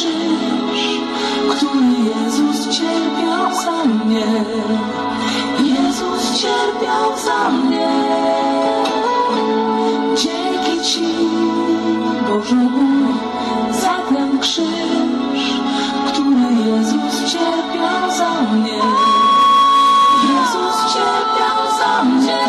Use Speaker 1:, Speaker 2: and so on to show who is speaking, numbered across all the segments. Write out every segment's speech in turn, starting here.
Speaker 1: krzyż, który Jezus cierpiał za mnie. Jezus cierpiał za mnie. Dzięki Ci, Boże mój, za ten krzyż, który Jezus cierpiał za mnie. Jezus cierpiał za mnie.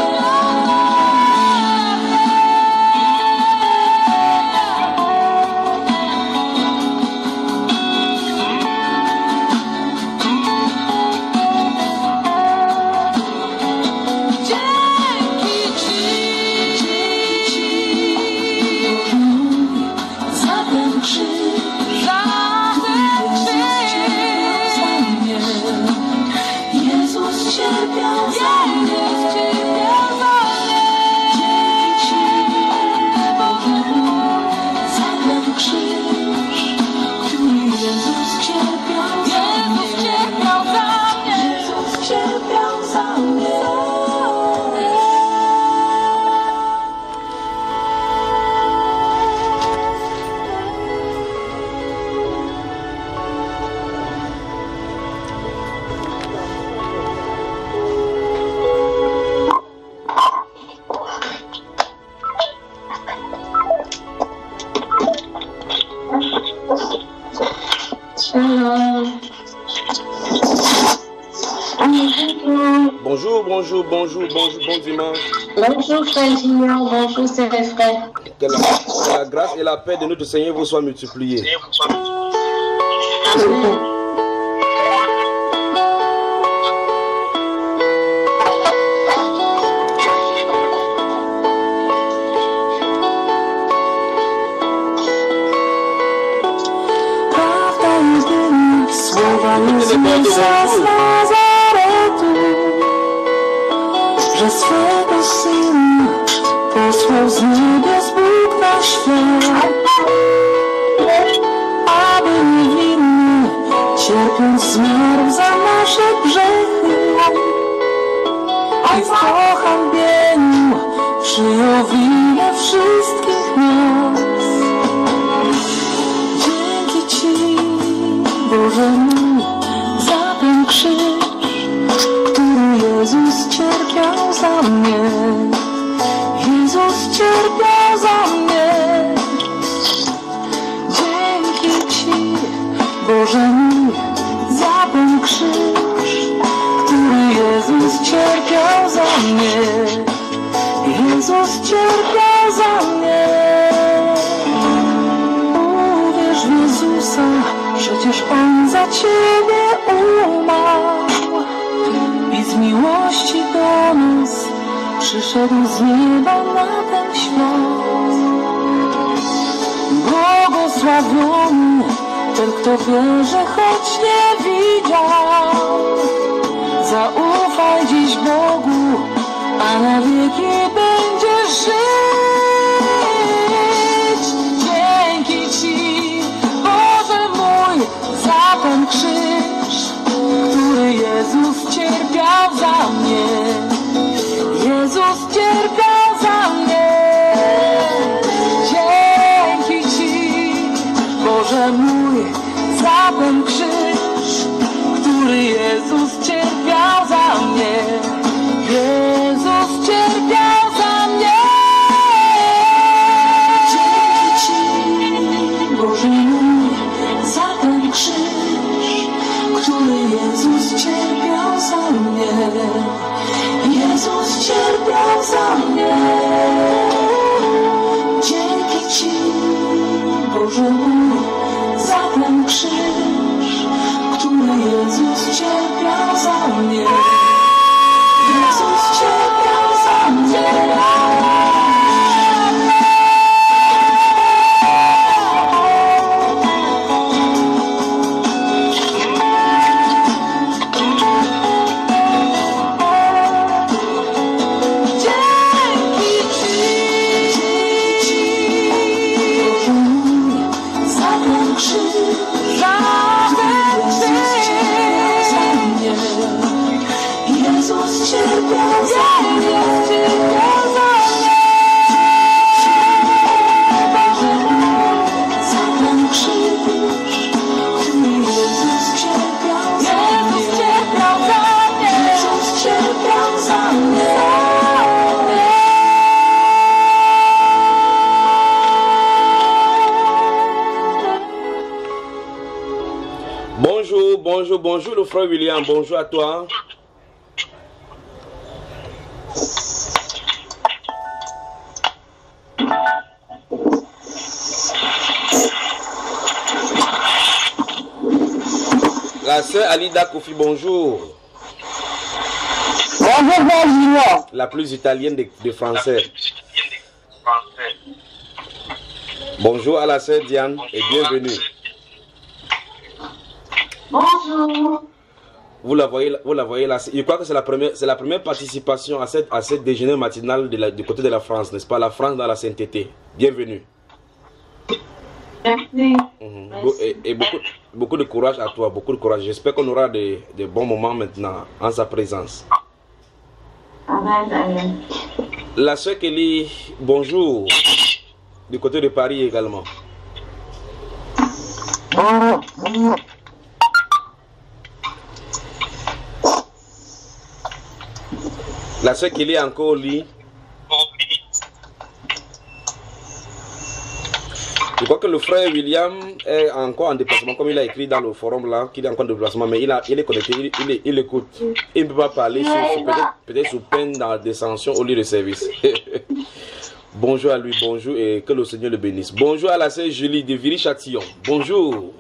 Speaker 2: Bonjour, bon dimanche.
Speaker 3: Bonjour frère Junior, bonjour c'est les frères.
Speaker 2: Que la grâce et la paix de notre Seigneur vous soient multipliées.
Speaker 1: Że swego Syna posłał z niebios Bóg na świat, aby niewinny, cierpiąc zmarł za nasze grzechy i w pohańbieniu przyjął winę wszystkich nas. Dzięki Ci, Boże mój, za ten krzyż, Jezus cierpiał za mnie. Jezus cierpiał za mnie. Dzięki Ci, Boże mój, za ten krzyż, który Jezus cierpiał za mnie. Jezus cierpiał za mnie. Uwierz w Jezusa, przecież On za Ciebie umarł. Z miłości do nas przyszedł z nieba na ten świat. Błogosławiony ten, kto wierzy, choć nie widział. Zaufaj dziś Bogu, a na wieki będziesz żyć. Dzięki Ci, Boże mój, za ten krzyż, który Jezus cierpiał za mnie. Jezus cierpiał za mnie. Dzięki Ci, Boże mój, za ten krzyż, który Jezus cierpiał za mnie. Jezus cierpiał za mnie. Dzięki Ci, Boże mój, za ten krzyż, który Jezus cierpiał za mnie. Jezus cierpiał za mnie. Dzięki Ci, Boże mój, za ten krzyż, który Jezus cierpiał za mnie. Jezus cierpiał za mnie.
Speaker 2: bonjour, bonjour le frère William, bonjour à toi. La sœur Alida Kofi, bonjour.
Speaker 3: Bonjour, frère Junior.
Speaker 2: La plus italienne des Français. Bonjour à la sœur Diane et bienvenue.
Speaker 3: Bonjour.
Speaker 2: Vous la voyez là. Je crois que c'est la première participation à cette déjeuner matinal du côté de la France, n'est-ce pas? La France dans la sainteté. Bienvenue.
Speaker 3: Merci.
Speaker 2: Et beaucoup de courage à toi, beaucoup de courage. J'espère qu'on aura des bons moments maintenant en sa présence.
Speaker 3: Amen, amen.
Speaker 2: La sœur Kelly, bonjour. Du côté de Paris également. La sœur Kelly est encore au lit. Je crois que le frère William est encore en déplacement, comme il a écrit dans le forum là, qu'il est encore en déplacement, mais il est connecté, il écoute. Il ne peut pas parler, peut-être sous peine dans la descension au lieu de service. Bonjour à lui, bonjour et que le Seigneur le bénisse. Bonjour à la sœur Julie de Viry-Châtillon. Bonjour.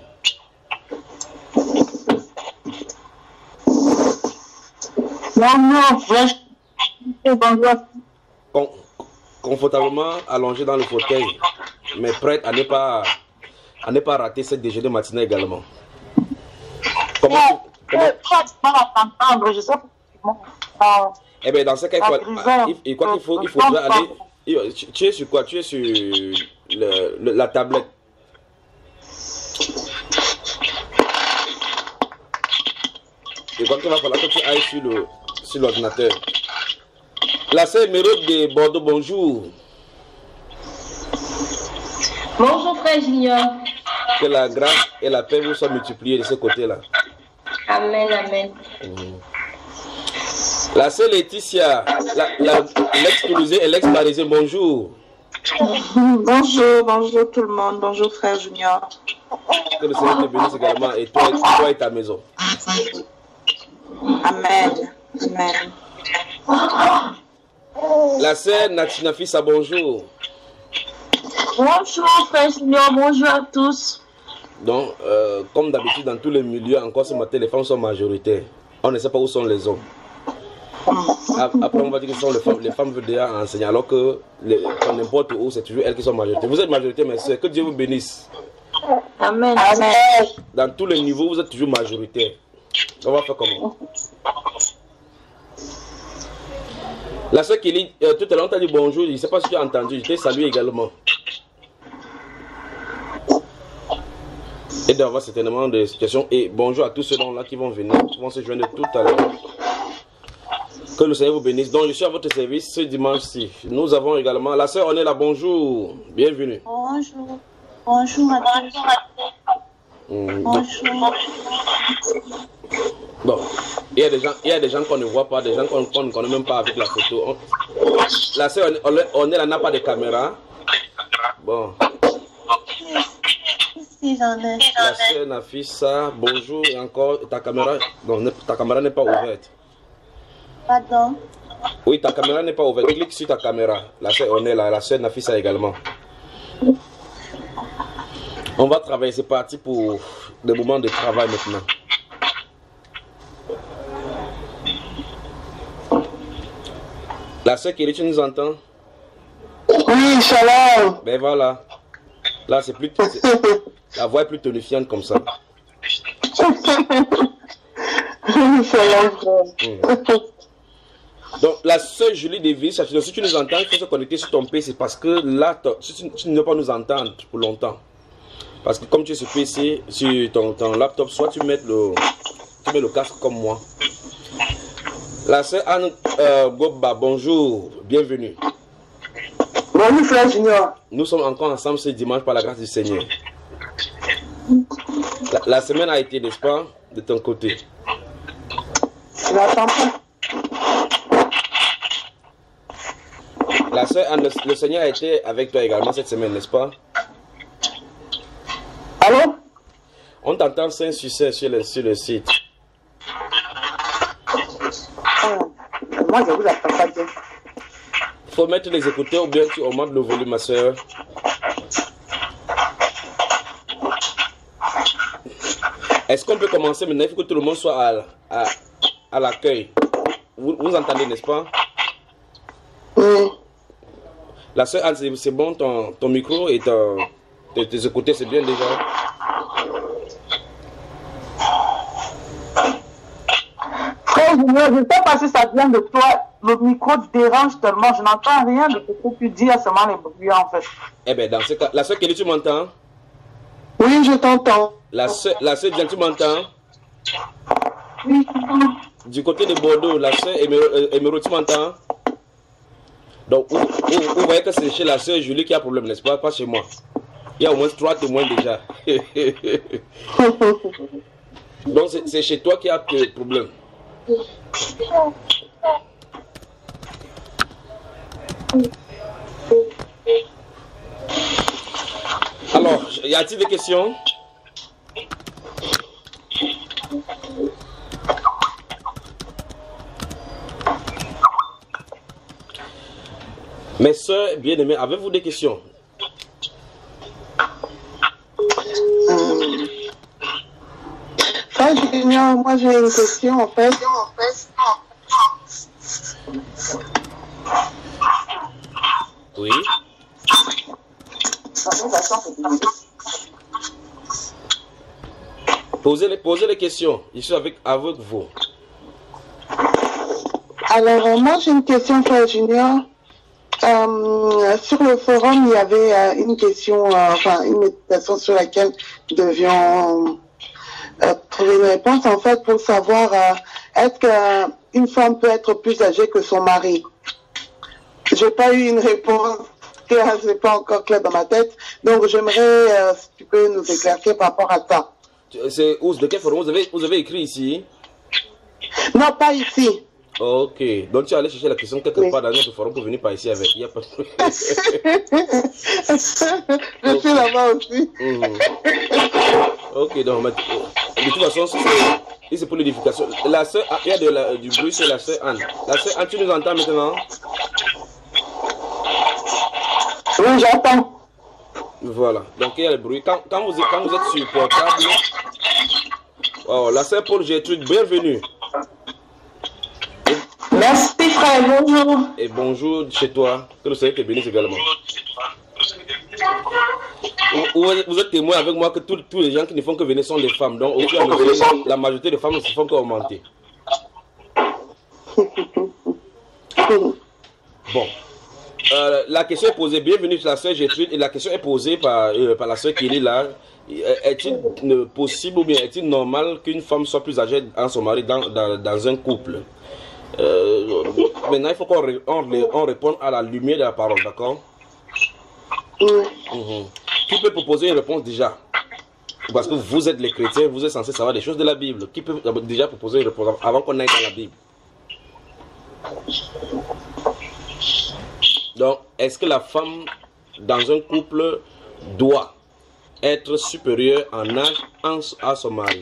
Speaker 3: Bonjour.
Speaker 2: Confortablement allongé dans le fauteuil, mais prête à ne pas rater cette déjeuner matinée également. Eh bien, dans ce cas, il faudra aller. Tu es sur quoi? Tu es sur la tablette. Je crois qu'il va falloir que tu ailles sur l'ordinateur. La sœur Mérode de Bordeaux, bonjour.
Speaker 3: Bonjour, frère Junior.
Speaker 2: Que la grâce et la paix vous soient multipliées de ce côté-là.
Speaker 3: Amen, amen.
Speaker 2: La sœur Laetitia, l'ex-toulousain et l'ex-parisien, bonjour.
Speaker 4: Bonjour tout le monde. Bonjour, frère Junior.
Speaker 2: Que le Seigneur te bénisse également et toi et ta maison.
Speaker 4: Amen. Amen.
Speaker 2: La sœur Natina Fissa, bonjour.
Speaker 3: Bonjour, frère Junior. Bonjour à tous.
Speaker 2: Donc, comme d'habitude, dans tous les milieux, encore ce matin, les femmes sont majoritaires. On ne sait pas où sont les hommes. Après, on va dire que ce sont les femmes veulent déjà enseigner, alors que n'importe où, c'est toujours elles qui sont majoritaires. Vous êtes majoritaire, mes soeurs, que Dieu vous bénisse.
Speaker 3: Amen.
Speaker 4: Amen.
Speaker 2: Dans tous les niveaux, vous êtes toujours majoritaire. On va faire comment? La sœur Kelly, tout à l'heure, on t'a dit bonjour, je ne sais pas si tu as entendu, je t'ai salué également. Et d'avoir certainement des situations. Et bonjour à tous ceux-là qui vont venir, qui vont se joindre tout à l'heure. Que le Seigneur vous bénisse. Donc, je suis à votre service ce dimanche-ci. Nous avons également la sœur Onella, bonjour. Bienvenue.
Speaker 4: Bonjour. Bonjour à tous. Bonjour.
Speaker 2: Bon, il y a des gens qu'on ne voit pas, des gens qu'on ne connaît même pas avec la photo. La sœur Onella n'a pas de caméra. Bon.
Speaker 4: Si, j'en ai.
Speaker 2: La sœur Nafissa, bonjour. Et encore, ta caméra n'est pas ouverte.
Speaker 4: Pardon.
Speaker 2: Oui, ta caméra n'est pas ouverte. Clique sur ta caméra. La sœur Onella, la sœur Nafissa également. On va travailler, c'est parti pour des moments de travail maintenant. La sœur Kelly, tu nous entends?
Speaker 3: Oui, shalom.
Speaker 2: Ben voilà. Là, c'est plus. La voix est plus tonifiante comme ça. Donc, la sœur Julie Davis, si tu nous entends, il faut se connecter sur ton PC parce que là, tu ne peux pas nous entendre pour longtemps. Parce que comme tu es sur PC, sur ton laptop, soit tu mets le casque comme moi. La sœur Anne Gobba, bonjour, bienvenue.
Speaker 3: Bonjour, frère Junior.
Speaker 2: Nous sommes encore ensemble ce dimanche par la grâce du Seigneur. La semaine a été, n'est-ce pas, de ton côté?
Speaker 3: Je n'attends pas.
Speaker 2: La sœur Anne, le Seigneur a été avec toi également cette semaine, n'est-ce pas?
Speaker 3: Allô?
Speaker 2: On t'entend sans succès sur le site.
Speaker 5: Moi, je vous attends pas bien.
Speaker 2: Faut mettre les écouteurs ou bien tu augmentes le volume, ma soeur. Est-ce qu'on peut commencer maintenant? Il faut que tout le monde soit à l'accueil. Vous entendez, n'est-ce pas?
Speaker 5: Oui.
Speaker 2: La soeur Anne, c'est bon, ton micro et tes écouteurs, c'est bien déjà?
Speaker 3: Frère Junior, je ne sais pas si ça vient de toi. Le micro dérange tellement. Je n'entends rien de ce que tu dis à seulement les bruits en fait.
Speaker 2: Eh bien, dans ce cas, la soeur Kelly, tu m'entends?
Speaker 5: Oui, je t'entends.
Speaker 2: La soeur Diane, tu m'entends?
Speaker 3: Oui,
Speaker 2: Du côté de Bordeaux, la soeur Emeraude, tu m'entends? Donc, vous voyez que c'est chez la soeur Julie qui a problème, n'est-ce pas? Pas chez moi. Il y a au moins 3 témoins déjà. Donc, c'est chez toi qui a problème. Alors, y a-t-il des questions? Mes soeurs bien-aimées, avez-vous des questions?
Speaker 5: Frère Junior, moi j'ai une question en fait.
Speaker 2: Oui. Posez les questions. Je suis avec vous.
Speaker 5: Alors, moi j'ai une question, Frère Junior. Sur le forum, il y avait une question, une méditation sur laquelle nous devions trouver une réponse, en fait, pour savoir est-ce qu'une femme peut être plus âgée que son mari? J'ai pas eu une réponse claire, c'est pas encore clair dans ma tête, donc j'aimerais, si tu peux nous éclaircir par rapport à ça.
Speaker 2: C'est de quel forum vous avez écrit ici?
Speaker 5: Non, pas ici.
Speaker 2: Ok, donc tu es allé chercher la question quelque part dans notre forum pour venir par ici avec. Il y a pas de...
Speaker 5: Je suis là-bas aussi.
Speaker 2: Ok, donc de toute façon, c'est pour l'édification. La soeur, il y a du bruit, c'est la soeur Anne. La soeur Anne, tu nous entends maintenant?
Speaker 3: oui, j'entends.
Speaker 2: Voilà, donc il y a le bruit. Quand vous êtes sur portable, oh, la soeur Paul Gertrude, bienvenue.
Speaker 3: Merci frère, bonjour.
Speaker 2: Et bonjour chez toi, que le Seigneur te bénisse également. Vous êtes témoin avec moi que tous les gens qui ne font que venir sont des femmes. Donc, au fur et à mesure, la majorité des femmes ne se font qu'augmenter. Bon. La question est posée, bienvenue la soeur Gertrude, et la question est posée par la soeur Kelly là. Est-il possible ou bien est-il normal qu'une femme soit plus âgée en son mari dans un couple? Maintenant, il faut qu'on réponde à la lumière de la parole, d'accord? Qui peut proposer une réponse déjà? Parce que vous êtes les chrétiens, vous êtes censés savoir des choses de la Bible. Qui peut déjà proposer une réponse avant qu'on aille dans la Bible? Donc, est-ce que la femme dans un couple doit être supérieure en âge à son mari?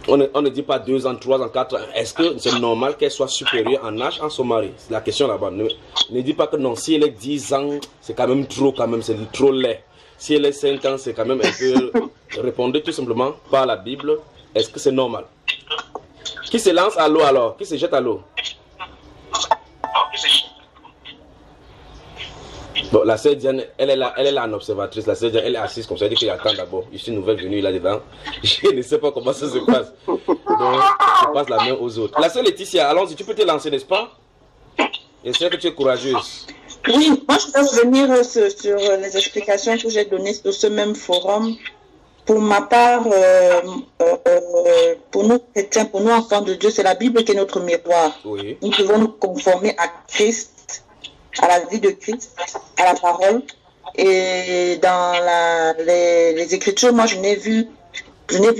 Speaker 2: On ne dit pas 2 ans, 3 ans, 4 ans. Est-ce que c'est normal qu'elle soit supérieure en âge à son mari? C'est la question là-bas. Ne dis pas que non, si elle est 10 ans, c'est quand même trop, c'est trop laid. Si elle est 5 ans, c'est quand même un peu... Répondez tout simplement par la Bible. Est-ce que c'est normal? Qui se lance à l'eau alors? Qui se jette à l'eau? Bon, la sœur Diane, elle est là en observatrice. La sœur Diane, elle est assise comme ça. Elle dit qu'il attend d'abord. Je suis nouvelle venue là-dedans. Je ne sais pas comment ça se passe. Donc, je passe la main aux autres. La sœur Laetitia, allons-y, tu peux te lancer, n'est-ce pas? J'espère que tu es courageuse.
Speaker 4: Oui, moi je vais revenir sur les explications que j'ai données sur ce même forum. Pour ma part, pour nous chrétiens, pour nous enfants de Dieu, c'est la Bible qui est notre miroir.
Speaker 2: Oui.
Speaker 4: Nous devons nous conformer à Christ, à la vie de Christ, à la parole. Et dans les Écritures, moi je n'ai vu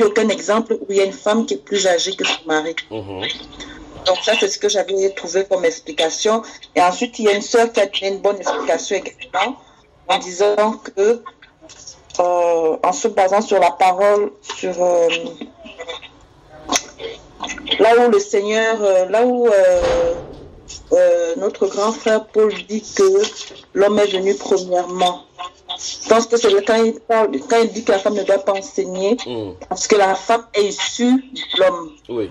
Speaker 4: aucun exemple où il y a une femme qui est plus âgée que son mari. Donc ça, c'est ce que j'avais trouvé comme explication. Et ensuite, il y a une sœur qui a donné une bonne explication également en disant que en se basant sur la parole, sur là où le Seigneur, notre grand frère Paul dit que l'homme est venu premièrement. Je pense que c'est quand il dit que la femme ne doit pas enseigner, parce que la femme est issue de l'homme.
Speaker 2: Oui.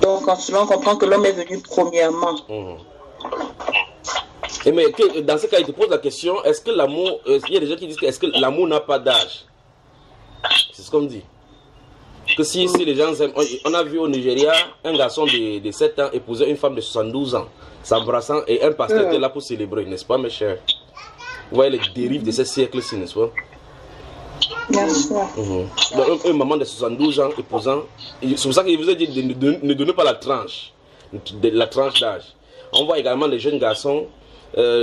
Speaker 4: Donc en cela, on comprend que l'homme est venu premièrement.
Speaker 2: Et mais dans ce cas, il te pose la question, est-ce que l'amour, il y a des gens qui disent que est-ce que l'amour n'a pas d'âge? C'est ce qu'on dit. Que si les gens aiment, on a vu au Nigeria un garçon de 7 ans épouser une femme de 72 ans, s'embrassant, et un pasteur était là pour célébrer, n'est-ce pas mes chers? Vous voyez les dérives de ce siècle-ci, n'est-ce pas?
Speaker 4: Bien sûr.
Speaker 2: Donc, une maman de 72 ans épousant, c'est pour ça que je vous ai dit de ne donnez pas la tranche d'âge. On voit également les jeunes garçons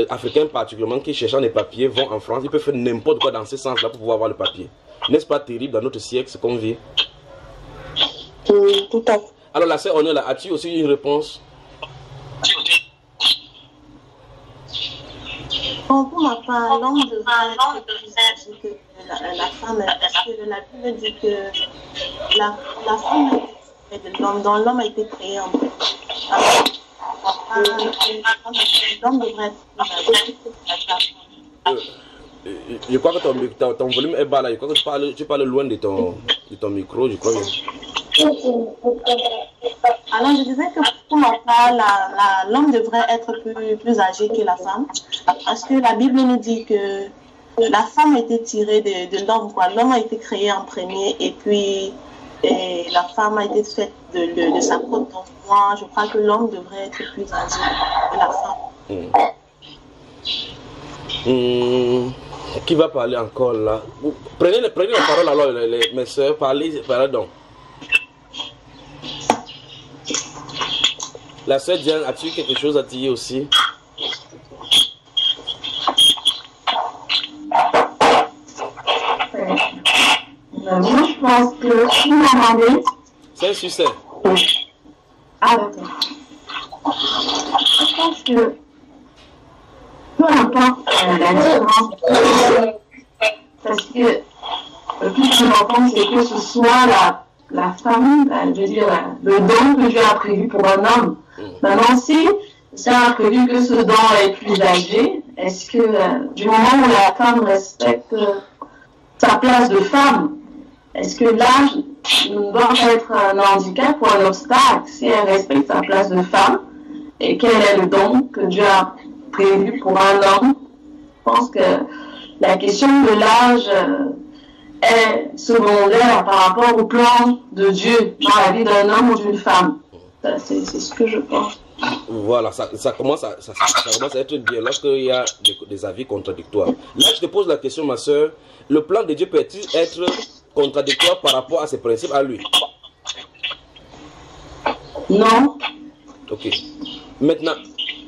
Speaker 2: africains particulièrement qui cherchant des papiers vont en France, ils peuvent faire n'importe quoi dans ce sens-là pour pouvoir avoir le papier. N'est-ce pas terrible dans notre siècle ce qu'on vit?
Speaker 4: Oui, tout à fait.
Speaker 2: Alors la sœur Honneur, as-tu aussi une réponse?
Speaker 6: Bon, pour ma part, l'homme devrait être plus âgé que la femme, parce que la Bible dit que la femme a été créée de l'homme, dont l'homme a été créé en premier. L'homme devrait être plus âgé que la femme.
Speaker 2: Je crois que ton volume est bas là, je crois que tu parles loin de ton micro, je crois.
Speaker 6: Alors je disais que pour ma part, l'homme devrait être plus âgé que la femme, parce que la Bible nous dit que la femme a été tirée de l'homme, quoi. L'homme a été créé en premier et puis la femme a été faite de sa propre. Donc moi, je crois que l'homme devrait être plus âgé que la femme.
Speaker 2: Qui va parler encore là? Prenez la parole alors, mes soeurs, parlez donc. La sœur Diane, as-tu quelque chose à dire aussi?
Speaker 1: Moi, je pense que si vous m'entendez.
Speaker 2: C'est un succès.
Speaker 1: Ah, d'accord. Je pense que peu importe la différence, parce que le plus important, c'est que ce soit la femme, je veux dire, le don que Dieu a prévu pour un homme. Maintenant, si Dieu a prévu que ce don est plus âgé, est-ce que du moment où la femme respecte sa place de femme, est-ce que l'âge ne doit pas être un handicap ou un obstacle si elle respecte sa place de femme et quel est le don que Dieu a prévu pour un homme? Je pense que la question de l'âge est secondaire par rapport au plan de Dieu dans la vie d'un homme ou d'une femme. C'est ce que je pense.
Speaker 2: Voilà, ça commence à être bien lorsqu'il y a des avis contradictoires. Là, je te pose la question, ma soeur. Le plan de Dieu peut-il être contradictoire par rapport à ses principes à lui?
Speaker 1: Non.
Speaker 2: Ok. Maintenant,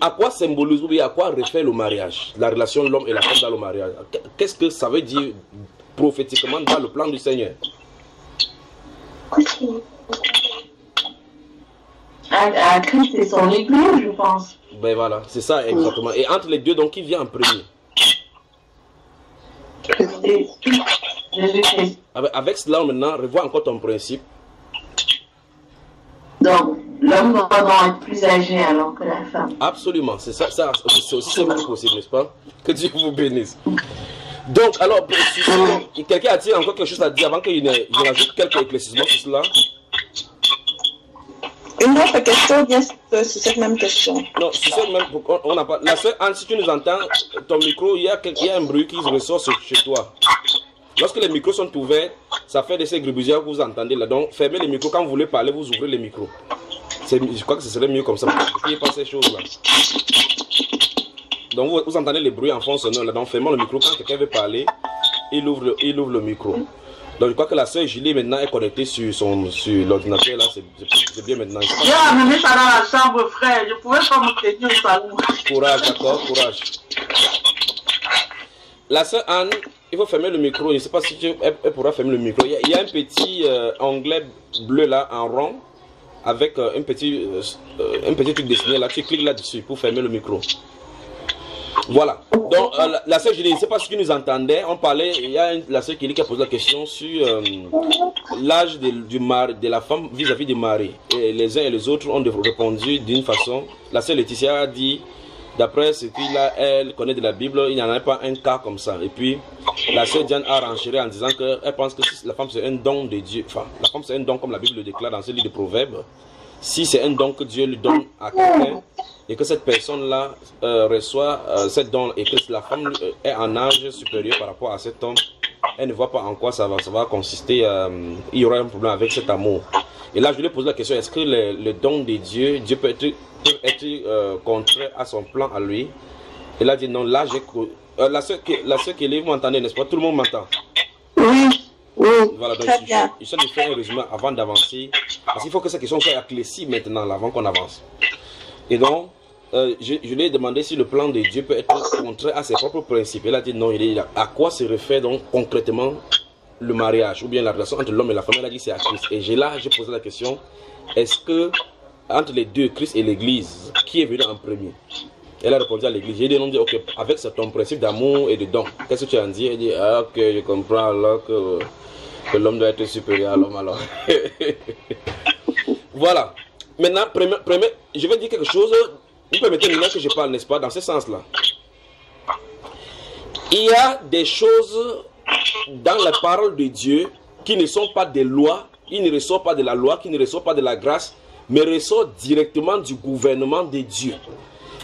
Speaker 2: à quoi symbolise ou bien à quoi réfère le mariage? La relation de l'homme et la femme dans le mariage. Qu'est-ce que ça veut dire prophétiquement dans le plan du Seigneur?
Speaker 1: À Christ et son église, je pense.
Speaker 2: Ben voilà, c'est ça exactement. Et entre les deux, donc, qui vient en premier?
Speaker 1: Jésus-Christ.
Speaker 2: Avec cela, maintenant, revois encore ton principe.
Speaker 1: Donc, l'homme doit être plus âgé alors que la femme.
Speaker 2: Absolument, c'est ça, c'est aussi simple que possible, n'est-ce pas? Que Dieu vous bénisse. Donc, alors, quelqu'un a-t-il encore quelque chose à dire avant que je rajoute quelques éclaircissements sur cela?
Speaker 4: Une autre question bien sur cette même question.
Speaker 2: Non, sur cette même, on n'a pas. La sœur Anne, si tu nous entends, ton micro, il y a un bruit qui ressort chez toi. Lorsque les micros sont ouverts, ça fait de ces gribouillards que vous entendez là. Donc, fermez les micros. Quand vous voulez parler, vous ouvrez les micros. Je crois que ce serait mieux comme ça. Il n'y a pas ces choses-là. Donc, vous entendez les bruits en fond sonore là. Donc, fermez le micro. Quand quelqu'un veut parler, il ouvre le micro. Donc, je crois que la sœur Julie maintenant est connectée sur l'ordinateur là. C'est bien maintenant.
Speaker 3: J'ai amené ça dans la chambre, frère. Je ne pouvais pas me tenir au salon.
Speaker 2: Courage, d'accord, courage. La sœur Anne, il faut fermer le micro. Je ne sais pas si elle pourra fermer le micro. Il y a un petit onglet bleu là en rond avec un petit truc dessiné là. Tu cliques là-dessus pour fermer le micro. Voilà. Donc, la sœur Julie, je ne sais pas ce qui nous entendait. On parlait, il y a la sœur Kelly qui a posé la question sur l'âge de la femme vis-à-vis du mari. Et les uns et les autres ont répondu d'une façon. La sœur Laetitia a dit, d'après ce qu'elle connaît de la Bible, il n'y en a pas un cas comme ça. Et puis, la sœur Diane a renchéré en disant qu'elle pense que la femme c'est un don de Dieu. Enfin, la femme c'est un don comme la Bible le déclare dans ce livre de Proverbes. Si c'est un don que Dieu lui donne à quelqu'un, et que cette personne-là reçoit cette don, et que la femme est en âge supérieur par rapport à cet homme, elle ne voit pas en quoi ça va consister, il y aura un problème avec cet amour. Et là, je lui ai posé la question, est-ce que le don de Dieu peut être contraire à son plan à lui? Elle a dit non, là, la sœur Kelly, vous m'entendez, n'est-ce pas? Tout le monde m'entend?
Speaker 5: Oui. Oui.
Speaker 2: Voilà, donc je suis de faire un résumé avant d'avancer, parce qu'il faut que cette question soit éclaircie maintenant, avant qu'on avance. Et donc, je lui ai demandé si le plan de Dieu peut être contraire à ses propres principes. Elle a dit non, à quoi se réfère donc concrètement le mariage, ou bien la relation entre l'homme et la femme? Elle a dit c'est à Christ. Et j'ai posé la question, est-ce que entre les deux, Christ et l'Église, qui est venu en premier? Elle a répondu à l'Église. J'ai dit non, ok, avec ton principe d'amour et de don, qu'est-ce que tu as dit? Elle dit, ah, ok, je comprends alors que l'homme doit être supérieur à l'homme alors. Voilà. Maintenant, je vais dire quelque chose. Vous permettez maintenant que je parle, n'est-ce pas, dans ce sens-là. Il y a des choses dans la parole de Dieu qui ne sont pas des lois, qui ne ressortent pas de la loi, qui ne ressortent pas de la grâce, mais ressortent directement du gouvernement de Dieu.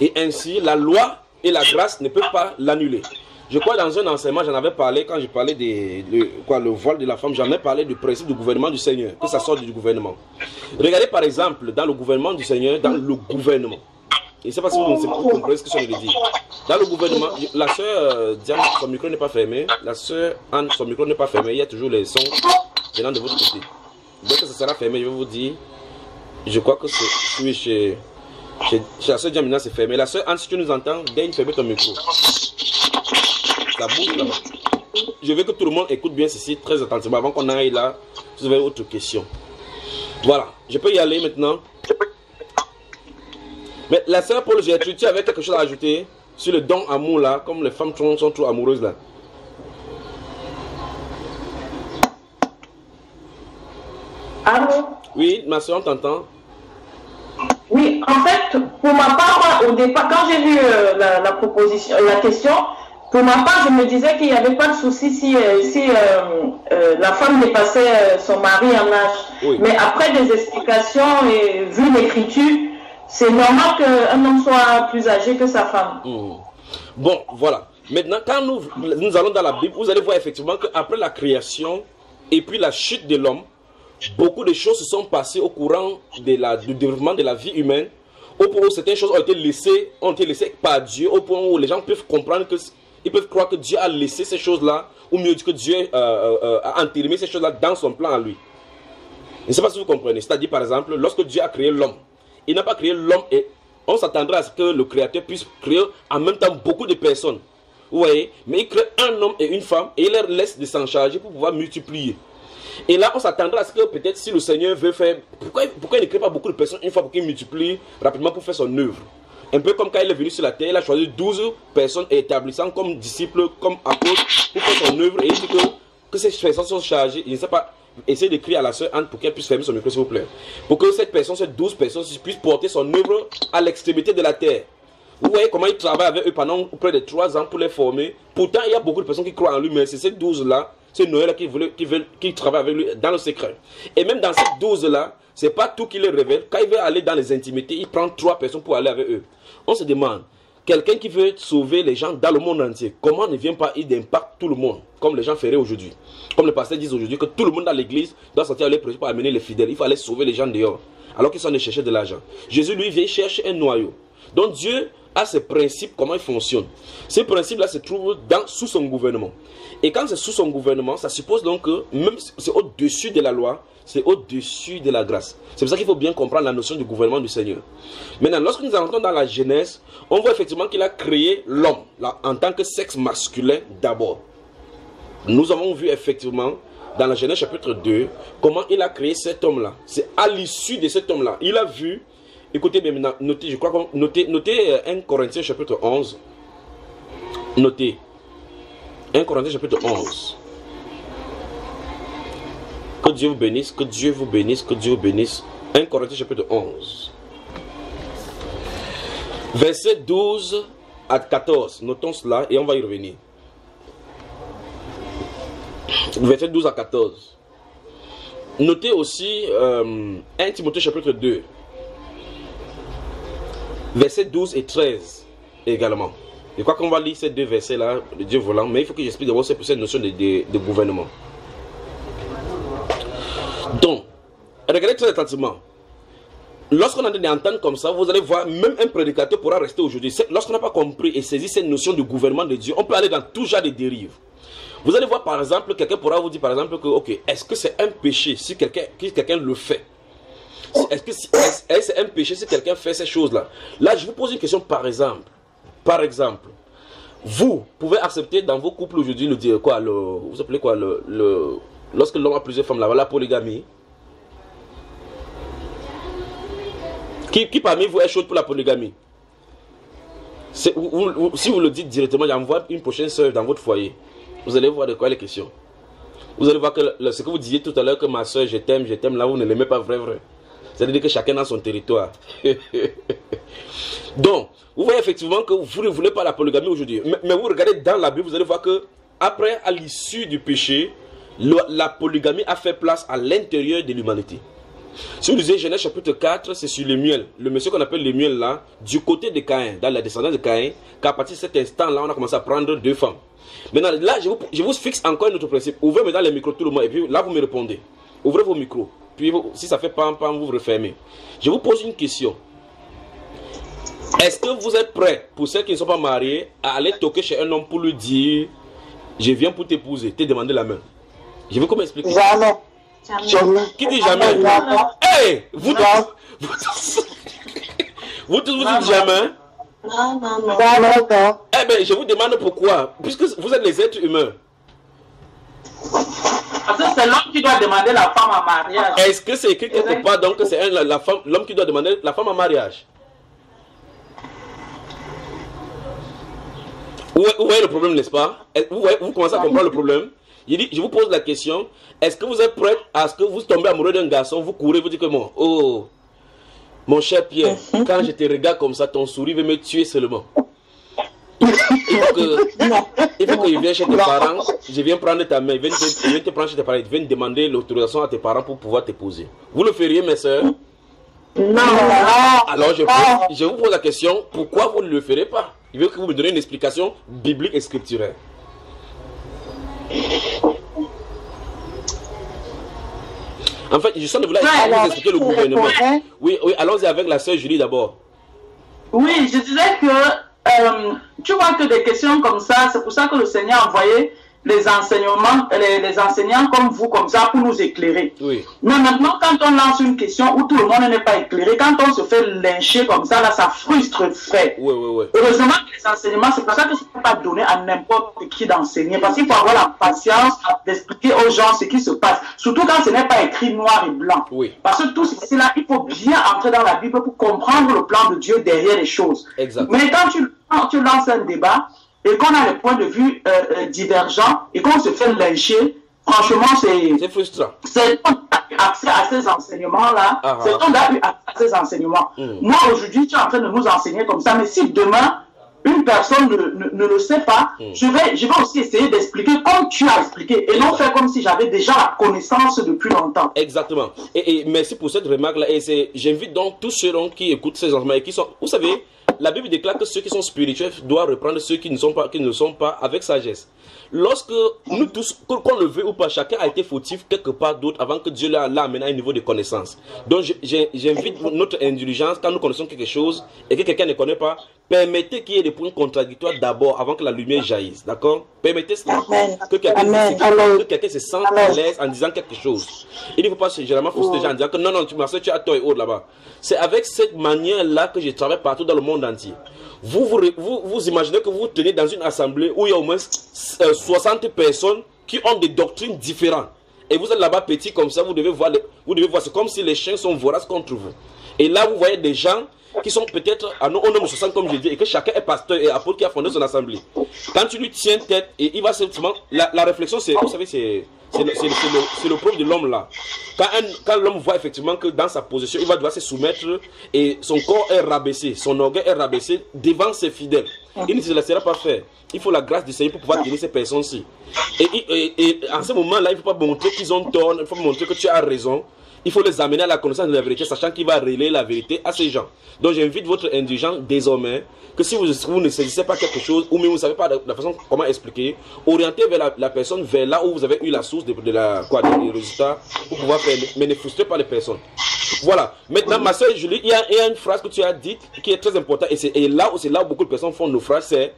Speaker 2: Et ainsi, la loi et la grâce ne peuvent pas l'annuler. Je crois dans un enseignement, j'en avais parlé, quand je parlais le voile de la femme, j'en ai parlé du principe du gouvernement du Seigneur, que ça sorte du gouvernement. Regardez par exemple, dans le gouvernement du Seigneur, dans le gouvernement. Je ne sais pas si vous comprenez ce que je veux dire. Dans le gouvernement, la sœur Diane, son micro n'est pas fermé. La sœur Anne, son micro n'est pas fermé. Il y a toujours les sons venant de votre côté. Dès que ça sera fermé, je vais vous dire, je crois que c'est chez la sœur Diane, maintenant c'est fermé. La sœur Anne, si tu nous entends, daigne fermer ton micro. Ça bouge là-bas. Je veux que tout le monde écoute bien ceci très attentivement avant qu'on aille là. Si vous avez autre question. Voilà, je peux y aller maintenant. Mais la sœur Paul Gertrude, tu avais quelque chose à ajouter sur le don amour là, comme les femmes sont trop amoureuses là.
Speaker 1: Allô?
Speaker 2: Oui, ma soeur, on t'entend.
Speaker 1: Oui, en fait, pour ma part, au départ, quand j'ai vu la proposition, la question, pour ma part, je me disais qu'il n'y avait pas de souci si la femme dépassait son mari en âge. Oui. Mais après des explications et vu l'écriture, c'est normal qu'un homme soit plus âgé que sa femme.
Speaker 2: Bon, voilà. Maintenant, quand nous allons dans la Bible, vous allez voir effectivement qu'après la création et puis la chute de l'homme, beaucoup de choses se sont passées au courant du développement de la vie humaine, au point où certaines choses ont été laissées par Dieu, au point où les gens peuvent comprendre ils peuvent croire que Dieu a laissé ces choses-là, ou mieux dit que Dieu a entérimé ces choses-là dans son plan à lui. Je ne sais pas si vous comprenez. C'est-à-dire, par exemple, lorsque Dieu a créé l'homme, il n'a pas créé l'homme et on s'attendrait à ce que le Créateur puisse créer en même temps beaucoup de personnes. Vous voyez? Mais il crée un homme et une femme et il leur laisse de s'en charger pour pouvoir multiplier. Et là, on s'attendrait à ce que peut-être si le Seigneur veut faire... Pourquoi il ne crée pas beaucoup de personnes une fois pour qu'il multiplie rapidement pour faire son œuvre? Un peu comme quand il est venu sur la terre, il a choisi 12 personnes établissant comme disciples, comme apôtres pour faire son œuvre. Et il dit que ces personnes sont chargées. Je ne sais pas, essayez d'écrire à la sœur Anne pour qu'elle puisse fermer son micro, s'il vous plaît. Pour que ces 12 personnes puissent porter son œuvre à l'extrémité de la terre. Vous voyez comment il travaille avec eux pendant près de 3 ans pour les former. Pourtant, il y a beaucoup de personnes qui croient en lui, mais c'est ces 12-là, c'est Noël qui travaille avec lui dans le secret. Et même dans ces 12-là, ce n'est pas tout qui les révèle. Quand il veut aller dans les intimités, il prend 3 personnes pour aller avec eux. On se demande, quelqu'un qui veut sauver les gens dans le monde entier, comment ne vient pas il d'impact tout le monde, comme les gens feraient aujourd'hui. Comme les pasteurs disent aujourd'hui que tout le monde dans l'église doit sortir les prêcher pour amener les fidèles. Il faut aller sauver les gens dehors, alors qu'ils sont allés chercher de l'argent. Jésus, lui, vient chercher un noyau. Donc Dieu a ses principes, comment il fonctionne. Ces principes-là se trouvent sous son gouvernement. Et quand c'est sous son gouvernement, ça suppose donc que même si c'est au-dessus de la loi, c'est au-dessus de la grâce. C'est pour ça qu'il faut bien comprendre la notion du gouvernement du Seigneur. Maintenant, lorsque nous entrons dans la Genèse, on voit effectivement qu'il a créé l'homme en tant que sexe masculin d'abord. Nous avons vu effectivement dans la Genèse chapitre 2 comment il a créé cet homme-là. C'est à l'issue de cet homme-là. Il a vu, écoutez bien maintenant, notez 1 Corinthiens chapitre 11. Notez. 1 Corinthiens chapitre 11. Que Dieu vous bénisse, que Dieu vous bénisse, que Dieu vous bénisse. 1 Corinthiens chapitre 11. Verset 12 à 14. Notons cela et on va y revenir. Verset 12 à 14. Notez aussi 1 Timothée chapitre 2. Verset 12 et 13 également. Je crois qu'on va lire ces deux versets-là, de Dieu voulant, mais il faut que j'explique d'abord cette notion de gouvernement. Donc, regardez très attentivement. Lorsqu'on entend entendre comme ça, vous allez voir, même un prédicateur pourra rester aujourd'hui. Lorsqu'on n'a pas compris et saisi cette notion de gouvernement de Dieu, on peut aller dans tout genre de dérives. Vous allez voir par exemple, quelqu'un pourra vous dire par exemple que, ok, est-ce que c'est un péché si quelqu'un le fait? Est-ce que c'est un péché si quelqu'un fait ces choses-là? Là, je vous pose une question par exemple. Par exemple, vous pouvez accepter dans vos couples aujourd'hui vous appelez quoi, lorsque l'homme a plusieurs femmes, la polygamie. Qui parmi vous est chaud pour la polygamie? Si vous le dites directement, j'envoie une prochaine soeur dans votre foyer. Vous allez voir de quoi il est question. Vous allez voir que ce que vous disiez tout à l'heure, que ma soeur, je t'aime, là, vous ne l'aimez pas vrai. C'est-à-dire que chacun a son territoire. Donc, vous voyez effectivement que vous ne voulez pas la polygamie aujourd'hui. Mais vous regardez dans la Bible, vous allez voir que après, à l'issue du péché, la polygamie a fait place à l'intérieur de l'humanité. Si vous lisez Genèse chapitre 4, c'est sur le miel. Le monsieur qu'on appelle le miel là, du côté de Caïn, dans la descendance de Caïn, qu'à partir de cet instant-là, on a commencé à prendre 2 femmes. Maintenant, là, je vous fixe encore un autre principe. Ouvrez maintenant les micros tout le monde, et puis là, vous me répondez. Ouvrez vos micros. Puis, si ça fait pam, vous refermez. Je vous pose une question. Est-ce que vous êtes prêts, pour ceux qui ne sont pas mariés, à aller toquer chez un homme pour lui dire « Je viens pour t'épouser, t'ai demandé la main ». Je vais comment expliquer?
Speaker 5: Jamais. Jamais.
Speaker 2: Qui dit jamais? Hey, vous tous vous dites jamais?
Speaker 6: Non.
Speaker 2: Eh bien, je vous demande pourquoi. Puisque vous êtes les êtres humains.
Speaker 3: Parce que c'est l'homme qui doit demander la femme en mariage.
Speaker 2: Est-ce que c'est écrit quelque part donc que c'est l'homme qui doit demander la femme en mariage? Où est le problème, n'est-ce pas? Vous commencez à comprendre le problème? Je vous pose la question, est-ce que vous êtes prêts à ce que vous tombez amoureux d'un garçon, vous courez, vous dites que bon, oh, mon cher Pierre, quand je te regarde comme ça, ton sourire veut me tuer seulement. Il faut que je vienne chez tes parents, je viens prendre ta main, je viens te prendre chez tes parents, je viens demander l'autorisation à tes parents pour pouvoir t'épouser. Vous le feriez, mes soeurs?
Speaker 5: Non.
Speaker 2: Alors je vous pose la question, pourquoi vous ne le ferez pas? Je veux que vous me donniez une explication biblique et scripturaire. En fait, je sens de vouloir vous expliquer le gouvernement. Oui, allons-y avec la sœur Julie d'abord.
Speaker 3: Oui, je disais que tu vois que des questions comme ça, c'est pour ça que le Seigneur a envoyé les enseignants comme vous, comme ça, pour nous éclairer.
Speaker 2: Oui.
Speaker 3: Mais maintenant, quand on lance une question où tout le monde n'est pas éclairé, quand on se fait lyncher comme ça, là, ça frustre le frère.
Speaker 2: Oui.
Speaker 3: Heureusement que les enseignements, c'est pour ça que je ne peux pas donner à n'importe qui d'enseigner, parce qu'il faut avoir la patience d'expliquer aux gens ce qui se passe, surtout quand ce n'est pas écrit noir et blanc.
Speaker 2: Oui.
Speaker 3: Parce que tout ceci là, il faut bien entrer dans la Bible pour comprendre le plan de Dieu derrière les choses.
Speaker 2: Exact.
Speaker 3: Mais quand tu lances un débat, et qu'on a des points de vue divergents et qu'on se fait lyncher, franchement,
Speaker 2: c'est frustrant.
Speaker 3: C'est on a eu accès à ces enseignements-là. C'est on a eu accès à ces enseignements. Moi, aujourd'hui, tu es en train de nous enseigner comme ça, mais si demain, une personne ne le sait pas, je vais aussi essayer d'expliquer comme tu as expliqué et non faire comme si j'avais déjà la connaissance depuis longtemps.
Speaker 2: Exactement. Et merci pour cette remarque-là. Et j'invite donc tous ceux qui écoutent ces enseignements et qui sont, vous savez, la Bible déclare que ceux qui sont spirituels doivent reprendre ceux qui ne sont pas avec sagesse. Lorsque nous tous, qu'on le veut ou pas, chacun a été fautif quelque part d'autre avant que Dieu l'a amené à un niveau de connaissance. Donc j'invite notre indulgence quand nous connaissons quelque chose et que quelqu'un ne connaît pas, permettez qu'il y ait des points contradictoires d'abord avant que la lumière jaillisse. D'accord? Permettez cela. Que quelqu'un se sente à l'aise en disant quelque chose. Il ne faut pas généralement frustrer les gens en disant que non, tu as tort et autres là-bas. C'est avec cette manière-là que je travaille partout dans le monde entier. Vous imaginez que vous tenez dans une assemblée où il y a au moins 60 personnes qui ont des doctrines différentes. Et vous êtes là-bas petit comme ça, vous devez voir, c'est comme si les chiens sont voraces contre vous. Et là, vous voyez des gens qui sont peut-être à nos hommes 60 comme je dis, et que chacun est pasteur et apôtre qui a fondé son assemblée. Quand tu lui tiens tête, et il va simplement... La réflexion, c'est, vous savez, c'est le problème de l'homme là. Quand l'homme voit effectivement que dans sa position, il va devoir se soumettre et son corps est rabaissé, son orgueil est rabaissé devant ses fidèles. Il ne se laissera pas faire. Il faut la grâce du Seigneur pour pouvoir tenir ces personnes-ci. Et en ce moment-là, il ne faut pas montrer qu'ils ont tort, il faut montrer que tu as raison. Il faut les amener à la connaissance de la vérité, sachant qu'il va relayer la vérité à ces gens. Donc j'invite votre indigent désormais, que si vous ne saisissez pas quelque chose, ou même vous ne savez pas la façon comment expliquer, orientez vers la personne vers là où vous avez eu la source des résultats, pour pouvoir faire, mais ne frustrez pas les personnes. Voilà. Maintenant, ma soeur Julie, il y a une phrase que tu as dite qui est très importante, et c'est là où beaucoup de personnes font naufrage, c'est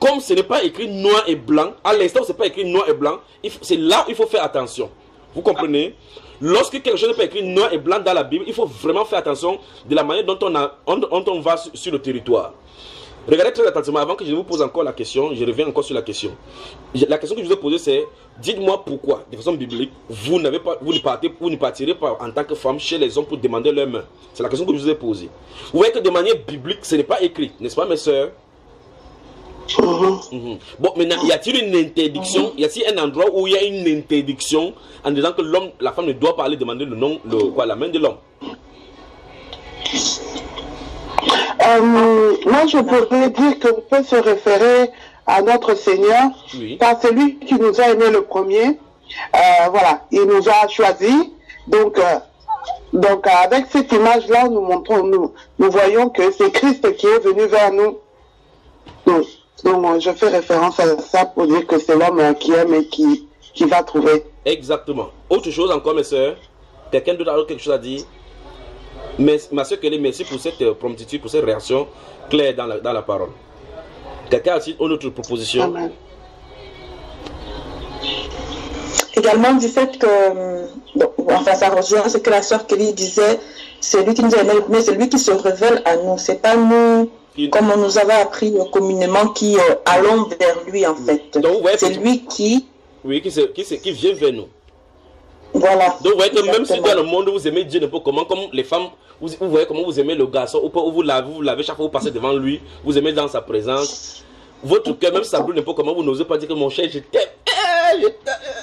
Speaker 2: comme ce n'est pas écrit noir et blanc, à l'instant où ce n'est pas écrit noir et blanc, c'est là où il faut faire attention. Vous comprenez? Lorsque quelque chose n'est pas écrit noir et blanc dans la Bible, il faut vraiment faire attention de la manière dont on va sur le territoire. Regardez très attentivement, avant que je vous pose encore la question, je reviens encore sur la question. La question que je vous ai posée, c'est, dites-moi pourquoi, de façon biblique, vous ne partirez pas en tant que femme chez les hommes pour demander leur main. C'est la question que je vous ai posée. Vous voyez que de manière biblique, ce n'est pas écrit, n'est-ce pas mes soeurs? Bon, maintenant, y a-t-il une interdiction? Y a-t-il un endroit où il y a une interdiction en disant que la femme ne doit pas aller demander la main de l'homme?
Speaker 5: Moi, je pourrais dire qu'on peut se référer à notre Seigneur, car c'est lui qui nous a aimés le premier. Voilà, il nous a choisis. Donc avec cette image-là, nous voyons que c'est Christ qui est venu vers nous. Donc, je fais référence à ça pour dire que c'est l'homme qui aime et qui va trouver.
Speaker 2: Exactement. Autre chose encore, mes soeurs? Quelqu'un d'autre a quelque chose à dire? Mais, ma soeur Kelly, merci pour cette promptitude, pour cette réaction claire dans la parole. Quelqu'un a aussi une autre proposition?
Speaker 4: Amen. Également du fait que, ça rejoint ce que la soeur Kelly disait, c'est lui qui nous a aimé, mais c'est lui qui se révèle à nous. C'est pas nous, comme on nous avait appris communément, qui allons vers lui en fait. C'est lui qui...
Speaker 2: Oui, qui vient vers nous.
Speaker 4: Voilà.
Speaker 2: Donc vous voyez que même si dans le monde vous aimez Dieu n'importe comment, comme les femmes, vous voyez comment vous aimez le garçon, ou vous l'avez chaque fois que vous passez devant lui, vous aimez dans sa présence. Votre cœur, même si ça brûle n'importe comment, vous n'osez pas dire que mon cher, je t'aime,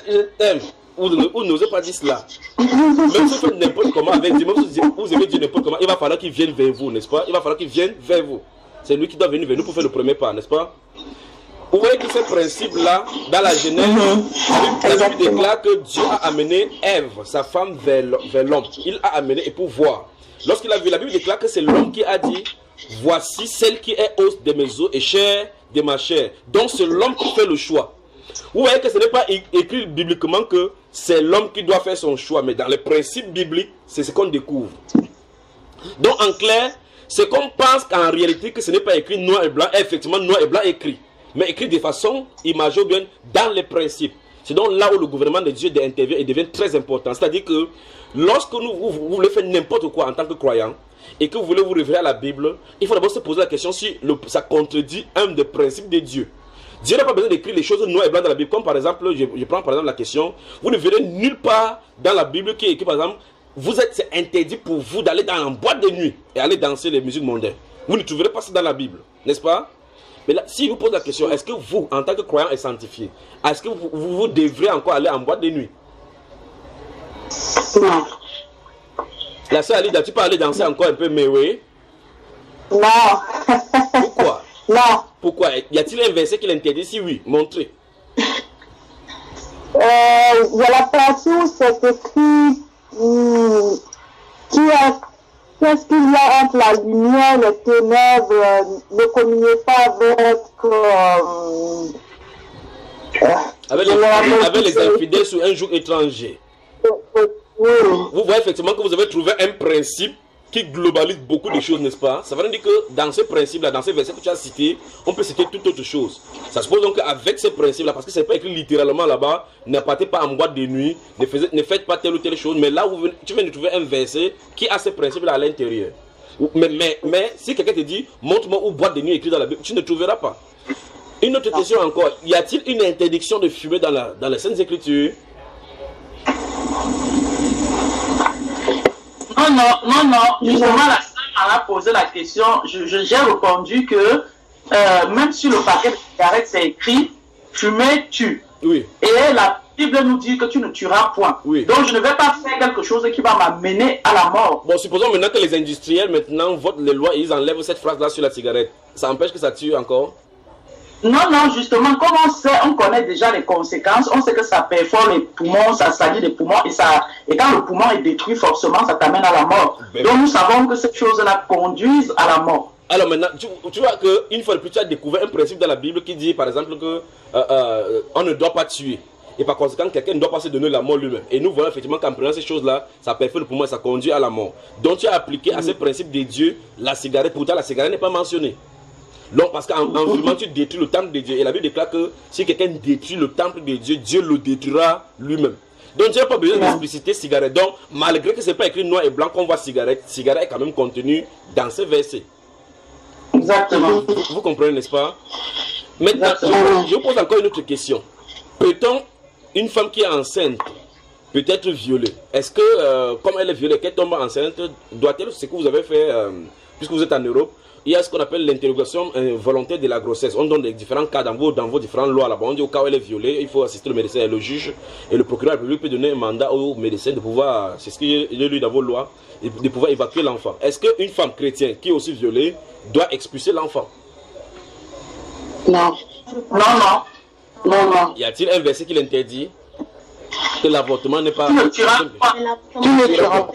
Speaker 2: je t'aime. Vous n'osez pas dire cela. Même si vous faites n'importe comment avec Dieu, même si vous aimez Dieu n'importe comment, il va falloir qu'il vienne vers vous, n'est-ce pas? Il va falloir qu'il vienne vers vous. C'est lui qui doit venir vers nous pour faire le premier pas, n'est-ce pas? Vous voyez que ce principe-là, dans la Genèse, la Bible déclare que Dieu a amené Ève, sa femme, vers l'homme. Il a amené et pour voir. Lorsqu'il a vu, la Bible déclare que c'est l'homme qui a dit, voici celle qui est os de mes os et chair de ma chair. Donc c'est l'homme qui fait le choix. Vous voyez que ce n'est pas écrit bibliquement que c'est l'homme qui doit faire son choix, mais dans les principes bibliques, c'est ce qu'on découvre. Donc en clair, c'est qu'on pense qu'en réalité que ce n'est pas écrit noir et blanc, est effectivement noir et blanc écrit, mais écrit de façon imagée ou bien dans les principes. C'est donc là où le gouvernement de Dieu intervient et devient très important. C'est-à-dire que lorsque vous voulez faire n'importe quoi en tant que croyant et que vous voulez vous référer à la Bible, il faut d'abord se poser la question si ça contredit un des principes de Dieu. Dieu n'a pas besoin d'écrire les choses noires et blancs dans la Bible. Comme par exemple, je prends par exemple la question, vous ne verrez nulle part dans la Bible qui est écrit par exemple, c'est interdit pour vous d'aller dans une boîte de nuit et aller danser les musiques mondaines. Vous ne trouverez pas ça dans la Bible, n'est-ce pas? Mais là, si je vous pose la question, est-ce que vous, en tant que croyant et sanctifié, est-ce que vous devrez encore aller en boîte de nuit?
Speaker 5: Non.
Speaker 2: La sœur Alida, tu peux aller danser encore un peu, mais oui?
Speaker 5: Non.
Speaker 2: Pourquoi?
Speaker 5: Non.
Speaker 2: Pourquoi? Y a-t-il un verset qui l'interdit? Si oui, montrez.
Speaker 5: Il y a la place où c'est écrit qu'est-ce qu'il y a entre la lumière et les ténèbres, ne communiez pas
Speaker 2: avec les infidèles sur un jour étranger.
Speaker 5: Oui.
Speaker 2: Vous voyez effectivement que vous avez trouvé un principe qui globalise beaucoup de choses, n'est-ce pas? Ça veut dire que dans ce principe-là, dans ces versets que tu as cités, on peut citer toute autre chose. Ça suppose donc qu'avec ce principe-là, parce que ce n'est pas écrit littéralement là-bas, ne partez pas en boîte de nuit, ne faites pas telle ou telle chose, mais là, tu viens de trouver un verset qui a ce principe-là à l'intérieur. Mais si quelqu'un te dit, montre-moi où boîte de nuit écrit dans la Bible, tu ne trouveras pas. Une autre question encore, y a-t-il une interdiction de fumer dans les Saintes Écritures?
Speaker 3: Non, Justement, la sœur m'a posé la question. J'ai répondu que même sur le paquet de cigarettes, c'est écrit fumer, tue.
Speaker 2: Oui.
Speaker 3: Et la Bible nous dit que tu ne tueras point.
Speaker 2: Oui.
Speaker 3: Donc, je ne vais pas faire quelque chose qui va m'amener à la mort.
Speaker 2: Bon, supposons maintenant que les industriels maintenant votent les lois et ils enlèvent cette phrase-là sur la cigarette. Ça empêche que ça tue encore?
Speaker 3: Non, justement, comme on sait, on connaît déjà les conséquences. On sait que ça perfore les poumons, ça salit les poumons. Et quand le poumon est détruit, forcément, ça t'amène à la mort. Donc, nous savons que cette chose-là conduise à la mort.
Speaker 2: Alors maintenant, tu vois qu'une fois de plus, tu as découvert un principe dans la Bible qui dit, par exemple, que on ne doit pas tuer. Et par conséquent, quelqu'un ne doit pas se donner la mort lui-même. Et nous voyons effectivement qu'en prenant ces choses-là, ça perfore le poumon et ça conduit à la mort. Donc tu as appliqué à ce principe de Dieu la cigarette. Pourtant, la cigarette n'est pas mentionnée. Donc, parce qu'en voulant, tu détruis le temple de Dieu. Et la Bible déclare que si quelqu'un détruit le temple de Dieu, Dieu le détruira lui-même. Donc, tu n'as pas besoin d'expliciter cigarette. Donc, malgré que ce n'est pas écrit noir et blanc qu'on voit cigarette, cigarette est quand même contenu dans ce verset.
Speaker 3: Exactement.
Speaker 2: Vous comprenez, n'est-ce pas? Maintenant, je vous pose encore une autre question. Peut-on, une femme qui est enceinte, peut être violée? Est-ce que, comme elle est violée, qu'elle tombe enceinte, doit-elle, ce que vous avez fait, puisque vous êtes en Europe, il y a ce qu'on appelle l'interrogation volontaire de la grossesse. On donne des différents cas dans vos différentes lois là-bas. On dit au cas où elle est violée, il faut assister le médecin et le juge. Et le procureur de la République peut donner un mandat au médecin de pouvoir, c'est ce qu'il y a lu dans vos lois, de pouvoir évacuer l'enfant. Est-ce qu'une femme chrétienne qui est aussi violée doit expulser l'enfant?
Speaker 5: Non.
Speaker 2: Y a-t-il un verset qui l'interdit? Que l'avortement n'est pas...
Speaker 3: Tu ne tueras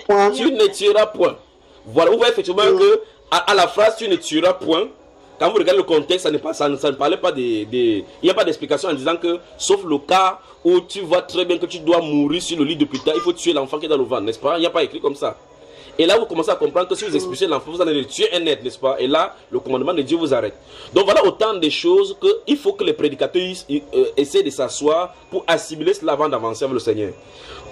Speaker 5: point.
Speaker 2: Tu ne tueras point. Voilà, vous voyez effectivement que à la phrase tu ne tueras point, quand vous regardez le contexte, ça ne parlait pas il n'y a pas d'explication en disant que, sauf le cas où tu vois très bien que tu dois mourir sur le lit d'hôpital, il faut tuer l'enfant qui est dans le ventre, n'est-ce pas? Il n'y a pas écrit comme ça. Et là, vous commencez à comprendre que si vous expulsez l'enfant, vous allez le tuer un être, n'est-ce pas? Et là, le commandement de Dieu vous arrête. Donc voilà autant de choses qu'il faut que les prédicateurs essaient de s'asseoir pour assimiler cela avant d'avancer avec le Seigneur.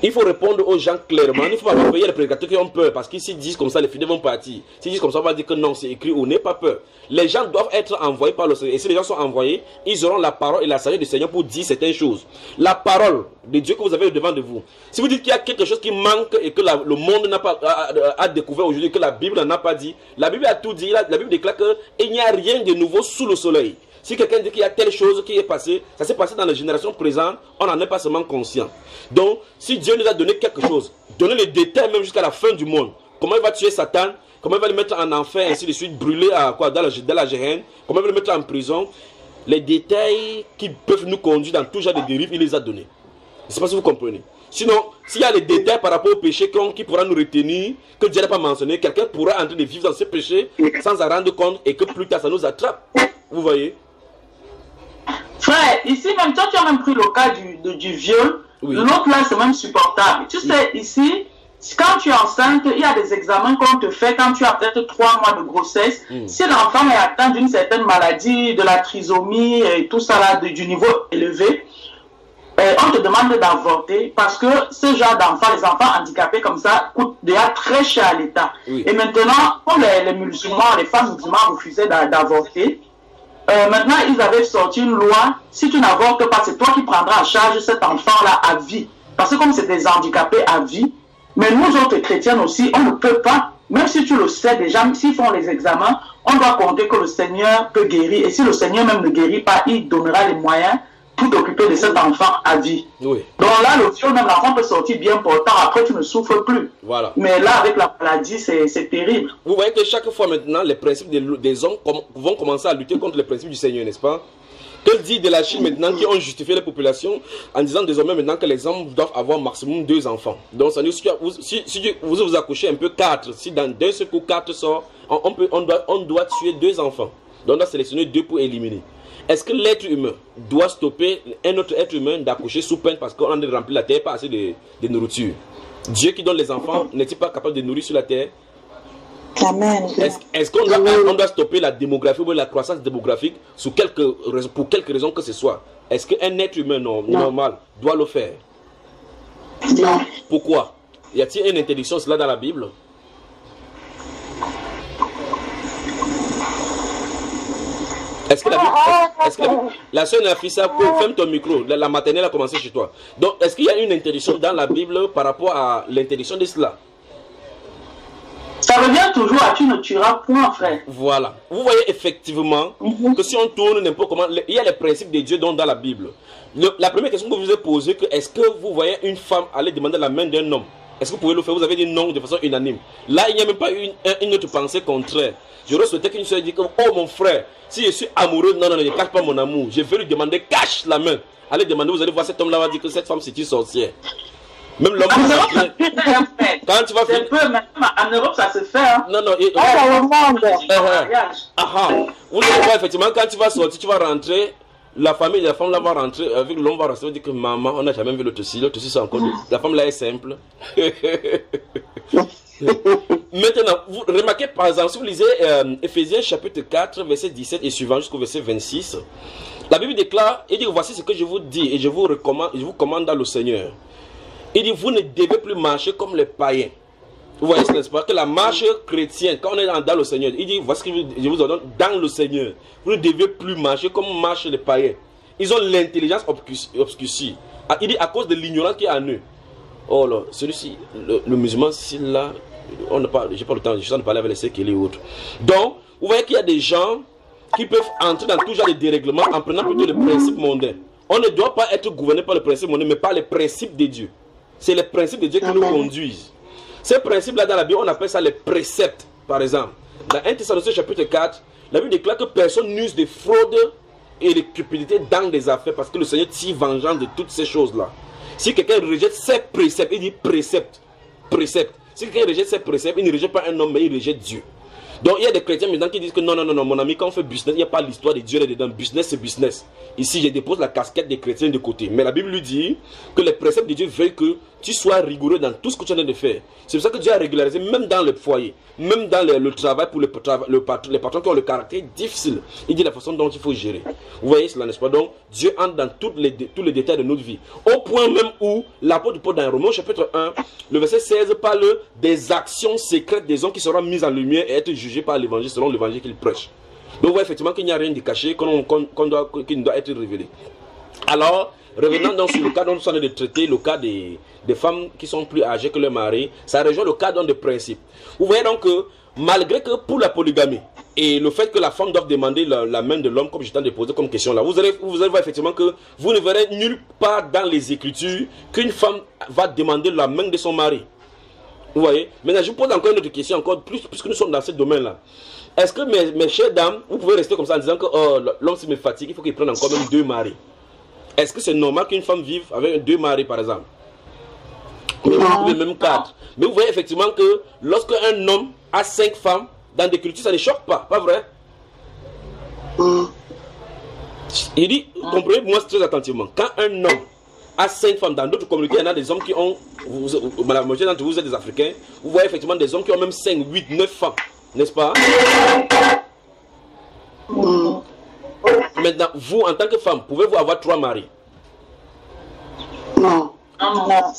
Speaker 2: Il faut répondre aux gens clairement. Il ne faut pas payer les prédicateurs qui ont peur. Parce qu'ils disent comme ça, les fidèles vont partir. S'ils disent comme ça, on va dire que non, c'est écrit ou n'aie pas peur. Les gens doivent être envoyés par le Seigneur. Et si les gens sont envoyés, ils auront la parole et la sagesse du Seigneur pour dire certaines choses. La parole de Dieu que vous avez devant de vous. Si vous dites qu'il y a quelque chose qui manque et que le monde n'a pas a découvert aujourd'hui, que la Bible n'en a pas dit, la Bible a tout dit. La Bible déclare qu'il n'y a rien de nouveau sous le soleil. Si quelqu'un dit qu'il y a telle chose qui est passée, ça s'est passé dans la génération présente, on n'en est pas seulement conscient. Donc, si Dieu nous a donné quelque chose, donnez les détails même jusqu'à la fin du monde. Comment il va tuer Satan, comment il va le mettre en enfer, ainsi de suite, brûler dans la géhenne, comment il va le mettre en prison. Les détails qui peuvent nous conduire dans tout genre de dérives, il les a donnés. Je ne sais pas si vous comprenez. Sinon, s'il y a des détails par rapport au péché qui pourra nous retenir, que Dieu n'a pas mentionné, quelqu'un pourra en train de vivre dans ce péché sans en rendre compte et que plus tard ça nous attrape. Vous voyez?
Speaker 3: Frère, ici même, toi tu as même pris le cas du viol. Oui. L'autre là, c'est même supportable. Tu sais, ici, quand tu es enceinte, il y a des examens qu'on te fait quand tu as peut-être 3 mois de grossesse. Si l'enfant est atteint d'une certaine maladie, de la trisomie et tout ça là, du niveau élevé, on te demande d'avorter parce que ce genre d'enfants, les enfants handicapés comme ça, coûtent déjà très cher à l'État. Oui. Et maintenant, comme les musulmans, les femmes musulmanes refusaient d'avorter, maintenant, ils avaient sorti une loi, si tu n'avortes pas, c'est toi qui prendras en charge cet enfant-là à vie. Parce que comme c'est des handicapés à vie, mais nous autres chrétiens aussi, on ne peut pas, même si tu le sais déjà, s'ils font les examens, on doit compter que le Seigneur peut guérir. Et si le Seigneur même ne guérit pas, il donnera les moyens pour t'occuper de cet enfant à vie. Oui. Donc là, le viol, même l'enfant peut sortir bien portant, après tu ne souffres plus. Voilà. Mais là, avec la maladie, c'est terrible.
Speaker 2: Vous voyez que chaque fois maintenant, les principes des hommes vont commencer à lutter contre les principes du Seigneur, n'est-ce pas? Que dit de la Chine maintenant qui ont justifié les populations en disant désormais maintenant que les hommes doivent avoir maximum 2 enfants. Donc ça veut dire si vous accouchez un peu 4, si dans d'un seul coup 4 sort, on doit tuer 2 enfants. Donc on doit sélectionner 2 pour éliminer. Est-ce que l'être humain doit stopper un autre être humain d'accoucher sous peine parce qu'on a rempli la terre pas assez de nourriture? Dieu qui donne les enfants n'est-il pas capable de nourrir sur la terre?
Speaker 4: Amen.
Speaker 2: Est-ce qu'on doit stopper la démographie ou la croissance démographique pour quelque raison que ce soit? Est-ce qu'un être humain normal doit le faire?
Speaker 5: Non.
Speaker 2: Pourquoi? Y a-t-il une interdiction cela dans la Bible? Est-ce que la sœur Nafissa, ferme ton micro, la maternelle a commencé chez toi. Donc, est-ce qu'il y a une interdiction dans la Bible par rapport à l'interdiction de cela?
Speaker 3: revient toujours à tu ne tueras point, frère.
Speaker 2: Voilà. Vous voyez effectivement que si on tourne n'importe comment, il y a les principes de Dieu dans la Bible. La première question que vous vous êtes posée, est-ce que vous voyez une femme aller demander la main d'un homme? Est-ce que vous pouvez le faire? Vous avez dit non de façon unanime. Là, il n'y a même pas une autre pensée contraire. J'aurais souhaité qu'une soeur dise que, oh mon frère, si je suis amoureux, non, je ne cache pas mon amour. Je vais lui demander, cache la main. Allez demander, vous allez voir cet homme-là va dire que cette femme c'est une sorcière. Même l'homme.
Speaker 3: Quand tu vas finir. En Europe, ça se fait. Hein.
Speaker 2: Non. Vous allez voir, effectivement, quand tu vas sortir, tu vas rentrer. La famille de la femme là va rentrer. Avec l'homme va rentrer. On dit que maman, on n'a jamais vu l'autre ci. L'autre ci, c'est encore. La femme là est simple. Maintenant, vous remarquez par exemple, si vous lisez Ephésiens chapitre 4, verset 17 et suivant jusqu'au verset 26, la Bible déclare, il dit, voici ce que je vous dis et je vous commande dans le Seigneur. Il dit, vous ne devez plus marcher comme les païens. Vous voyez, n'est-ce pas, que la marche chrétienne, quand on est dans le Seigneur, il dit, voici ce que je vous ordonne dans le Seigneur. Vous ne devez plus marcher comme marchent les païens. Ils ont l'intelligence obscurcie. Il dit, à cause de l'ignorance qui est en eux. Oh là, celui-ci, le musulman, c'est là, j'ai pas le temps, je suis en train de parler avec les séquelles et autres. Donc, vous voyez qu'il y a des gens qui peuvent entrer dans tout genre de dérèglement en prenant plutôt le principe mondain. On ne doit pas être gouverné par le principe mondain, mais par les principes de Dieu. C'est les principes de Dieu qui nous conduisent. Ces principes-là dans la Bible, on appelle ça les préceptes, par exemple. Dans 1 Thessaloniciens chapitre 4, la Bible déclare que personne n'use de fraude et de cupidité dans les affaires parce que le Seigneur tire vengeance de toutes ces choses-là. Si quelqu'un rejette ses préceptes, il dit précepte. Précepte. Si quelqu'un rejette ses préceptes, il ne rejette pas un homme, mais il rejette Dieu. Donc il y a des chrétiens maintenant qui disent que non, mon ami, quand on fait business, il n'y a pas l'histoire de Dieu là-dedans. Business, c'est business. Ici, je dépose la casquette des chrétiens de côté. Mais la Bible lui dit que les préceptes de Dieu veulent que tu sois rigoureux dans tout ce que tu es en train de faire. C'est pour ça que Dieu a régularisé, même dans le foyer, même dans le travail pour les patrons qui ont le caractère difficile. Il dit la façon dont il faut gérer. Vous voyez cela, n'est-ce pas? Donc, Dieu entre dans tous les détails de notre vie. Au point même où l'apôtre Paul dans Romains chapitre 1, le verset 16 parle des actions secrètes des hommes qui seront mises en lumière et être jugées par l'évangile selon l'évangile qu'ils prêchent. Donc, vous voyez effectivement qu'il n'y a rien de caché, qui ne doit être révélé. Alors, revenant donc sur le cas dont nous sommes en train de traiter, le cas des femmes qui sont plus âgées que leur mari, ça rejoint le cas de principe. Vous voyez donc que malgré que pour la polygamie et le fait que la femme doit demander la main de l'homme, comme je t'en ai posé comme question là, vous allez voir effectivement que vous ne verrez nulle part dans les Écritures qu'une femme va demander la main de son mari. Vous voyez? Maintenant, je vous pose encore une autre question, encore plus, puisque nous sommes dans ce domaine-là. Est-ce que mes chères dames, vous pouvez rester comme ça en disant que oh, l'homme s'il me fatigue, il faut qu'il prenne encore même 2 maris? Est-ce que c'est normal qu'une femme vive avec 2 maris, par exemple? Même 4. Mais vous voyez effectivement que lorsque un homme a 5 femmes, dans des cultures, ça ne choque pas vrai? Il dit, comprenez-moi très attentivement, quand un homme a 5 femmes, dans d'autres communautés, il y en a des hommes qui ont, la majorité d'entre vous êtes des Africains, vous voyez effectivement des hommes qui ont même 5, 8, 9 femmes, n'est-ce pas? Maintenant, vous, en tant que femme, pouvez-vous avoir 3 maris?
Speaker 5: Non.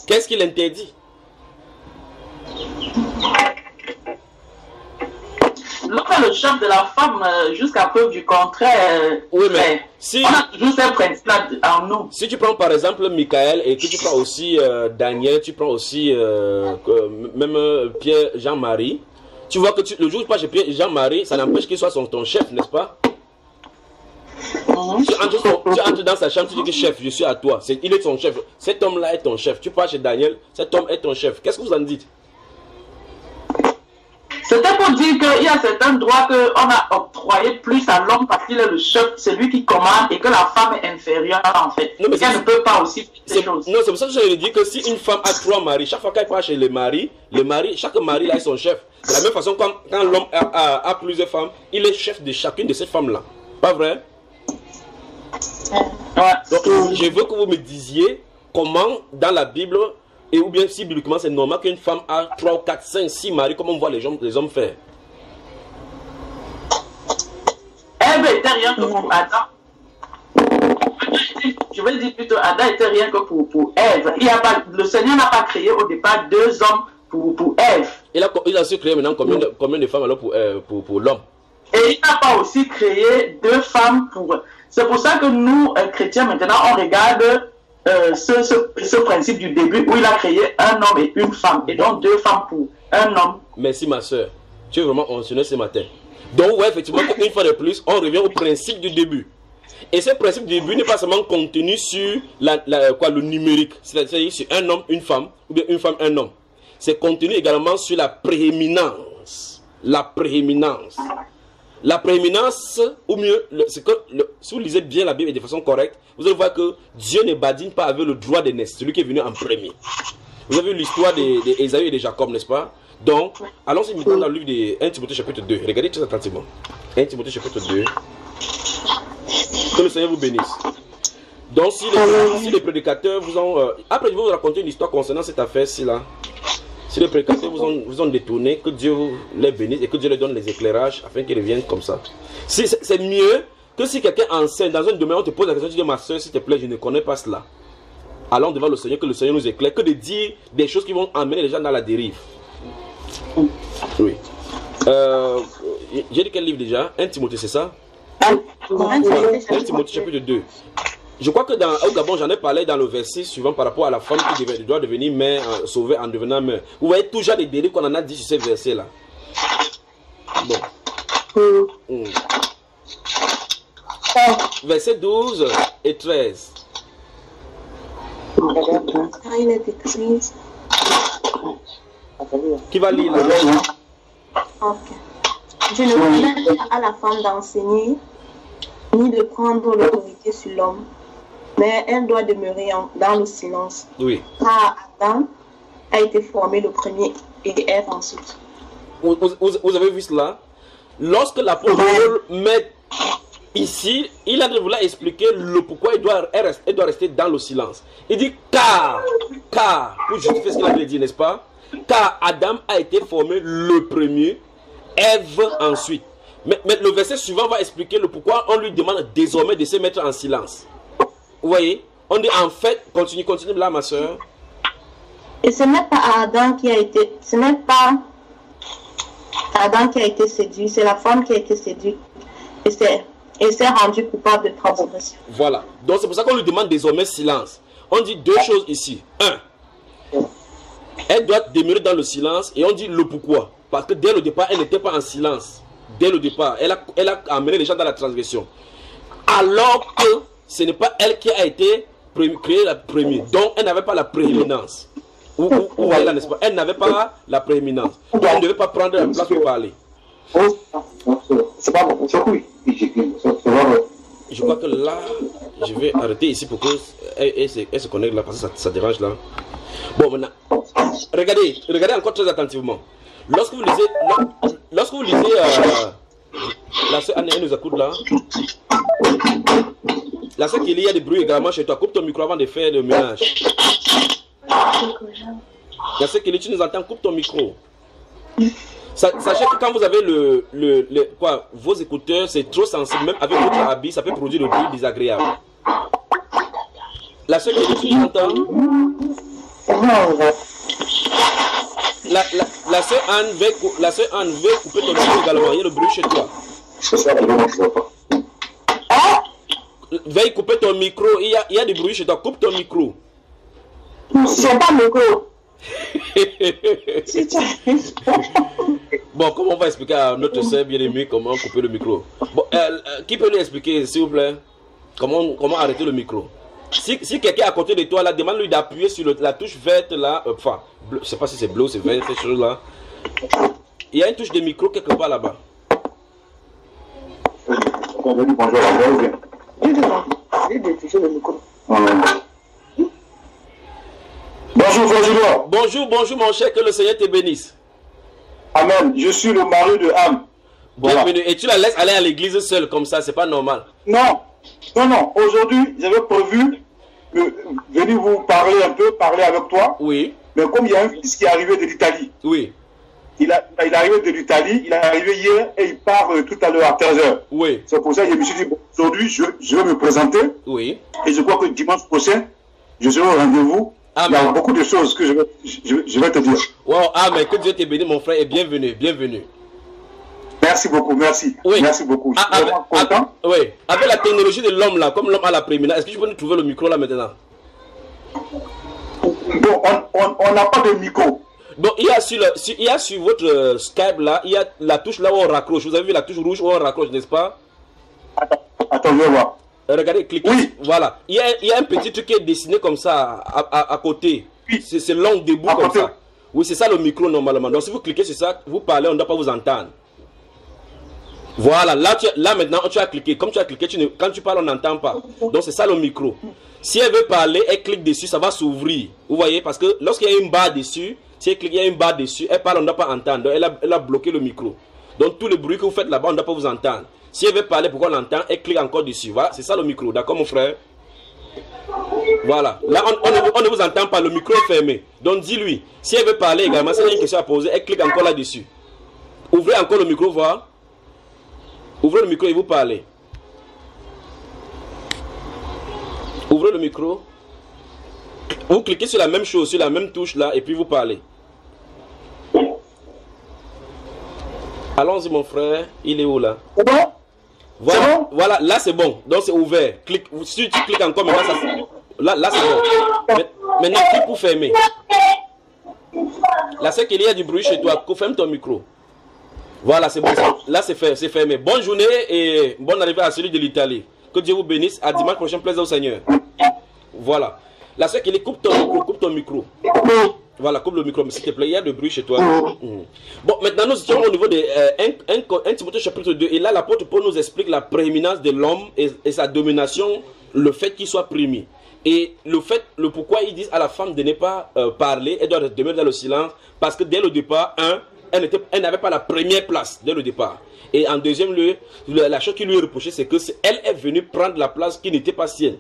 Speaker 2: Qu'est-ce qui l'interdit?
Speaker 3: Lorsque le chef de la femme, jusqu'à preuve du contraire,
Speaker 2: oui, mais si,
Speaker 3: on a toujours ces principes-là en nous.
Speaker 2: Si tu prends par exemple Michael et que tu prends aussi Daniel, tu prends aussi même Pierre Jean-Marie, tu vois que le jour où tu parles de Pierre Jean-Marie, ça n'empêche qu'il soit ton chef, n'est-ce pas? Tu entres dans sa chambre, tu dis que chef, je suis à toi. Il est ton chef. Cet homme-là est ton chef. Tu parles chez Daniel, cet homme est ton chef. Qu'est-ce que vous en dites?
Speaker 3: C'était pour dire qu'il y a certains droits qu'on a octroyés plus à l'homme parce qu'il est le chef, c'est lui qui commande et que la femme est inférieure en fait. Non, mais elle ne peut pas aussi faire ces choses.
Speaker 2: Non, c'est pour ça que je dis que si une femme a 3 maris, chaque fois qu'elle part chez les maris, chaque mari là est son chef. De la même façon, quand l'homme a plusieurs femmes, il est chef de chacune de ces femmes-là. Pas vrai?
Speaker 3: Ouais.
Speaker 2: Donc, je veux que vous me disiez comment dans la Bible, et ou bien si bibliquement c'est normal qu'une femme a 3, 4, 5, 6 maris, comme on voit les hommes faire.
Speaker 3: Ève était rien que pour Adam. Je vais dire plutôt, Adam était rien que pour Ève. Le Seigneur n'a pas créé au départ 2 hommes pour Ève.
Speaker 2: Il a su créer maintenant combien de femmes alors pour l'homme?
Speaker 3: Et il n'a pas aussi créé 2 femmes pour... C'est pour ça que nous, chrétiens, maintenant, on regarde ce principe du début où il a créé un homme et une femme. Et donc 2 femmes pour un homme.
Speaker 2: Merci ma soeur. tu es vraiment mentionné ce matin. Donc, ouais, effectivement, une fois de plus, on revient au principe du début. Et ce principe du début n'est pas seulement contenu sur le numérique, c'est-à-dire sur un homme, une femme, ou bien une femme, un homme. C'est contenu également sur la prééminence. La prééminence. La prééminence, ou mieux, c'est que si vous lisez bien la Bible de façon correcte, vous allez voir que Dieu ne badine pas avec le droit de naissance, celui qui est venu en premier. Vous avez vu l'histoire d'Ésaü et de Jacob, n'est-ce pas? Donc, allons-y maintenant dans le livre de 1 Timothée chapitre 2. Regardez très attentivement. 1 Timothée chapitre 2. Que le Seigneur vous bénisse. Donc, si les prédicateurs vous ont... après, je vais vous raconter une histoire concernant cette affaire-ci là. Si les prédicateurs vous ont détourné, que Dieu les bénisse et que Dieu leur donne les éclairages afin qu'ils reviennent comme ça. C'est mieux que si quelqu'un enseigne dans un domaine, on te pose la question, tu dis, ma soeur, s'il te plaît, je ne connais pas cela. Allons devant le Seigneur, que le Seigneur nous éclaire, que de dire des choses qui vont emmener les gens dans la dérive. Oui. J'ai dit quel livre déjà? 1 Timothée, c'est ça? 1 Timothée chapitre 2. Je crois que au Gabon, j'en ai parlé dans le verset suivant par rapport à la femme qui doit devenir mère, sauvée en devenant mère. Vous voyez toujours des dérives qu'on en a dit sur ces versets-là. Bon. Versets 12 et 13. Qui va lire là?
Speaker 6: Ok. Je ne permets pas à la femme d'enseigner ni de prendre l'autorité sur l'homme, mais elle doit demeurer dans le silence.
Speaker 2: Oui.
Speaker 6: Car Adam a été formé le premier et Ève ensuite.
Speaker 2: Vous avez vu cela? Lorsque l'apôtre met ici, il a de vouloir expliquer le pourquoi elle doit rester dans le silence. Il dit car, pour justifier ce qu'il avait dit, n'est-ce pas? Car Adam a été formé le premier, Ève ensuite. Mais le verset suivant va expliquer le pourquoi on lui demande désormais de se mettre en silence. Vous voyez? On dit en fait, continue là ma soeur.
Speaker 6: Et ce n'est pas Adam qui a été, ce n'est pas Adam qui a été séduit, c'est la femme qui a été séduite et s'est rendue coupable de transgression.
Speaker 2: Voilà. Donc c'est pour ça qu'on lui demande désormais silence. On dit deux choses ici. Un, elle doit demeurer dans le silence et on dit le pourquoi. Parce que dès le départ, elle n'était pas en silence. Dès le départ, elle a amené les gens dans la transgression. Alors que ce n'est pas elle qui a été créée la première. Donc elle n'avait pas la prééminence. Vous voyez là, n'est-ce pas? Elle n'avait pas la prééminence. Elle ne devait pas prendre la place pour parler. Je crois que là, je vais arrêter ici pour qu'elle se connecte là parce que ça dérange là. Bon, maintenant, regardez encore très attentivement. Lorsque vous lisez, la soeur Anne, elle nous écoute là. La soeur Kelly, il y a des bruits également chez toi. Coupe ton micro avant de faire le ménage. La soeur Kelly, tu nous entends, coupe ton micro. Sachez que quand vous avez vos écouteurs, c'est trop sensible. Même avec votre habit, ça peut produire le bruit désagréable. La soeur Kelly, tu nous entends? La soeur Anne veut couper ton micro également. Il y a le bruit chez toi. Veuille couper ton micro. Il y a du bruit chez toi. Coupe ton micro.
Speaker 1: C'est pas le micro.
Speaker 2: Bon, comment on va expliquer à notre soeur bien-aimée comment couper le micro? Bon, qui peut lui expliquer, s'il vous plaît, comment arrêter le micro? Si quelqu'un à côté de toi, là, demande-lui d'appuyer sur la touche verte, là, enfin, bleu, je ne sais pas si c'est bleu ou c'est vert, ces choses-là. Il y a une touche de micro quelque part là-bas. Bonjour mon cher, que le Seigneur te bénisse.
Speaker 7: Amen, je suis le mari de Anne.
Speaker 2: Bienvenue. Voilà. Et tu la laisses aller à l'église seule comme ça, c'est pas normal.
Speaker 7: Non, aujourd'hui j'avais prévu de venir vous parler un peu, parler avec toi.
Speaker 2: Oui.
Speaker 7: Mais comme il y a un fils qui est arrivé de l'Italie.
Speaker 2: Oui.
Speaker 7: Il est arrivé de l'Italie, il est arrivé hier et il part tout à l'heure à 13h.
Speaker 2: Oui.
Speaker 7: C'est pour ça que je me suis dit, bon, aujourd'hui je vais me présenter.
Speaker 2: Oui.
Speaker 7: Et je crois que dimanche prochain, je serai au rendez-vous. Il y a beaucoup de choses que je vais te dire.
Speaker 2: Wow, mais que Dieu te bénisse mon frère et bienvenue.
Speaker 7: Merci beaucoup, merci. Oui. Merci beaucoup. Je suis vraiment content.
Speaker 2: Oui. Avec la technologie de l'homme là, comme l'homme a la prééminence, est-ce que tu peux nous trouver le micro là maintenant?
Speaker 7: Bon, on n'a pas de micro.
Speaker 2: Bon, il y a sur votre Skype là, il y a la touche là où on raccroche. Vous avez vu la touche rouge où on raccroche, n'est-ce pas?
Speaker 7: Attends, je vais voir.
Speaker 2: Regardez, cliquez.
Speaker 7: Oui.
Speaker 2: Voilà. Il y a un petit truc qui est dessiné comme ça à côté.
Speaker 7: Oui.
Speaker 2: C'est l'angle debout comme ça. Oui, c'est ça le micro normalement. Donc si vous cliquez sur ça, vous parlez, on ne doit pas vous entendre. Voilà, là maintenant, tu as cliqué. Comme tu as cliqué, quand tu parles, on n'entend pas. Donc c'est ça le micro. Si elle veut parler, elle clique dessus, ça va s'ouvrir. Vous voyez, parce que lorsqu'il y a une barre dessus, si elle clique, il y a une barre dessus, elle parle, on ne doit pas entendre. Donc elle a bloqué le micro. Donc tout le bruit que vous faites là-bas, on ne doit pas vous entendre. Si elle veut parler, pourquoi on l'entend, elle clique encore dessus. Voilà, c'est ça le micro. D'accord, mon frère? Voilà. Là, on ne vous entend pas, le micro est fermé. Donc dis-lui, si elle veut parler également, si elle a une question à poser, elle clique encore là-dessus. Ouvrez encore le micro, voir. Ouvrez le micro et vous parlez. Ouvrez le micro. Vous cliquez sur la même chose, sur la même touche là, et puis vous parlez. Allons-y mon frère, il est où là?
Speaker 7: C'est bon?
Speaker 2: Voilà,
Speaker 7: c'est bon?
Speaker 2: voilà, là c'est bon, donc c'est ouvert. Clique, si tu cliques encore, maintenant, là c'est bon. Maintenant, clique pour fermer. Là c'est qu'il y a du bruit chez toi, ferme ton micro. Voilà, c'est bon, là c'est fermé. Bonne journée et bonne arrivée à celui de l'Italie. Que Dieu vous bénisse, à dimanche prochain, plaisir au Seigneur. Voilà. Là c'est qu'il coupe ton micro. Voilà, coupe le micro, s'il te plaît, il y a du bruit chez toi. Bon, maintenant nous sommes au niveau de 1 Timothée chapitre 2. Et là, l'apôtre Paul nous explique la prééminence de l'homme et sa domination, le fait qu'il soit prémis. Et le pourquoi ils disent à la femme de ne pas parler, elle doit demeurer dans le silence, parce que dès le départ, elle n'avait pas la première place dès le départ. Et en deuxième lieu, la chose qui lui est reprochée, c'est qu'elle est venue prendre la place qui n'était pas sienne.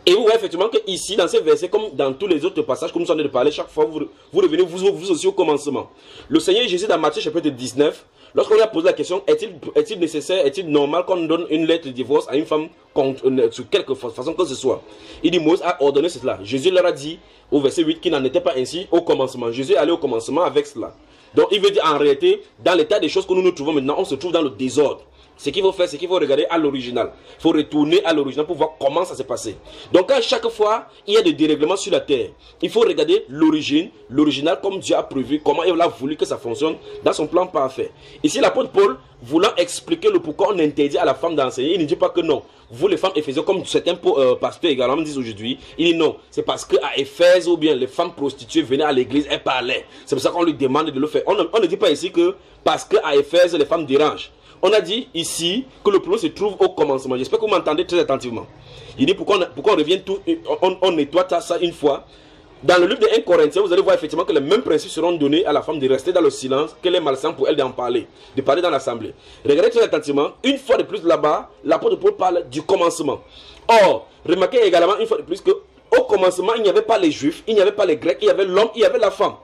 Speaker 2: Et vous voyez effectivement que ici, dans ces versets, comme dans tous les autres passages que nous sommes en train de parler, chaque fois vous revenez vous aussi au commencement. Le Seigneur Jésus dans Matthieu chapitre 19, lorsqu'on lui a posé la question, est-il nécessaire, est-il normal qu'on donne une lettre de divorce à une femme sur quelque façon que ce soit? Il dit, Moïse a ordonné cela. Jésus leur a dit au verset 8 qu'il n'en était pas ainsi au commencement. Jésus est allé au commencement avec cela. Donc il veut dire en réalité, dans l'état des choses que nous nous trouvons maintenant, on se trouve dans le désordre. Ce qu'il faut faire, c'est qu'il faut regarder à l'original. Il faut retourner à l'original pour voir comment ça s'est passé. Donc à chaque fois, il y a des dérèglements sur la terre. Il faut regarder l'origine, l'original comme Dieu a prévu, comment il a voulu que ça fonctionne dans son plan parfait. Ici, l'apôtre Paul, voulant expliquer le pourquoi on interdit à la femme d'enseigner, il ne dit pas que non. Vous les femmes éphésiennes, comme certains pasteurs également me disent aujourd'hui, il dit non. C'est parce qu'à Éphèse ou bien les femmes prostituées venaient à l'église, elles parlaient. C'est pour ça qu'on lui demande de le faire. On ne dit pas ici que parce qu'à Éphèse, les femmes dérangent. On a dit ici que le problème se trouve au commencement. J'espère que vous m'entendez très attentivement. Il dit pourquoi on revient tout, on nettoie ça une fois. Dans le livre de 1 Corinthiens, vous allez voir effectivement que les mêmes principes seront donnés à la femme de rester dans le silence, qu'elle est malsain pour elle d'en parler, de parler dans l'assemblée. Regardez très attentivement, une fois de plus là-bas, l'apôtre Paul parle du commencement. Or, remarquez également une fois de plus qu'au commencement, il n'y avait pas les juifs, il n'y avait pas les grecs, il y avait l'homme, il y avait la femme.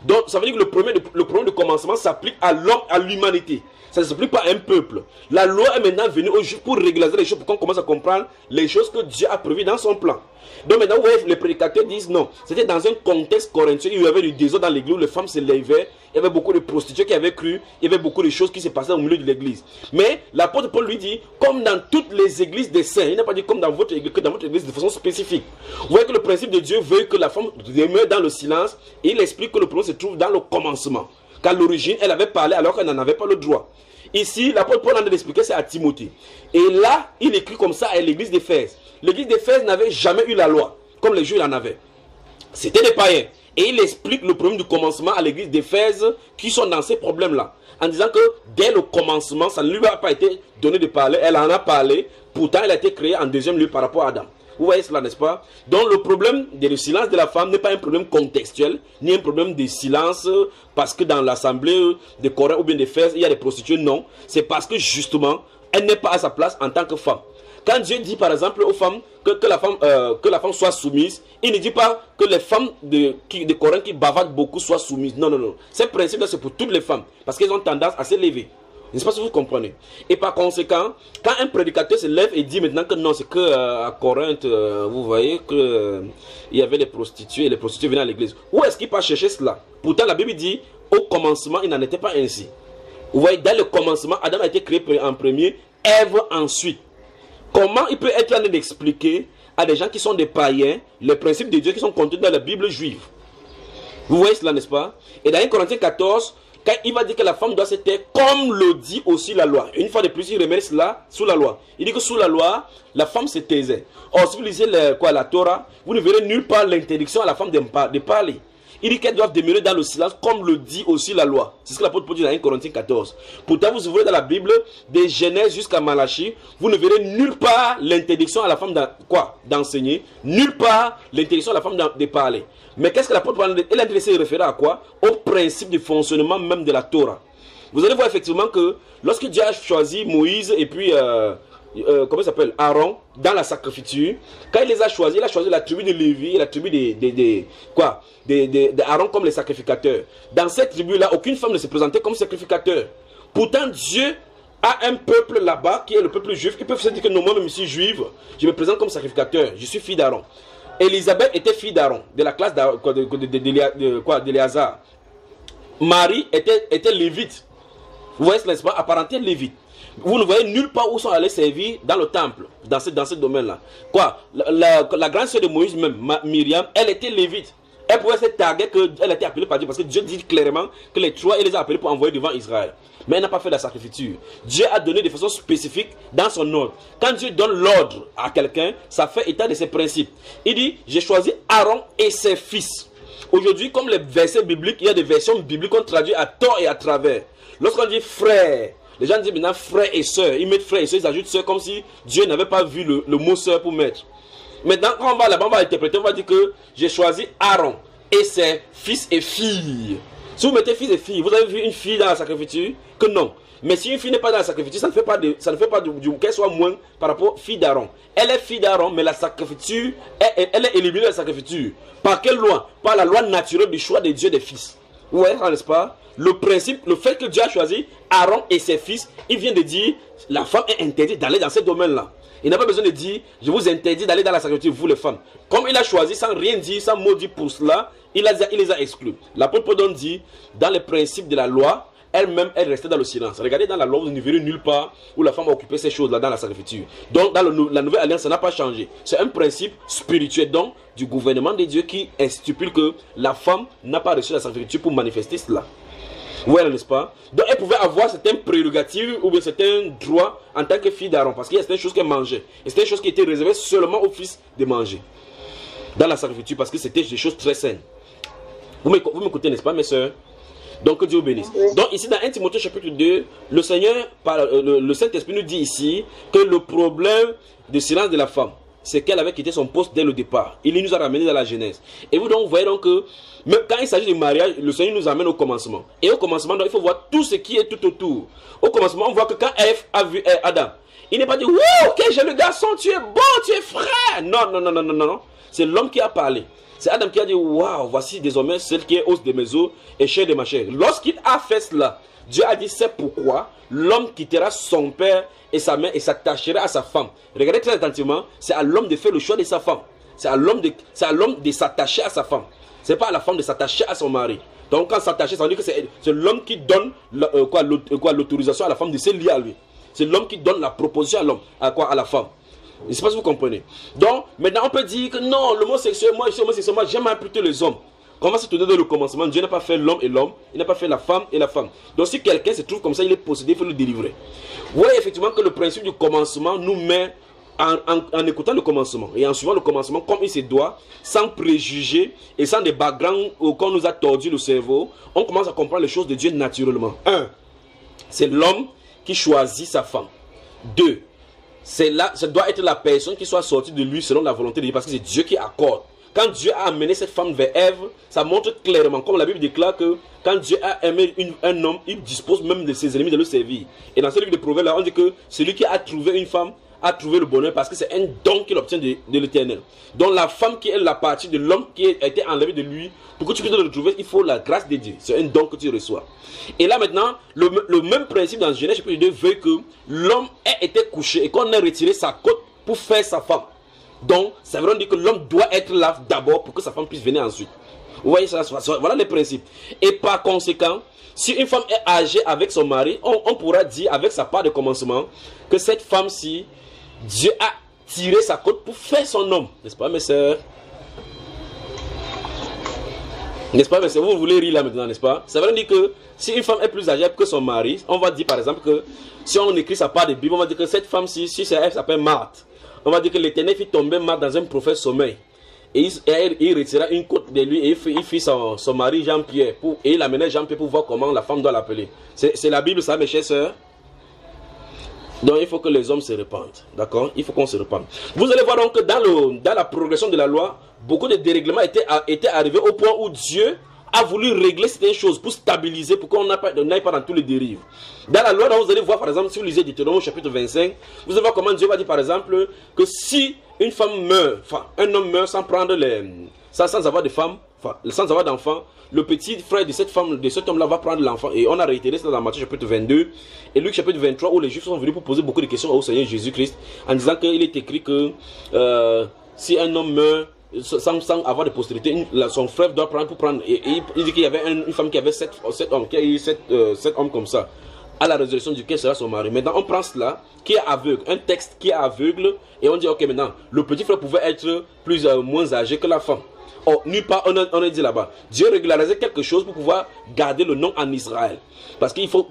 Speaker 2: Donc, ça veut dire que le problème de commencement s'applique à l'homme, à l'humanité. Ça ne s'applique pas à un peuple. La loi est maintenant venue aux juifs pour régulariser les choses, pour qu'on commence à comprendre les choses que Dieu a prévues dans son plan. Donc maintenant, vous voyez, les prédicateurs disent non. C'était dans un contexte corinthien, il y avait du désordre dans l'église où les femmes se levaient, il y avait beaucoup de prostituées qui avaient cru, il y avait beaucoup de choses qui se passaient au milieu de l'église. Mais l'apôtre Paul lui dit, comme dans toutes les églises des saints, il n'a pas dit comme dans votre église, que dans votre église de façon spécifique. Vous voyez que le principe de Dieu veut que la femme demeure dans le silence, et il explique que le problème se trouve dans le commencement. Qu'à l'origine, elle avait parlé alors qu'elle n'en avait pas le droit. Ici, l'apôtre Paul en a expliqué, c'est à Timothée. Et là, il écrit comme ça à l'église d'Éphèse. L'église d'Éphèse n'avait jamais eu la loi, comme les Juifs en avaient. C'était des païens. Et il explique le problème du commencement à l'église d'Éphèse qui sont dans ces problèmes-là. En disant que dès le commencement, ça ne lui a pas été donné de parler. Elle en a parlé. Pourtant, elle a été créée en deuxième lieu par rapport à Adam. Vous voyez cela, n'est-ce pas? Donc le problème du silence de la femme n'est pas un problème contextuel, ni un problème de silence parce que dans l'assemblée de Corinthe ou bien d'Éphèse, il y a des prostituées. Non, c'est parce que justement, elle n'est pas à sa place en tant que femme. Quand Dieu dit par exemple aux femmes que la femme soit soumise, il ne dit pas que les femmes de Corinthe qui bavardent beaucoup soient soumises. Non, non, non. Ce principe-là, c'est pour toutes les femmes parce qu'elles ont tendance à s'élever. Je ne sais pas si vous comprenez. Et par conséquent, quand un prédicateur se lève et dit maintenant que non, c'est que à Corinthe, vous voyez que il y avait les prostituées et les prostituées venaient à l'église. Où est-ce qu'il peut chercher cela? Pourtant, la Bible dit au commencement, il n'en était pas ainsi. Vous voyez, dans le commencement, Adam a été créé en premier, Ève ensuite. Comment il peut être en train d'expliquer à des gens qui sont des païens les principes de Dieu qui sont contenus dans la Bible juive? Vous voyez cela, n'est-ce pas? Et dans 1 Corinthiens 14, quand il va dire que la femme doit se taire, comme le dit aussi la loi. Une fois de plus, il remet cela sous la loi. Il dit que sous la loi, la femme se taisait. Or, si vous lisez la Torah, vous ne verrez nulle part l'interdiction à la femme de parler. Il dit qu'elles doivent demeurer dans le silence, comme le dit aussi la loi. C'est ce que l'apôtre Paul dit dans 1 Corinthiens 14. Pourtant, vous ouvrez dans la Bible, de Genèse jusqu'à Malachie, vous ne verrez nulle part l'interdiction à la femme d'enseigner, nulle part l'interdiction à la femme de parler. Mais qu'est-ce que l'apôtre Paul a laissé référer à quoi? Au principe du fonctionnement même de la Torah. Vous allez voir effectivement que lorsque Dieu a choisi Moïse et puis comment il s'appelle, Aaron dans la sacrifiture, quand il les a choisis, il a choisi la tribu de Lévi et la tribu d'Aaron comme les sacrificateurs. Dans cette tribu-là, aucune femme ne se présentait comme sacrificateur. Pourtant, Dieu a un peuple là-bas qui est le peuple juif. Ils peuvent se dire que non, moi, même si je suis juive, je me présente comme sacrificateur. Je suis fille d'Aaron. Élisabeth était fille d'Aaron, de la classe d'Éléazar. Marie était lévite. Vous voyez, n'est-ce pas, apparentée lévite. Vous ne voyez nulle part où sont allés servir dans le temple, dans ce domaine-là. La grande sœur de Moïse même, Myriam, elle était lévite. Elle pouvait se targuer qu'elle était appelée par Dieu, parce que Dieu dit clairement que les trois, il les a appelés pour envoyer devant Israël. Mais elle n'a pas fait la sacrifiture. Dieu a donné de façon spécifique dans son ordre. Quand Dieu donne l'ordre à quelqu'un, ça fait état de ses principes. Il dit, j'ai choisi Aaron et ses fils. Aujourd'hui, comme les versets bibliques, il y a des versions bibliques qu'on traduit à tort et à travers. Lorsqu'on dit frère, les gens disent maintenant frère et soeur. Ils mettent frère et soeur, ils ajoutent soeur comme si Dieu n'avait pas vu le mot soeur pour mettre. Maintenant, quand on va là-bas, on va interpréter, on va dire que j'ai choisi Aaron et ses fils et filles. Si vous mettez fils et filles, vous avez vu une fille dans la sacrifiture? Que non. Mais si une fille n'est pas dans la sacrifiture, ça ne fait pas qu'elle soit moins par rapport à fille d'Aaron. Elle est fille d'Aaron, mais la sacrifiture, elle est éliminée de la sacrifiture. Par quelle loi? Par la loi naturelle du choix des dieux des fils. Ouais, n'est-ce pas? Le principe, le fait que Dieu a choisi Aaron et ses fils, il vient de dire, la femme est interdite d'aller dans ce domaine-là. Il n'a pas besoin de dire, je vous interdis d'aller dans la sacrifiture, vous les femmes. Comme il a choisi, sans rien dire, sans mot dire pour cela, il les a exclus. L'apôtre Paul dit, dans les principes de la loi, elle-même, elle restait dans le silence. Regardez dans la loi, vous ne verrez nulle part où la femme a occupé ces choses-là dans la sacrifiture. Donc, dans la nouvelle alliance, ça n'a pas changé. C'est un principe spirituel, donc, du gouvernement de Dieu qui stipule que la femme n'a pas reçu la sacrifiture pour manifester cela. Oui, n'est-ce pas? Donc, elle pouvait avoir certaines prérogatives ou bien certains droits en tant que fille d'Aaron. Parce qu'il y a certaines choses qu'elle mangeait. Et c'était des choses qui étaient réservées seulement aux fils de manger. Dans la sacrifiture, parce que c'était des choses très saines. Vous m'écoutez, n'est-ce pas, mes soeurs? Donc, que Dieu vous bénisse. Oui. Donc, ici, dans 1 Timothée chapitre 2, le Seigneur, le Saint-Esprit nous dit ici que le problème du silence de la femme, c'est qu'elle avait quitté son poste dès le départ. Il nous a ramené dans la Genèse. Et vous donc, voyez donc que même quand il s'agit de mariage, le Seigneur nous amène au commencement. Et au commencement, donc, il faut voir tout ce qui est tout autour. Au commencement, on voit que quand Ève a vu Adam, il n'est pas dit, wow, quel joli garçon, tu es bon, tu es frère. Non. C'est l'homme qui a parlé. C'est Adam qui a dit, waouh, voici désormais celle qui est os de mes os et chair de ma chair. Lorsqu'il a fait cela, Dieu a dit, c'est pourquoi l'homme quittera son père et sa mère et s'attachera à sa femme. Regardez très attentivement, c'est à l'homme de faire le choix de sa femme. C'est à l'homme de s'attacher à sa femme. Ce n'est pas à la femme de s'attacher à son mari. Donc quand s'attacher, ça veut dire que c'est l'homme qui donne l'autorisation à la femme de se lier à lui. C'est l'homme qui donne la proposition à la femme. Je ne sais pas si vous comprenez. Donc, maintenant on peut dire que non, l'homosexuel, moi j'aime plutôt les hommes. Quand on va se tourner dans le commencement, Dieu n'a pas fait l'homme et l'homme, il n'a pas fait la femme et la femme. Donc si quelqu'un se trouve comme ça, il est possédé, il faut le délivrer. Vous voyez effectivement que le principe du commencement nous met en écoutant le commencement et en suivant le commencement comme il se doit, sans préjugés et sans des backgrounds qu'on nous a tordu le cerveau, on commence à comprendre les choses de Dieu naturellement. 1. C'est l'homme qui choisit sa femme. 2. Ça doit être la personne qui soit sortie de lui selon la volonté de Dieu, parce que c'est Dieu qui accorde. Quand Dieu a amené cette femme vers Ève, ça montre clairement, comme la Bible déclare que quand Dieu a aimé un homme, il dispose même de ses ennemis de le servir. Et dans ce livre de Proverbes, là, on dit que celui qui a trouvé une femme a trouvé le bonheur parce que c'est un don qu'il obtient de l'Éternel. Donc la femme qui est la partie de l'homme qui a été enlevé de lui, pour que tu puisses le retrouver, il faut la grâce de Dieu. C'est un don que tu reçois. Et là maintenant, le même principe dans Genèse chapitre 2 veut que l'homme ait été couché et qu'on ait retiré sa côte pour faire sa femme. Donc ça veut dire que l'homme doit être là d'abord pour que sa femme puisse venir ensuite. Vous voyez ça, voilà les principes. Et par conséquent, si une femme est âgée avec son mari, on pourra dire avec sa part de commencement que cette femme-ci, Dieu a tiré sa côte pour faire son homme. N'est-ce pas, mes sœurs? N'est-ce pas? Mais vous voulez rire là maintenant, n'est-ce pas? Ça veut dire que si une femme est plus âgée que son mari, on va dire par exemple que si on écrit sa part de Bible, on va dire que cette femme-ci, si elle s'appelle Marthe, on va dire que l'Éternel fit tomber Marthe dans un prophète sommeil. Et il retira une côte de lui et il fit son mari Jean-Pierre. Et il amenait Jean-Pierre pour voir comment la femme doit l'appeler. C'est la Bible ça, mes chers sœurs. Donc il faut que les hommes se répandent. D'accord? Il faut qu'on se répande. Vous allez voir donc que dans la progression de la loi, beaucoup de dérèglements étaient arrivés au point où Dieu a voulu régler certaines choses pour stabiliser, pour qu'on n'aille pas dans tous les dérives. Dans la loi, vous allez voir par exemple, si vous lisez Deutéronome chapitre 25, vous allez voir comment Dieu va dire par exemple que si une femme meurt, enfin un homme meurt sans prendre sans avoir de femme, sans avoir d'enfant, le petit frère de cette femme, de cet homme-là va prendre l'enfant. Et on a réitéré ça dans Matthieu chapitre 22 et Luc chapitre 23 où les Juifs sont venus pour poser beaucoup de questions au Seigneur Jésus-Christ en disant qu'il est écrit que si un homme meurt sans avoir de postérité, son frère doit prendre et il dit qu'il y avait une femme qui avait sept hommes, qui a eu sept hommes comme ça. À la résurrection duquel sera son mari. Maintenant, on prend cela qui est aveugle, un texte qui est aveugle, et on dit ok, maintenant, le petit frère pouvait être moins âgé que la femme. Oh, nulle part, on a dit là-bas. Dieu régularisait quelque chose pour pouvoir garder le nom en Israël. Parce qu'il faut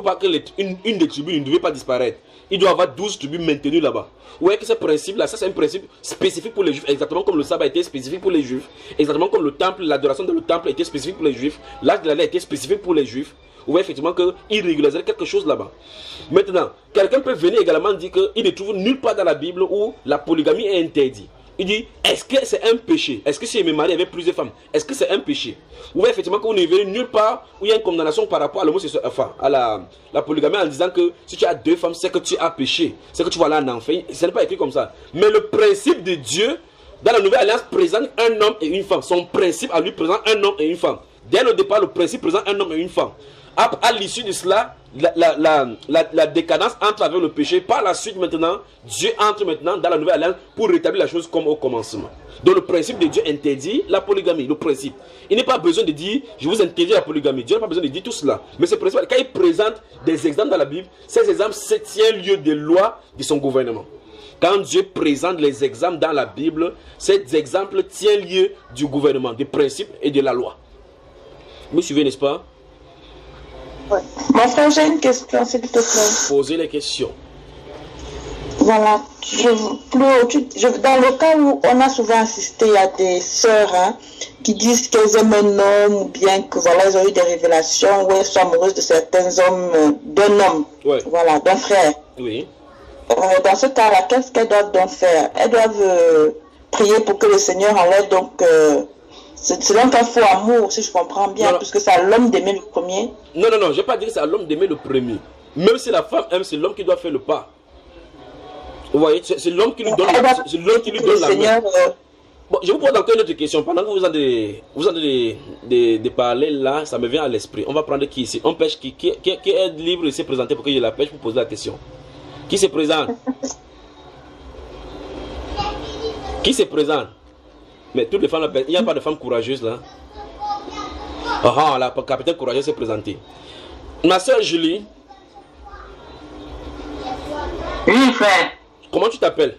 Speaker 2: pas que une des tribus ne devait pas disparaître. Il doit y avoir 12 tribus maintenues là-bas. Vous voyez que ce principe-là, ça c'est un principe spécifique pour les Juifs, exactement comme le sabbat était spécifique pour les Juifs, exactement comme le temple, l'adoration dans le temple était spécifique pour les Juifs, l'âge de la loi était spécifique pour les Juifs. Vous voyez effectivement qu'il régulariserait quelque chose là-bas. Maintenant, quelqu'un peut venir également dire qu'il ne trouve nulle part dans la Bible où la polygamie est interdite. Il dit, est-ce que c'est un péché? Est-ce que si mes maris avaient plusieurs femmes, est-ce que c'est un péché? Vous voyez effectivement qu'on ne verrait nulle part où il y a une condamnation par rapport à l'homosexualité, enfin, à la polygamie en disant que si tu as 2 femmes, c'est que tu as péché. C'est que tu vas là un enfant. Ce n'est pas écrit comme ça. Mais le principe de Dieu, dans la Nouvelle Alliance, présente un homme et une femme. Son principe à lui présente un homme et une femme. Dès le départ, le principe présente un homme et une femme. À l'issue de cela, la décadence entre avec le péché. Par la suite maintenant, Dieu entre maintenant dans la Nouvelle Alliance pour rétablir la chose comme au commencement. Donc le principe de Dieu interdit la polygamie, le principe. Il n'est pas besoin de dire, je vous interdis la polygamie. Dieu n'a pas besoin de dire tout cela. Mais ce principe, quand il présente des exemples dans la Bible, ces exemples tiennent lieu des lois de son gouvernement. Quand Dieu présente les exemples dans la Bible, ces exemples tiennent lieu du gouvernement, des principes et de la loi. Vous me suivez, n'est-ce pas?
Speaker 4: Ouais. Mon frère, j'ai une question, s'il te plaît.
Speaker 2: Posez les questions.
Speaker 4: Voilà. Dans le cas où on a souvent assisté à des sœurs qui disent qu'elles aiment un homme ou bien que voilà, elles ont eu des révélations où elles sont amoureuses de certains hommes, d'un homme,
Speaker 2: ouais.
Speaker 4: Voilà, d'un frère.
Speaker 2: Oui.
Speaker 4: Dans ce cas-là, qu'est-ce qu'elles doivent donc faire? Elles doivent prier pour que le Seigneur enlève donc... c'est donc un faux amour, si je comprends bien, puisque c'est à l'homme d'aimer le premier. Non,
Speaker 2: je ne vais pas dire que c'est à l'homme d'aimer le premier. Même si la femme aime, c'est l'homme qui doit faire le pas. Vous voyez, c'est l'homme qui lui donne, la main. Bon, je vous pose encore une autre question. Pendant que vous en de parler là, ça me vient à l'esprit. On va prendre qui ici? On pêche qui est libre de se présenter pour que je la pêche pour poser la question. Qui se présente? Qui se présente? Mais toutes les femmes, il n'y a pas de femmes courageuses là. La capitaine courageuse s'est présentée. Ma soeur Julie.
Speaker 3: Oui, frère.
Speaker 2: Comment tu t'appelles?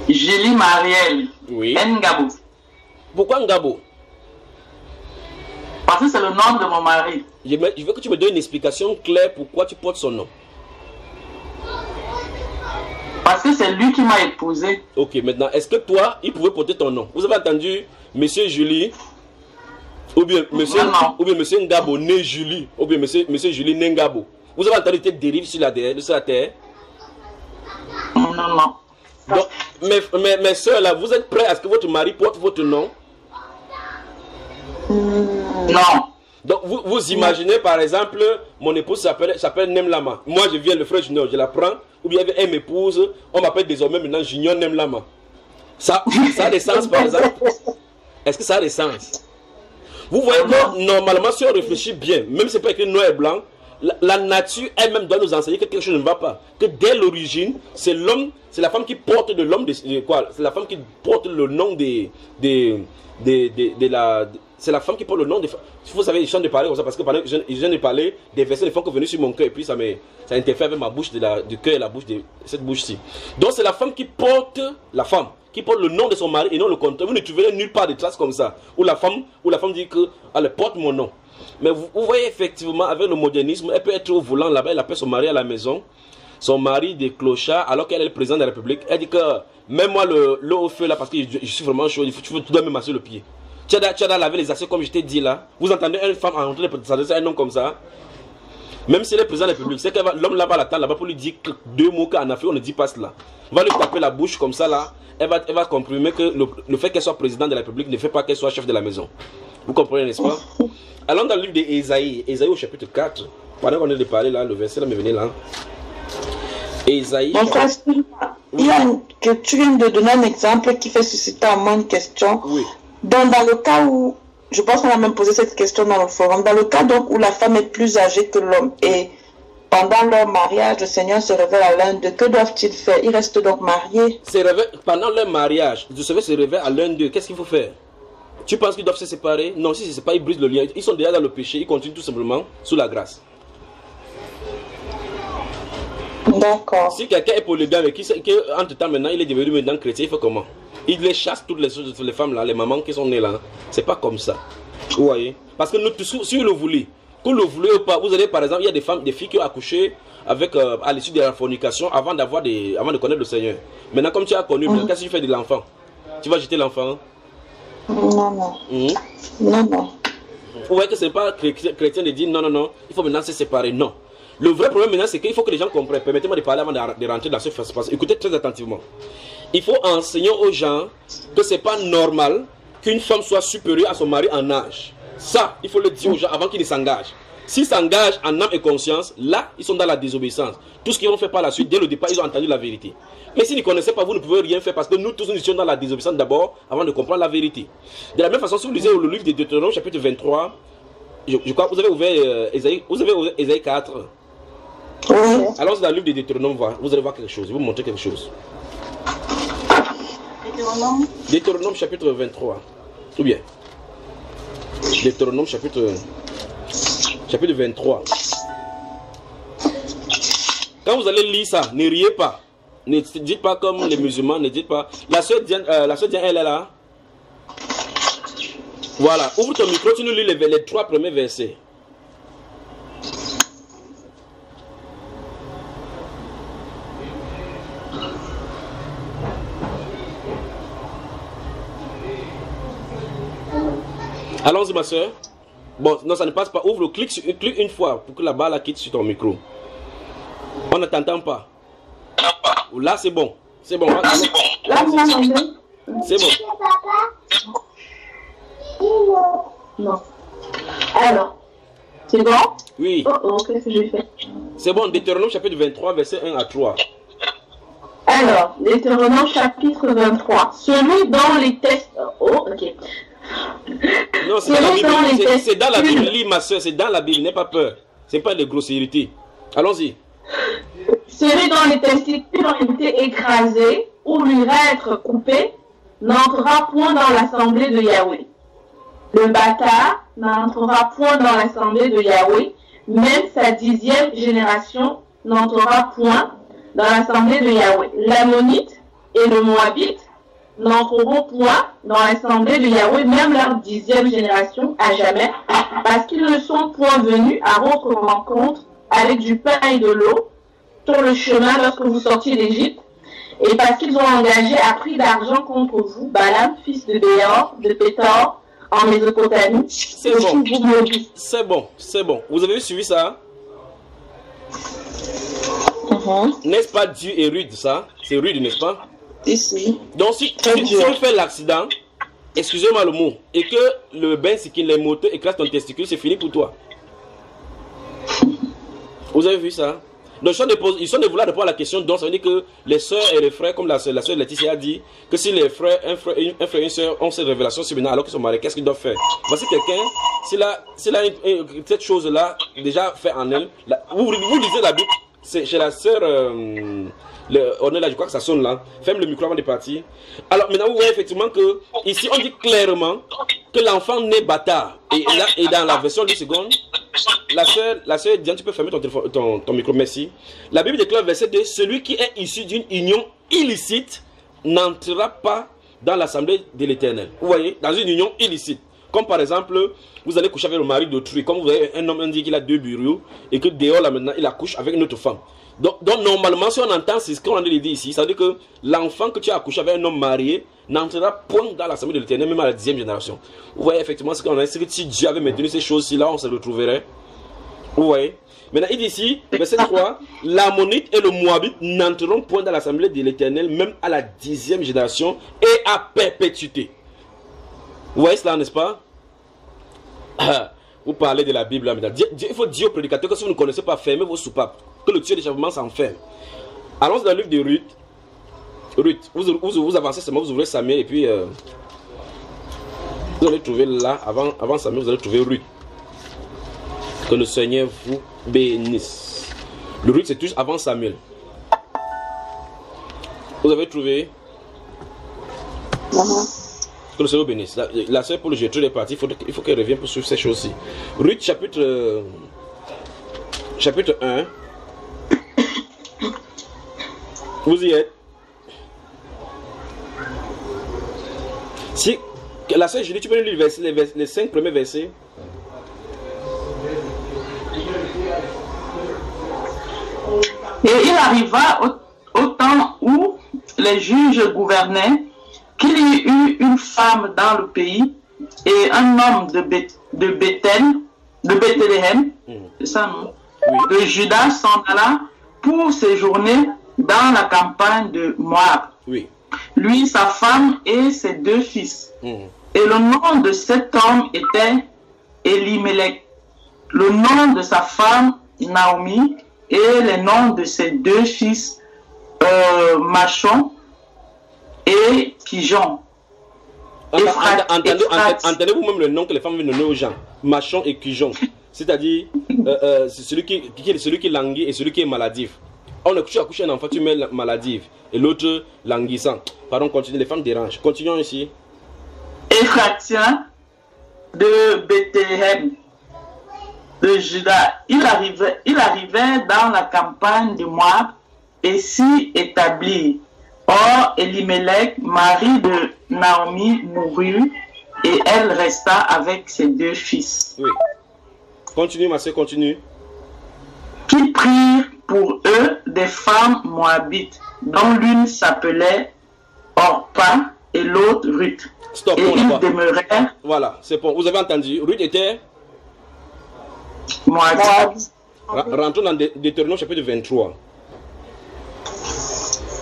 Speaker 3: Julie Marielle.
Speaker 2: Oui.
Speaker 3: Ngabo.
Speaker 2: Pourquoi Ngabo?
Speaker 3: Parce que c'est le nom de mon mari.
Speaker 2: Je veux que tu me donnes une explication claire pourquoi tu portes son nom.
Speaker 3: Parce que c'est lui qui m'a épousé.
Speaker 2: Ok, maintenant, est-ce que toi, il pouvait porter ton nom? Vous avez entendu Monsieur Julie, ou bien Monsieur Ngabo, né Julie, ou bien Monsieur Julie, né Ngabo. Vous avez entendu cette dérive sur la terre?
Speaker 3: Non.
Speaker 2: Donc, mes soeurs là, vous êtes prêts à ce que votre mari porte votre nom?
Speaker 3: Non.
Speaker 2: Donc, vous imaginez par exemple, mon épouse s'appelle Nemlama. Moi, je viens, le frère Junior, je la prends. Ou bien elle m'épouse, on m'appelle désormais maintenant Junior Nemlama. Ça a des sens par exemple? Est-ce que ça a des sens? Vous voyez que normalement, si on réfléchit bien, même si c'est pas écrit noir et blanc, la nature elle-même doit nous enseigner que quelque chose ne va pas. Que dès l'origine, c'est l'homme, c'est la femme qui porte de l'homme, quoi? C'est la femme qui porte le nom c'est la femme qui porte le nom des femmes. Vous savez, je viens de parler comme ça parce que je viens de parler des versets des femmes qui sont venus sur mon cœur et puis ça interfère avec ma bouche du cœur et la bouche de cette bouche-ci. Donc c'est la femme qui porte le nom de son mari et non le contraire. Vous ne trouverez nulle part de traces comme ça où la femme dit que elle porte mon nom. Mais vous voyez effectivement avec le modernisme, elle peut être au volant là-bas, elle appelle son mari à la maison, son mari des clochards alors qu'elle est le président de la République. Elle dit que mets-moi l'eau au feu là parce que je suis vraiment chaud, tu dois me masser le pied. Tu as lavé les assiettes comme je t'ai dit là. Vous entendez une femme en train de s'adresser à un homme comme ça? Même si elle est président de la République, c'est que l'homme là-bas l'attend là-bas pour lui dire deux mots qu'en Afrique on ne dit pas cela. On va lui taper la bouche comme ça là. Elle va comprimer que le fait qu'elle soit président de la République ne fait pas qu'elle soit chef de la maison. Vous comprenez, n'est-ce pas? Allons dans le livre d'Ésaïe, Ésaïe au chapitre 4. Pendant qu'on est de parler là, le verset là me venait là. Ésaïe.
Speaker 4: Mon frère, tu viens de donner un exemple qui fait susciter en moi une question.
Speaker 2: Oui.
Speaker 4: Donc, dans le cas où, je pense qu'on a même posé cette question dans le forum, dans le cas donc où la femme est plus âgée que l'homme et pendant leur mariage, le Seigneur se révèle à l'un d'eux, que doivent-ils faire? Ils restent donc mariés.
Speaker 2: Pendant leur mariage, le Seigneur se révèle à l'un d'eux, qu'est-ce qu'il faut faire? Tu penses qu'ils doivent se séparer? Non, si c'est pas, ils brisent le lien. Ils sont déjà dans le péché, ils continuent tout simplement sous la grâce.
Speaker 4: D'accord.
Speaker 2: Si quelqu'un est polygame et qu'entre-temps maintenant il est devenu maintenant chrétien, il fait comment? Il les chasse toutes les femmes là, les mamans qui sont nées là. C'est pas comme ça. Vous voyez? Parce que nous, si vous le voulez, que vous le voulez ou pas, vous avez par exemple, il y a des filles qui ont accouché avec, à l'issue de la fornication avant de connaître le Seigneur. Maintenant, comme tu as connu, qu'est-ce que tu fais de l'enfant? Tu vas jeter l'enfant?
Speaker 4: Non. Non.
Speaker 2: Vous voyez que ce n'est pas chrétien de dire non, il faut maintenant se séparer. Non. Le vrai problème maintenant, c'est qu'il faut que les gens comprennent. Permettez-moi de parler avant de rentrer dans ce espace. Écoutez très attentivement. Il faut enseigner aux gens que ce n'est pas normal qu'une femme soit supérieure à son mari en âge. Ça, il faut le dire aux gens avant qu'ils ne s'engagent. S'ils s'engagent en âme et conscience, là, ils sont dans la désobéissance. Tout ce qu'ils vont faire par la suite, dès le départ, ils ont entendu la vérité. Mais s'ils ne connaissaient pas, vous ne pouvez rien faire parce que nous tous, nous étions dans la désobéissance d'abord avant de comprendre la vérité. De la même façon, si vous lisez le livre de Deutéronome, chapitre 23, je crois que vous avez ouvert Ésaïe 4.
Speaker 4: Oui.
Speaker 2: Alors, dans le livre de Deutéronome, vous allez voir quelque chose. Je vais vous montrer quelque chose. Deutéronome chapitre 23. Ou bien Deutéronome chapitre 23. Quand vous allez lire ça, ne riez pas. Ne dites pas comme les musulmans, ne dites pas. La sœur Diane, elle est là. Voilà, ouvre ton micro, tu nous lis les 3 premiers versets. Allons-y, ma soeur. Bon, non, ça ne passe pas. Ouvre, clique une fois pour que la balle quitte sur ton micro. On ne t'entend pas. Là, c'est bon. C'est bon.
Speaker 1: Là, vous m'entendez?
Speaker 2: C'est bon.
Speaker 1: Non. Alors, c'est bon?
Speaker 2: Oui.
Speaker 1: Oh, qu'est-ce que j'ai fait?
Speaker 2: C'est bon, Deutéronome chapitre 23, verset 1 à 3.
Speaker 1: Alors, Deutéronome chapitre 23. Celui dont les tests... Oh, ok.
Speaker 2: Non, c'est dans la Bible. C'est dans la Bible. Lis, ma soeur, c'est dans la Bible. N'aie pas peur. C'est pas des grossièretés. Allons-y.
Speaker 1: Celui dont les testicules ont été écrasés ou l'urètre coupé n'entrera point dans l'assemblée de Yahweh. Le bâtard n'entrera point dans l'assemblée de Yahweh. Même sa 10e génération n'entrera point dans l'assemblée de Yahweh. L'ammonite et le moabite n'entreront point dans l'assemblée de Yahweh, même leur 10e génération à jamais, parce qu'ils ne sont point venus à votre rencontre avec du pain et de l'eau sur le chemin lorsque vous sortiez d'Égypte, et parce qu'ils ont engagé à prix d'argent contre vous Balaam, fils de Béor, de Pétor, en Mésopotamie.
Speaker 2: C'est bon. C'est bon, c'est bon. Vous avez suivi ça? N'est-ce pas Dieu est rude, ça? C'est rude, n'est-ce pas?
Speaker 4: Ici.
Speaker 2: Donc, si tu fais l'accident, excusez-moi le mot, et que le bain, c'est qu'il les moteurs écrasent ton testicule, c'est fini pour toi. Vous avez vu ça? Donc ils sont dévoilés répondre à la question. Donc ça veut dire que les soeurs et les frères, comme la sœur Laetitia a dit, que si les frères, un frère et une sœur ont cette révélation subliminale alors qu'ils sont mariés, qu'est-ce qu'ils doivent faire? Voici quelqu'un, s'il a cette chose-là déjà fait en elle, vous lisez la Bible, c'est chez la sœur, on est là, je crois que ça sonne là, ferme le micro avant de partir. Alors maintenant vous voyez effectivement que ici on dit clairement que l'enfant naît bâtard. Et dans la version 10 secondes, la sœur Diane, tu peux fermer ton micro, merci. La Bible déclare verset 2, celui qui est issu d'une union illicite n'entrera pas dans l'assemblée de l'Éternel. Vous voyez, dans une union illicite. Comme par exemple, vous allez coucher avec le mari d'autrui. Comme vous avez un homme dit qu'il a 2 bureaux et que dehors là maintenant il accouche avec une autre femme. Donc normalement, si on entend ce qu'on a dit ici, ça veut dire que l'enfant que tu as accouché avec un homme marié n'entrera point dans l'assemblée de l'Éternel, même à la 10e génération. Vous voyez effectivement ce qu'on a dit, c'est que si Dieu avait maintenu ces choses-ci là, on se retrouverait. Vous voyez. Maintenant il dit ici, verset 3, l'Ammonite et le Moabite n'entreront point dans l'assemblée de l'Éternel, même à la 10e génération et à perpétuité. Vous voyez cela, n'est-ce pas? Vous parlez de la Bible là maintenant. Il faut dire aux prédicateurs que si vous ne connaissez pas, fermez vos soupapes. Que le Dieu d'échappement s'enferme. Allons dans le livre de Ruth. Ruth, vous avancez seulement, vous ouvrez Samuel et puis vous allez trouver là, avant Samuel, vous allez trouver Ruth. Que le Seigneur vous bénisse. Le Ruth, c'est tous avant Samuel. Vous avez trouvé? Que le Seigneur vous bénisse. La sœur pour le Gertrude est partie, il faut qu'elle revienne pour suivre ces choses-ci. Ruth, chapitre 1. Vous y êtes? Si la sœur Julie, tu peux lire les 5 premiers versets.
Speaker 3: Et il arriva au temps où les juges gouvernaient qu'il y eut une femme dans le pays et un homme de Bethléem, c'est ça non? Oui. De Juda s'en alla pour séjourner dans la campagne de Moab.
Speaker 2: Oui.
Speaker 3: Lui, sa femme et ses 2 fils. Et le nom de cet homme était Elimelech. Le nom de sa femme, Naomi, et les noms de ses 2 fils, Machon et Kijon.
Speaker 2: Entendez-vous même le nom que les femmes viennent donner aux gens? Machon et Kijon. C'est-à-dire, c'est celui qui languit et celui qui est maladif. On a couché un enfant, tu mets maladif et l'autre languissant. Pardon, continue, les femmes dérangent. Continuons ici.
Speaker 3: Ephratien de Bethléem, de Juda, il arrivait dans la campagne de Moab et s'y établit. Or, Elimelech, mari de Naomi, mourut et elle resta avec ses 2 fils.
Speaker 2: Oui. Continue, ma soeur, continue.
Speaker 3: Qui prirent pour eux des femmes moabites, dont l'une s'appelait Orpa et l'autre Ruth.
Speaker 2: Stop,
Speaker 3: et ils demeurèrent.
Speaker 2: Voilà, c'est bon. Vous avez entendu. Ruth était
Speaker 3: moabite.
Speaker 2: Rentrons dans Deutéronome chapitre 23.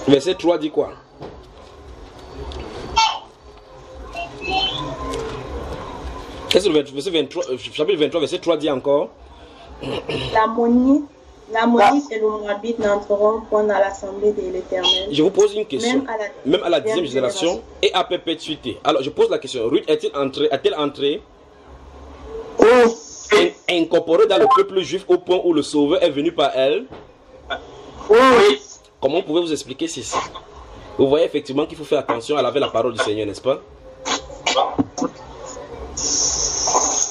Speaker 2: Verset 3 dit quoi? Qu'est-ce que le verset 23, chapitre 23, verset 3 dit encore?
Speaker 6: L'Ammonite et le Moabite n'entreront point dans l'assemblée de l'Éternel.
Speaker 2: Je vous pose une question. Même à la 10e génération et à perpétuité. Alors je pose la question. Ruth a-t-elle entré incorporée dans le peuple juif au point où le Sauveur est venu par elle?
Speaker 3: Oui.
Speaker 2: Comment pouvez-vous expliquer ceci? Vous voyez effectivement qu'il faut faire attention à laver la parole du Seigneur, n'est-ce pas?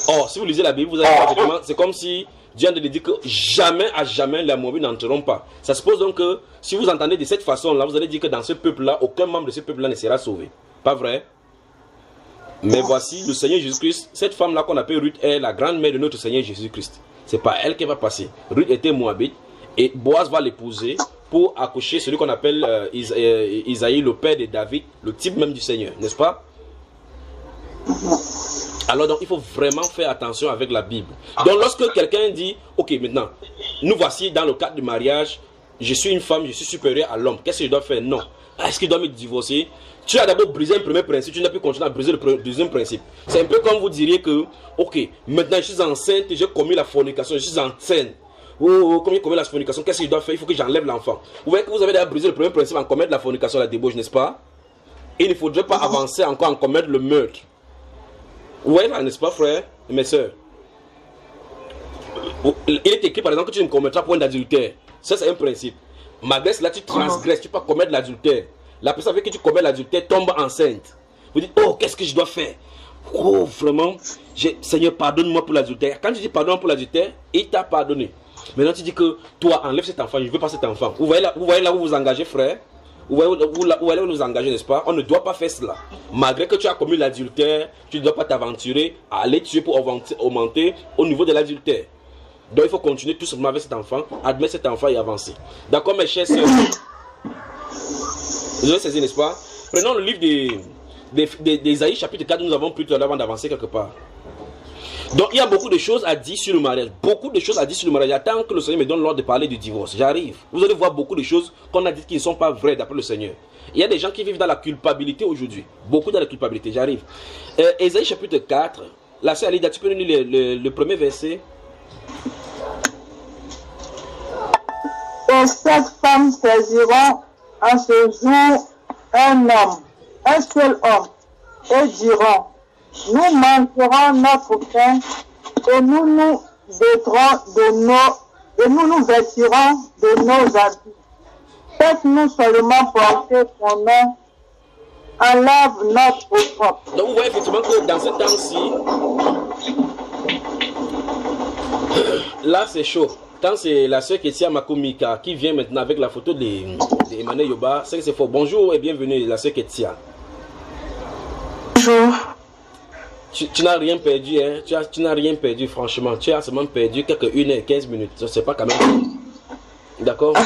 Speaker 2: Or, si vous lisez la Bible, vous allez voir effectivement, c'est comme si Dieu a dit que jamais à jamais les Moabites n'entreront pas. Ça suppose donc que si vous entendez de cette façon-là, vous allez dire que dans ce peuple-là, aucun membre de ce peuple-là ne sera sauvé. Pas vrai? Mais voici le Seigneur Jésus-Christ, cette femme-là qu'on appelle Ruth est la grande-mère de notre Seigneur Jésus-Christ. C'est pas elle qui va passer. Ruth était Moabite et Boaz va l'épouser pour accoucher celui qu'on appelle Isaïe, le père de David, le type même du Seigneur, n'est-ce pas? Alors donc il faut vraiment faire attention avec la Bible. Donc lorsque quelqu'un dit, ok maintenant, nous voici dans le cadre du mariage, je suis une femme, je suis supérieure à l'homme, qu'est-ce que je dois faire? Non. Est-ce qu'il doit me divorcer? Tu as d'abord brisé un premier principe, tu n'as plus continué à briser le deuxième principe. C'est un peu comme vous diriez que, ok, maintenant je suis enceinte, j'ai commis la fornication, je suis enceinte. Comme il commet la fornication, qu'est-ce qu'il doit faire? Il faut que j'enlève l'enfant. Vous voyez que vous avez déjà brisé le premier principe en commettre la fornication, la débauche, n'est-ce pas? Il ne faudrait pas avancer encore en commettre le meurtre. Vous voyez là, n'est-ce pas, frère et mes soeurs? Il est écrit par exemple que tu ne commettras point d'adultère. Ça, c'est un principe. Malgré cela, tu transgresses, tu peux commettre l'adultère. La personne avec qui tu commets l'adultère tombe enceinte. Vous dites, oh, qu'est-ce que je dois faire? Oh, vraiment, Seigneur, pardonne-moi pour l'adultère. Quand tu dis pardonne pour l'adultère, il t'a pardonné. Maintenant, tu dis que toi, enlève cet enfant, je ne veux pas cet enfant. Vous voyez là où vous vous engagez, frère? Vous voyez où vous engagez, n'est-ce pas? On ne doit pas faire cela. Malgré que tu as commis l'adultère, tu ne dois pas t'aventurer à aller tuer pour augmenter au niveau de l'adultère. Donc il faut continuer tout simplement avec cet enfant, admettre cet enfant et avancer. D'accord, mes chers sœurs? Vous avez saisi, n'est-ce pas? Prenons le livre d'Ésaïe chapitre 4, nous avons pris tout à l'heure avant d'avancer quelque part. Donc il y a beaucoup de choses à dire sur le mariage. Beaucoup de choses à dire sur le mariage. J'attends que le Seigneur me donne l'ordre de parler du divorce. J'arrive. Vous allez voir beaucoup de choses qu'on a dit qui ne sont pas vraies d'après le Seigneur. Il y a des gens qui vivent dans la culpabilité aujourd'hui. Beaucoup dans la culpabilité. J'arrive. Ésaïe chapitre 4. La sœur Alida, tu peux nous lire le premier verset?
Speaker 8: Et cette femme saisiront en ce jour un homme, un seul homme, et diront, nous mangerons notre pain, et nous nous vêtirons de nos habits. Faites-nous seulement porter ton nom, enlève notre propre.
Speaker 2: Donc vous voyez effectivement que dans ce temps-ci, là c'est chaud. Quand c'est la sœur Ketia Makomika qui vient maintenant avec la photo d'Emmanuel Yoba, c'est que c'est faux. Bonjour et bienvenue la sœur Ketia.
Speaker 9: Bonjour.
Speaker 2: Tu n'as rien perdu, hein? Tu n'as rien perdu, franchement. Tu as seulement perdu quelques 1 et 15 minutes. C'est pas quand même. D'accord?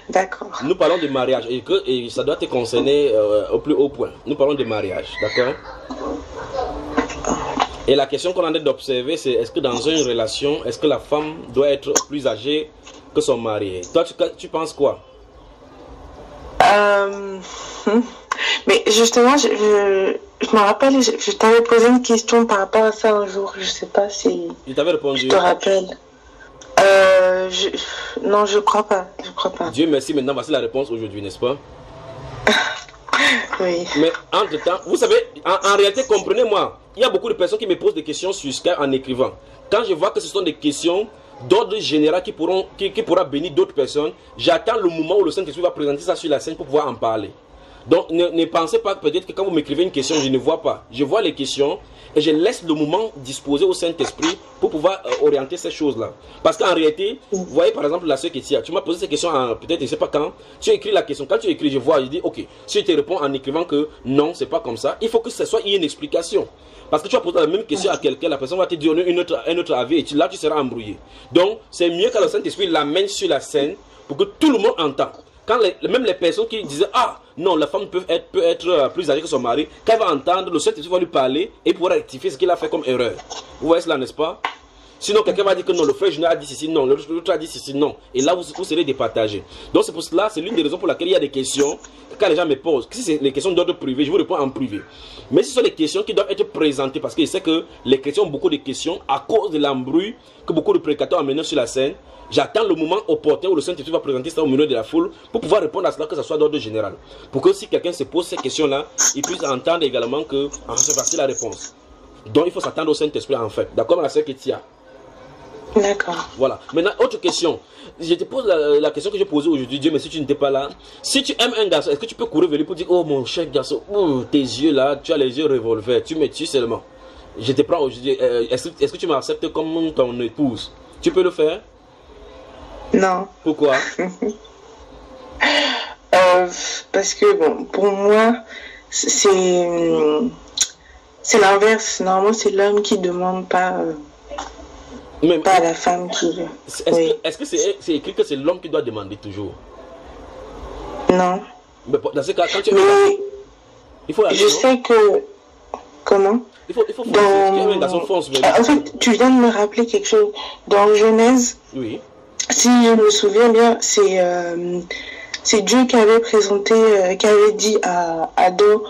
Speaker 9: D'accord.
Speaker 2: Nous parlons de mariage et ça doit te concerner au plus haut point. Nous parlons de mariage, d'accord? Et la question qu'on a d'observer, c'est est-ce que dans une relation, est-ce que la femme doit être plus âgée que son mari? Toi, tu penses quoi?
Speaker 9: Mais justement, je me rappelle, je t'avais posé une question par rapport à ça un jour. Je sais pas si...
Speaker 2: Je t'avais répondu.
Speaker 9: Je te rappelle. Non, je crois pas. Je crois pas.
Speaker 2: Dieu merci, maintenant voici la réponse aujourd'hui, n'est-ce pas?
Speaker 9: Oui.
Speaker 2: Mais entre-temps, vous savez, en réalité, comprenez-moi, il y a beaucoup de personnes qui me posent des questions sur Skype en écrivant. Quand je vois que ce sont des questions d'ordre général qui pourra bénir d'autres personnes, j'attends le moment où le Saint-Esprit va présenter ça sur la scène pour pouvoir en parler. Donc ne pensez pas peut-être que quand vous m'écrivez une question, je ne vois pas. Je vois les questions et je laisse le moment disposer au Saint-Esprit pour pouvoir orienter ces choses-là. Parce qu'en réalité, vous voyez par exemple la sœur Ketia, tu m'as posé cette question peut-être, je ne sais pas quand, tu as écrit la question. Quand tu écris, je vois, je dis ok, si je te réponds en écrivant que non, c'est pas comme ça, il faut que ce soit une explication. Parce que tu vas poser la même question à quelqu'un, la personne va te donner un autre avis et là tu seras embrouillé. Donc c'est mieux que le Saint-Esprit l'amène sur la scène pour que tout le monde entende. Quand même les personnes qui disaient ah non, la femme peut être plus âgée que son mari, quand elle va entendre, le Saint-Esprit va lui parler et pouvoir rectifier ce qu'il a fait comme erreur. Vous voyez cela, n'est-ce pas? Sinon quelqu'un va dire que non, le frère Junior a dit ceci, non, l'autre a dit ceci, non. Et là vous serez départagés. Donc c'est pour cela, c'est l'une des raisons pour laquelle il y a des questions quand les gens me posent. Si c'est les questions d'ordre privé, je vous réponds en privé. Mais ce sont des questions qui doivent être présentées parce que je sais que les chrétiens ont beaucoup de questions à cause de l'embrouille que beaucoup de prédicateurs amènent sur la scène. J'attends le moment opportun où le Saint-Esprit va présenter ça au milieu de la foule pour pouvoir répondre à cela, que ce soit d'ordre général. Pour que si quelqu'un se pose ces questions-là, il puisse entendre également que c'est facile la réponse. Donc il faut s'attendre au Saint-Esprit en fait. D'accord, la sœur Ketia?
Speaker 9: D'accord.
Speaker 2: Voilà. Maintenant, autre question. Je te pose la question que j'ai posée aujourd'hui. Dieu, mais si tu n'étais pas là, si tu aimes un garçon, est-ce que tu peux courir vers lui pour dire, oh mon cher garçon, tes yeux là, tu as les yeux revolver, tu me tues seulement. Je te prends aujourd'hui. Est-ce que tu m'acceptes comme ton épouse? Tu peux le faire?
Speaker 9: Non.
Speaker 2: Pourquoi?
Speaker 9: Parce que bon, pour moi, c'est l'inverse. Normalement, c'est l'homme qui demande pas. Pas la femme qui...
Speaker 2: Est-ce que c'est écrit que c'est l'homme qui doit demander toujours?
Speaker 9: Non.
Speaker 2: Mais dans ce cas, quand tu il faut
Speaker 9: je sais que... Comment?
Speaker 2: Il faut fonce.
Speaker 9: En fait, tu viens de me rappeler quelque chose. Dans Genèse,
Speaker 2: oui.
Speaker 9: Si je me souviens bien, c'est Dieu qui avait présenté, qui avait dit à Adam,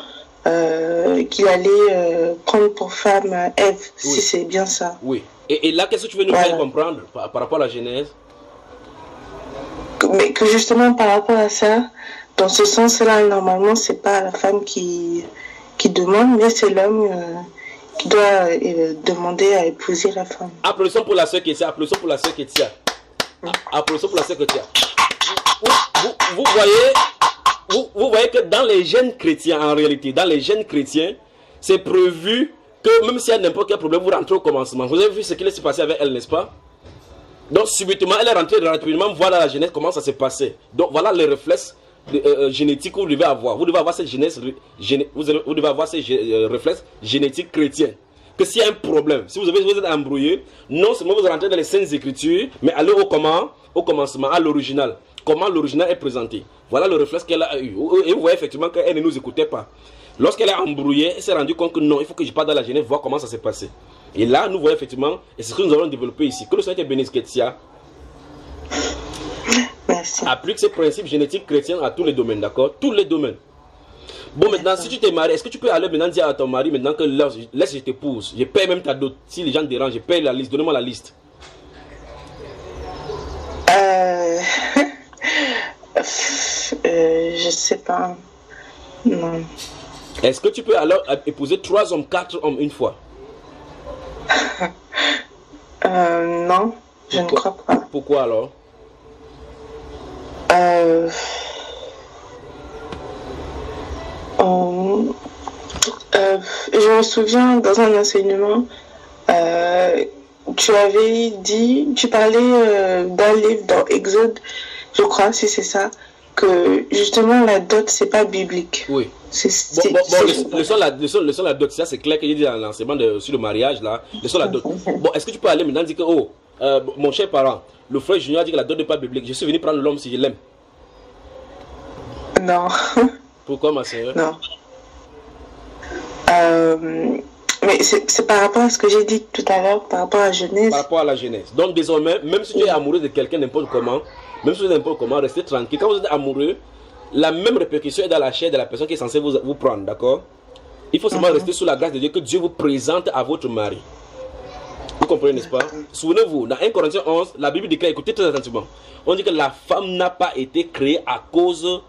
Speaker 9: qu'il allait prendre pour femme Ève, si c'est bien ça.
Speaker 2: Oui. Et là, qu'est-ce que tu veux nous faire comprendre par rapport à la Genèse?
Speaker 9: Mais que justement, par rapport à ça, dans ce sens-là, normalement, c'est pas la femme qui demande, mais c'est l'homme qui doit demander à épouser la femme.
Speaker 2: Applaudissons pour la sœur Kétia. Applaudissons pour la sœur Kétia. Applaudissons pour la sœur Kétia. Vous voyez que dans les gènes chrétiens, en réalité, dans les gènes chrétiens, c'est prévu que même s'il y a n'importe quel problème, vous rentrez au commencement. Vous avez vu ce qui s'est passé avec elle, n'est-ce pas? Donc subitement, elle est rentrée rapidement, voilà la genèse, comment ça s'est passé. Donc voilà les réflexes génétiques que vous devez avoir. Vous devez avoir cette genèse, vous devez avoir ces réflexes génétiques chrétiens. Que s'il y a un problème, si vous êtes embrouillé, non seulement vous rentrez dans les Saintes Écritures, mais allez au commencement, à l'original. Comment l'original est présenté. Voilà le réflexe qu'elle a eu. Et vous voyez effectivement qu'elle ne nous écoutait pas. Lorsqu'elle est embrouillée, elle s'est rendue compte que non, il faut que je parte dans la Genèse, voir comment ça s'est passé. Et là, nous voyons effectivement, et c'est ce que nous allons développer ici, que le Seigneur te bénisse, Kétia.
Speaker 9: Merci.
Speaker 2: Applique ces principes génétiques chrétiens à tous les domaines, d'accord? Tous les domaines. Bon, maintenant, si tu t'es marié, est-ce que tu peux aller maintenant dire à ton mari, maintenant que laisse, je t'épouse, je paye même ta dot. Si les gens te dérangent, je paye la liste, donnez-moi la liste.
Speaker 9: Je sais pas. Non.
Speaker 2: Est-ce que tu peux alors épouser 3 hommes, 4 hommes une fois?
Speaker 9: Non, je ne crois pas.
Speaker 2: Pourquoi alors?
Speaker 9: Je me souviens dans un enseignement, tu avais dit, tu parlais d'un livre dans Exode, je crois, si c'est ça, que justement la dot c'est pas biblique.
Speaker 2: Oui. Leçon la dot, ça c'est clair que j'ai dit dans l'enseignement sur le mariage là, leçon la dot. Bon, est-ce que tu peux aller maintenant dire que mon cher parent, le frère Junior a dit que la dot n'est pas biblique, je suis venu prendre l'homme si je l'aime.
Speaker 9: Non.
Speaker 2: Pourquoi ma sœur?
Speaker 9: Non. Mais c'est par rapport à ce que j'ai dit tout à l'heure, par rapport à la Genèse.
Speaker 2: Par rapport à la Genèse. Donc désormais, même si tu es amoureux de quelqu'un n'importe comment, restez tranquille. Quand vous êtes amoureux, la même répercussion est dans la chair de la personne qui est censée vous prendre, d'accord? Il faut seulement rester sous la grâce de Dieu que Dieu vous présente à votre mari. Vous comprenez, n'est-ce pas? Souvenez-vous, dans 1 Corinthiens 11, la Bible déclare, écoutez très attentivement, on dit que la femme n'a pas été créée à cause...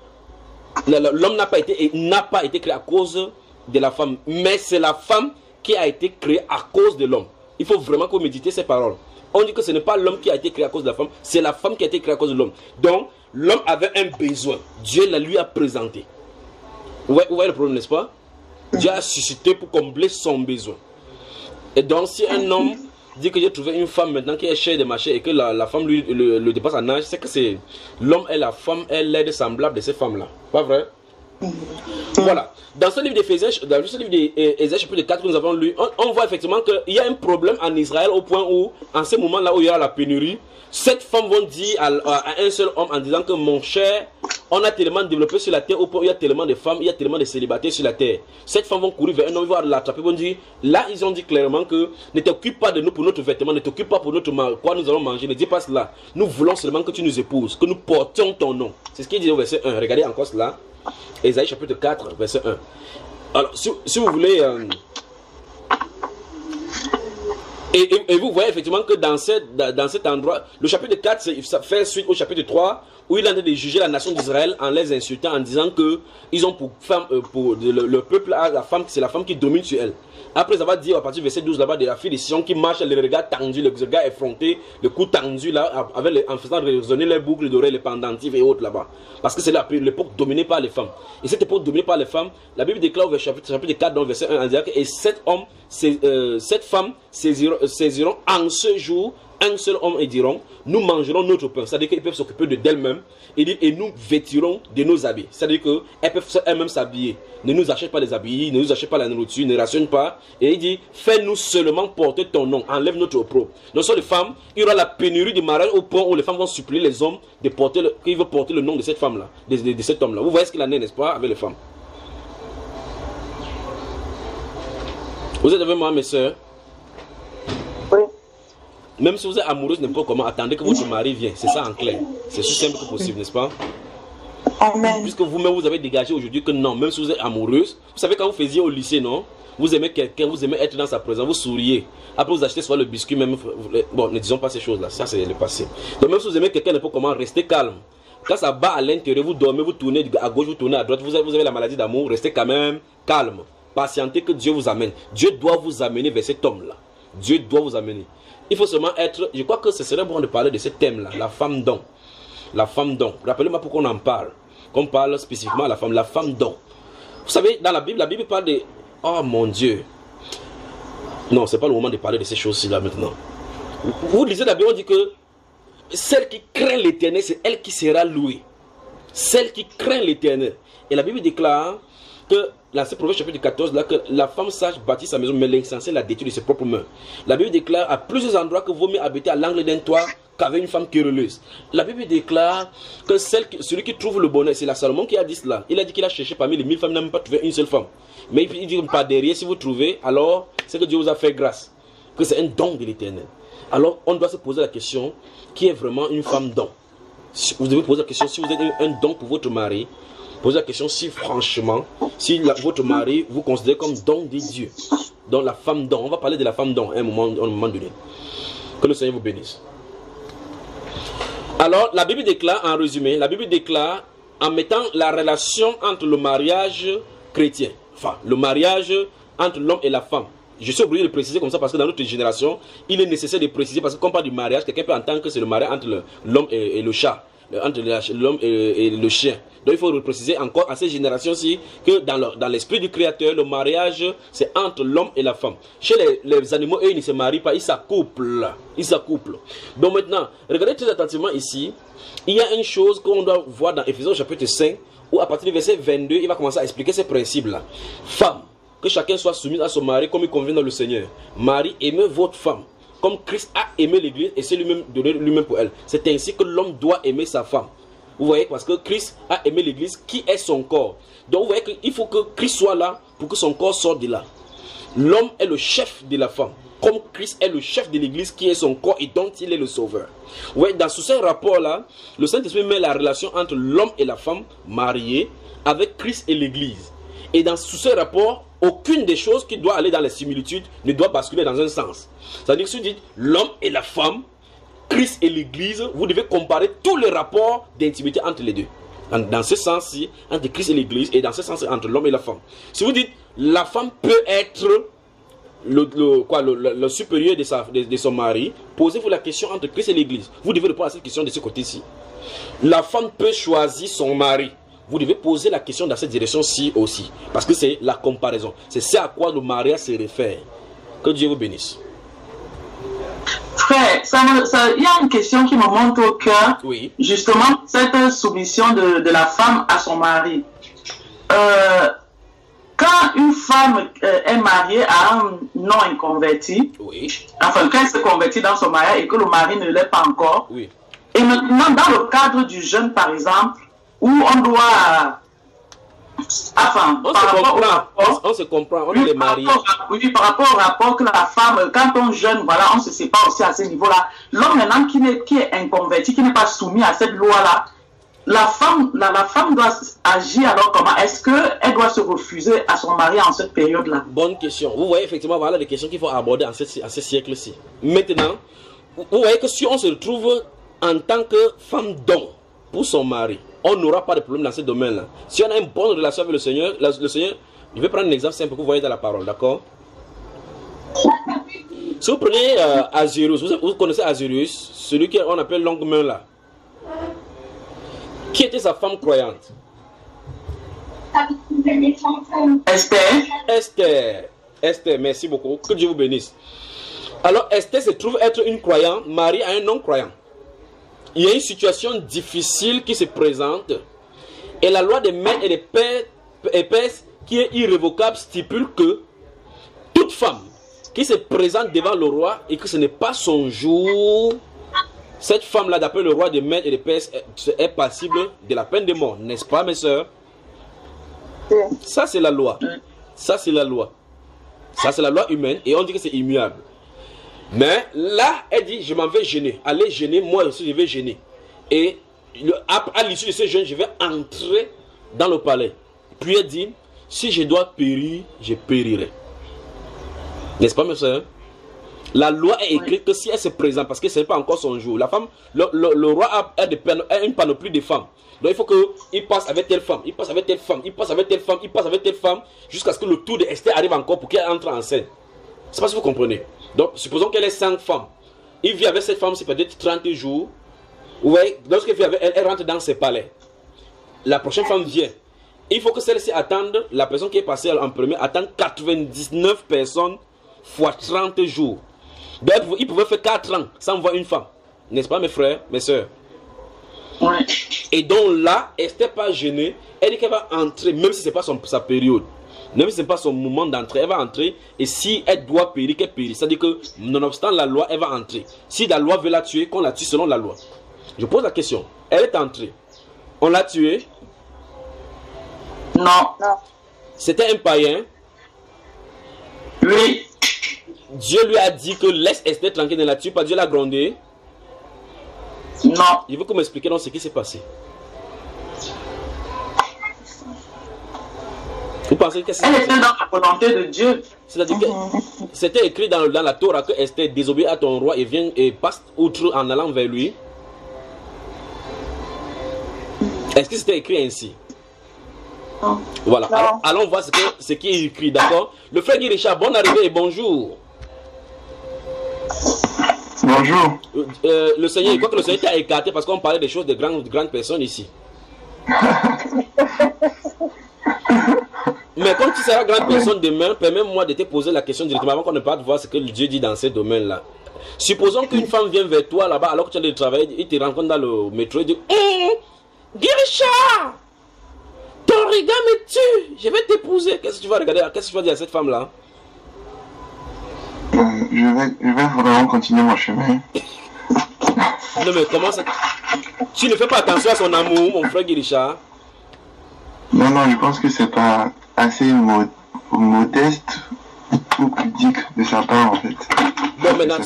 Speaker 2: L'homme n'a pas été créé à cause de la femme, mais c'est la femme qui a été créée à cause de l'homme. Il faut vraiment que vous méditez ces paroles. On dit que ce n'est pas l'homme qui a été créé à cause de la femme, c'est la femme qui a été créée à cause de l'homme. Donc, l'homme avait un besoin. Dieu la lui a présenté. Vous voyez le problème, n'est-ce pas? Dieu a suscité pour combler son besoin. Et donc, si un homme dit que j'ai trouvé une femme maintenant qui est chère de ma chair et que la femme le dépasse en âge, c'est que c'est l'homme et la femme, elle est semblable de ces femmes-là. Pas vrai? Voilà. Dans ce livre d'Ésaïe, chapitre 4 que nous avons lu, on voit effectivement qu'il y a un problème en Israël au point où, en ce moment-là où il y aura la pénurie, 7 femmes vont dire à un seul homme en disant que mon cher, on a tellement développé sur la terre au point où il y a tellement de femmes, il y a tellement de célibataires sur la terre. 7 femmes vont courir vers un homme, ils vont l'attraper, vont dire, là ils ont dit clairement que ne t'occupe pas de nous pour notre vêtement, ne t'occupe pas pour notre quoi nous allons manger, ne dis pas cela. Nous voulons seulement que tu nous épouses, que nous portions ton nom. C'est ce qu'il dit au verset 1. Regardez encore cela. Ésaïe chapitre 4, verset 1. Alors, si vous voulez... Et vous voyez effectivement que dans cet endroit, le chapitre 4, ça fait suite au chapitre 3, où il a de juger la nation d'Israël en les insultant, en disant que ils ont pour femme, le peuple a la femme, c'est la femme qui domine sur elle. Après avoir dit à partir du verset 12 là-bas, de la fille de Sion qui marche, le regard tendu, le regard effronté, le cou tendu là, en faisant résonner les boucles d'oreilles, les pendentifs et autres là-bas. Parce que c'est l'époque dominée par les femmes. Et cette époque dominée par les femmes, la Bible déclare au chapitre 4, dans le verset 1, en disant que et 7 femmes saisiront en ce jour un seul homme et diront, nous mangerons notre pain. C'est-à-dire qu'ils peuvent s'occuper d'elles-mêmes et nous vêtirons de nos habits. C'est-à-dire qu'elles peuvent elles-mêmes s'habiller. Ne nous achète pas les habits, ne nous achète pas la nourriture, ne rationne pas. Et il dit, fais-nous seulement porter ton nom, enlève notre opprobre. Donc sur les femmes, il y aura la pénurie du mariage au point où les femmes vont supplier les hommes de porter qu'ils veulent porter le nom de cette femme-là, de cet homme-là. Vous voyez ce qu'il en est, n'est-ce pas, avec les femmes? Vous êtes avec moi, mes soeurs?
Speaker 8: Oui.
Speaker 2: Même si vous êtes amoureuse n'importe comment, attendez que votre mari vienne. C'est ça en clair. C'est aussi simple que possible, n'est-ce pas?
Speaker 6: Amen.
Speaker 2: Puisque vous-même, vous avez dégagé aujourd'hui que non, même si vous êtes amoureuse, vous savez quand vous faisiez au lycée, non? Vous aimez quelqu'un, vous aimez être dans sa présence, vous souriez. Après, vous achetez soit le biscuit, même. Bon, ne disons pas ces choses-là, ça c'est le passé. Donc, même si vous aimez quelqu'un, n'importe comment, restez calme. Quand ça bat à l'intérieur, vous dormez, vous tournez à gauche, vous tournez à droite, vous avez la maladie d'amour, restez quand même calme. Patientez que Dieu vous amène. Dieu doit vous amener vers cet homme-là. Dieu doit vous amener. Il faut seulement être. Je crois que ce serait bon de parler de ce thème-là, la femme don. La femme don. Rappelez-moi pourquoi on en parle. Qu'on parle spécifiquement à la femme don. Vous savez, dans la Bible parle de. Oh mon Dieu. Non, c'est pas le moment de parler de ces choses-ci là maintenant. Vous lisez la Bible, on dit que celle qui craint l'Éternel, c'est elle qui sera louée. Celle qui craint l'Éternel. Et la Bible déclare que, dans ce Proverbe chapitre 14, là, que la femme sage bâtit sa maison, mais l'insensé la détruit de ses propres mains. La Bible déclare à plusieurs endroits que vaut mieux habiter à l'angle d'un toit qu'avec une femme querelleuse. La Bible déclare que celui qui trouve le bonheur, c'est la Salomon qui a dit cela. Il a dit qu'il a cherché parmi les 1000 femmes, il n'a même pas trouvé une seule femme. Mais il dit pas derrière, si vous trouvez, alors c'est que Dieu vous a fait grâce. Que c'est un don de l'Éternel. Alors on doit se poser la question, qui est vraiment une femme don? Vous devez poser la question, si vous êtes un don pour votre mari, posez la question si franchement, si votre mari vous considère comme don de Dieu. Donc la femme don, on va parler de la femme don à un moment donné. Que le Seigneur vous bénisse. Alors la Bible déclare, en résumé, la Bible déclare en mettant la relation entre le mariage chrétien, enfin le mariage entre l'homme et la femme. Je suis obligé de préciser comme ça parce que dans notre génération, il est nécessaire de préciser parce que quand on parle du mariage, quelqu'un peut entendre que c'est le mariage entre l'homme et le chat, entre l'homme et le chien. Donc il faut préciser encore à cette génération-ci que dans l'esprit du Créateur, le mariage c'est entre l'homme et la femme. Chez les animaux, eux, ils ne se marient pas, ils s'accouplent. Donc maintenant, regardez très attentivement ici, il y a une chose qu'on doit voir dans Éphésiens chapitre 5, où à partir du verset 22, il va commencer à expliquer ces principes-là. Femme, que chacun soit soumis à son mari comme il convient dans le Seigneur. Mari, aimez votre femme, comme Christ a aimé l'église et s'est lui-même donné lui-même pour elle. C'est ainsi que l'homme doit aimer sa femme. Vous voyez, parce que Christ a aimé l'église qui est son corps. Donc vous voyez qu'il faut que Christ soit là pour que son corps sorte de là. L'homme est le chef de la femme, comme Christ est le chef de l'église qui est son corps et dont il est le sauveur. Vous voyez, dans ce rapport-là, le Saint-Esprit met la relation entre l'homme et la femme mariée avec Christ et l'église. Et dans ce rapport, aucune des choses qui doit aller dans les similitudes ne doit basculer dans un sens. C'est-à-dire que si vous dites l'homme et la femme, Christ et l'église, vous devez comparer tous les rapports d'intimité entre les deux. Dans ce sens-ci, entre Christ et l'église, et dans ce sens entre l'homme et la femme. Si vous dites la femme peut être le supérieur de son mari, posez-vous la question entre Christ et l'église. Vous devez répondre à cette question de ce côté-ci. La femme peut choisir son mari. Vous devez poser la question dans cette direction-ci aussi. Parce que c'est la comparaison. C'est ce à quoi le mariage se réfère. Que Dieu vous bénisse.
Speaker 3: Frère, il y a une question qui me monte au cœur.
Speaker 2: Oui.
Speaker 3: Justement, cette soumission de la femme à son mari. Quand une femme est mariée à un non-inconverti,
Speaker 2: oui.
Speaker 3: Enfin, quand elle se convertit dans son mariage et que le mari ne l'est pas encore,
Speaker 2: oui.
Speaker 3: Et maintenant, dans le cadre du jeûne, par exemple, où on doit... Enfin,
Speaker 2: on se comprend, on est les mariés.
Speaker 3: Oui, par rapport au rapport que la femme, quand on jeûne, voilà, on se sépare aussi à ce niveau-là. L'homme maintenant qui est inconverti, qui n'est pas soumis à cette loi-là, la femme doit agir alors comment? Est-ce qu'elle doit se refuser à son mari en cette période-là?
Speaker 2: Bonne question. Vous voyez effectivement, voilà des questions qu'il faut aborder à ce siècle-ci. Maintenant, vous voyez que si on se retrouve en tant que femme don pour son mari, on n'aura pas de problème dans ce domaine-là. Si on a une bonne relation avec le Seigneur, je vais prendre un exemple simple que vous voyez dans la parole, d'accord? Si vous prenez Azirius, vous connaissez Azirius, celui qu'on appelle longue main là. Qui était sa femme croyante? Esther, merci beaucoup. Que Dieu vous bénisse. Alors Esther se trouve être une croyante mariée à un non-croyant. Il y a une situation difficile qui se présente. Et la loi des mères et des pères qui est irrévocable stipule que toute femme qui se présente devant le roi et que ce n'est pas son jour, cette femme-là, d'après le roi des mères et des pères, est passible de la peine de mort. N'est-ce pas, mes soeurs? Ça, c'est la loi. Ça, c'est la loi. Ça, c'est la loi humaine et on dit que c'est immuable. Mais là, elle dit, je m'en vais gêner. Allez gêner, moi aussi je vais gêner. Et à l'issue de ce jeûne, je vais entrer dans le palais. Puis elle dit, si je dois périr, je périrai. N'est-ce pas, mes soeurs? La loi est écrite que si elle se présente, parce que ce n'est pas encore son jour, la femme, le roi a une panoplie de femmes. Donc il faut qu'il passe avec telle femme, il passe avec telle femme, il passe avec telle femme, il passe avec telle femme, jusqu'à ce que le tour de Esther arrive encore pour qu'elle entre en scène. C'est pas si vous comprenez. Donc supposons qu'elle ait 5 femmes. Il vit avec cette femme, c'est peut-être 30 jours. Ouais, lorsqu'il vit avec elle, elle rentre dans ses palais. La prochaine femme vient. Il faut que celle-ci attende, la personne qui est passée en premier, attende 99 personnes fois 30 jours. Donc il pouvait faire 4 ans sans voir une femme. N'est-ce pas, mes frères, mes soeurs?
Speaker 3: Ouais.
Speaker 2: Et donc là, elle n'était pas gênée. Elle dit qu'elle va entrer, même si ce n'est pas sa période. Même si ce n'est pas son moment d'entrée, elle va entrer. Et si elle doit périr, qu'elle périt. C'est-à-dire que, nonobstant la loi, elle va entrer. Si la loi veut la tuer, qu'on la tue selon la loi. Je pose la question. Elle est entrée. On l'a tuée?
Speaker 3: Non.
Speaker 2: C'était un païen?
Speaker 3: Oui.
Speaker 2: Dieu lui a dit que laisse Esther tranquille, ne la tue pas. Dieu l'a grondé?
Speaker 3: Non.
Speaker 2: Il veut que vous m'expliquiez donc ce qui s'est passé. Vous pensez que
Speaker 3: elle était dans la volonté de Dieu.
Speaker 2: C'est-à-dire que c'était écrit dans la Torah que Esther désobéit à ton roi et vient et passe outre en allant vers lui. Est-ce que c'était écrit ainsi?
Speaker 3: Non.
Speaker 2: Voilà. Alors, allons voir ce qui est écrit, d'accord? Le frère Guy Richard, bonne arrivée et bonjour.
Speaker 10: Bonjour.
Speaker 2: Le Seigneur, je crois que le Seigneur t'a écarté parce qu'on parlait des choses de grandes personnes ici. Mais comme tu seras grande personne demain, permets-moi de te poser la question directement avant qu'on ne parte voir ce que Dieu dit dans ce domaine-là. Supposons qu'une femme vient vers toi là-bas alors que tu es en train de travailler, il te rencontre dans le métro et dit Guy Richard, ton regard me tue, je vais t'épouser. Qu'est-ce que tu vas regarder? Qu'est-ce que tu vas dire à cette femme-là?
Speaker 10: Je vais vraiment continuer mon chemin.
Speaker 2: Non mais comment ça? Tu ne fais pas attention à son amour, mon frère Guy Richard?
Speaker 10: Non, je pense que c'est pas assez modeste ou pudique de sa part en fait.
Speaker 2: Bon, maintenant,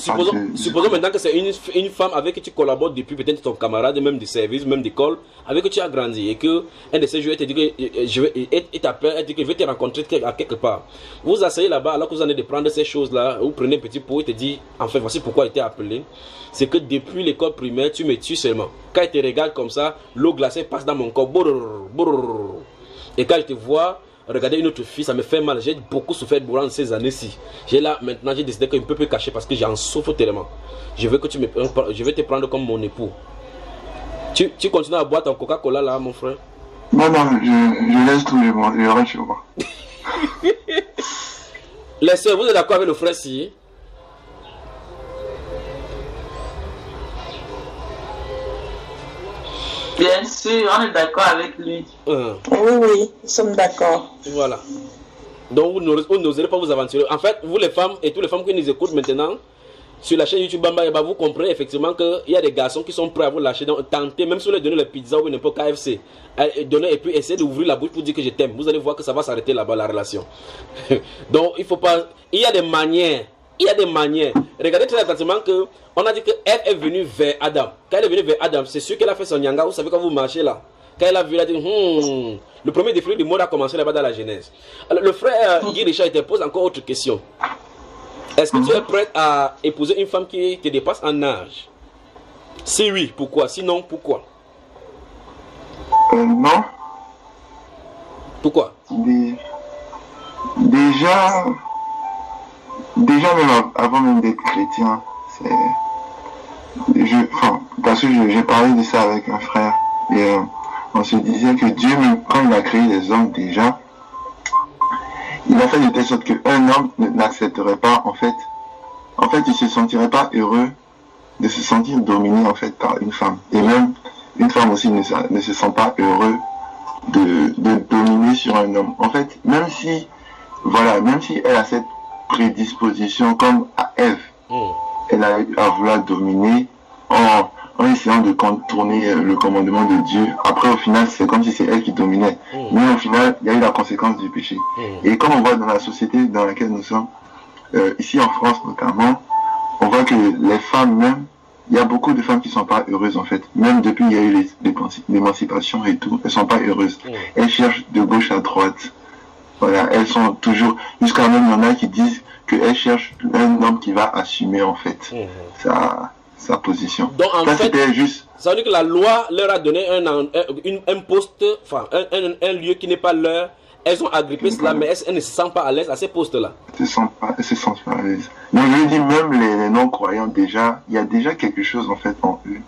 Speaker 2: supposons maintenant que c'est une femme avec qui tu collabores depuis peut-être ton camarade, même de service, même d'école, avec qui tu as grandi et que un de ces jours, elle te dit que t'appelle, elle dit que je vais te rencontrer à quelque part. Vous asseyez là-bas alors que vous en êtes de prendre ces choses-là, vous prenez un petit pot et te dit, enfin voici pourquoi il t'a appelé. C'est que depuis l'école primaire, tu me tues seulement. Quand il te regarde comme ça, l'eau glacée passe dans mon corps. Et quand je te vois regarder une autre fille, ça me fait mal. J'ai beaucoup souffert durant ces années-ci. Maintenant, j'ai décidé que je ne peux plus cacher parce que j'en souffre tellement. Je veux que je vais te prendre comme mon époux. Tu continues à boire ton Coca-Cola là, mon frère?
Speaker 10: Non, je laisse tout, je rentre chez moi.
Speaker 2: Les sœurs, vous êtes d'accord avec le frère si?
Speaker 3: Bien sûr, on est d'accord avec lui.
Speaker 4: Oui, nous sommes d'accord.
Speaker 2: Voilà. Donc vous n'oserez pas vous aventurer. En fait, vous les femmes et toutes les femmes qui nous écoutent maintenant, sur la chaîne YouTube Bamba Yaba, vous comprenez effectivement qu'il y a des garçons qui sont prêts à vous lâcher. Donc tentez, même si vous leur donnez les pizzas ou n'importe KFC, et puis essayez d'ouvrir la bouche pour dire que je t'aime. Vous allez voir que ça va s'arrêter là-bas, la relation. Donc il faut pas... Il y a des manières. Regardez très attentivement que on a dit que Ève est venue vers Adam. Quand elle est venue vers Adam, c'est sûr qu'elle a fait son nyanga. Vous savez quand vous marchez là. Quand elle a vu, elle a dit le premier défi du monde a commencé là-bas dans la Genèse. Alors le frère Guy Richard te pose encore autre question. Est-ce que tu es prête à épouser une femme qui te dépasse en âge? Si oui, pourquoi? Sinon, pourquoi?
Speaker 10: Non.
Speaker 2: Pourquoi?
Speaker 10: Déjà même avant même d'être chrétien, parce que j'ai parlé de ça avec un frère et on se disait que Dieu, quand il a créé les hommes déjà, il a fait de telle sorte qu'un homme n'accepterait pas en fait il se sentirait pas heureux de se sentir dominé en fait par une femme, et même une femme aussi ne se sent pas heureux de dominer sur un homme en fait, même si elle a cette prédisposition comme à Ève. Elle a eu à vouloir dominer en essayant de contourner le commandement de Dieu. Après au final c'est comme si c'est elle qui dominait, mais au final il y a eu la conséquence du péché. Et comme on voit dans la société dans laquelle nous sommes, ici en France notamment, on voit que les femmes même il y a beaucoup de femmes qui sont pas heureuses en fait. Même depuis il y a eu l'émancipation et tout, elles sont pas heureuses. Elles cherchent de gauche à droite. Voilà, elles sont toujours, jusqu'à même il y en a qui disent qu'elles cherchent un homme qui va assumer en fait sa position.
Speaker 2: Donc en fait,
Speaker 10: c'était juste.
Speaker 2: Ça veut dire que la loi leur a donné un poste, enfin un lieu qui n'est pas leur. Elles ont agrippé cela, mais elles ne se sentent pas à l'aise à ces postes-là.
Speaker 10: Elles se sentent pas à l'aise. Mais je dis même les non-croyants déjà, il y a déjà quelque chose en fait en eux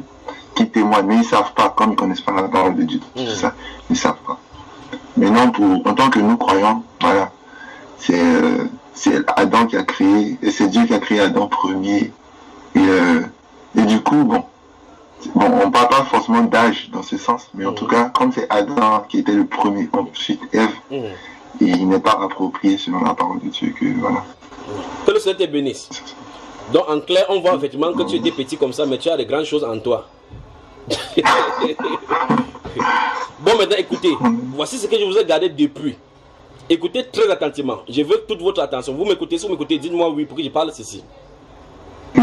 Speaker 10: qui témoigne, mais ils savent pas, comme ils connaissent pas la parole de Dieu. C'est ça, ils savent pas. Mais non, en tant que nous croyants, voilà, c'est Adam qui a créé, et c'est Dieu qui a créé Adam premier. Et du coup, bon, on parle pas forcément d'âge dans ce sens, mais en tout cas, comme c'est Adam qui était le premier, ensuite Ève, et il n'est pas approprié selon la parole de Dieu que voilà.
Speaker 2: Que le Seigneur te bénisse. Donc en clair, on voit effectivement que tu étais petit comme ça, mais tu as de grandes choses en toi. Bon, maintenant écoutez, voici ce que je vous ai gardé depuis. Écoutez très attentivement. Je veux toute votre attention. Vous m'écoutez, si vous m'écoutez, dites-moi oui pour que je parle ceci.
Speaker 3: Oui.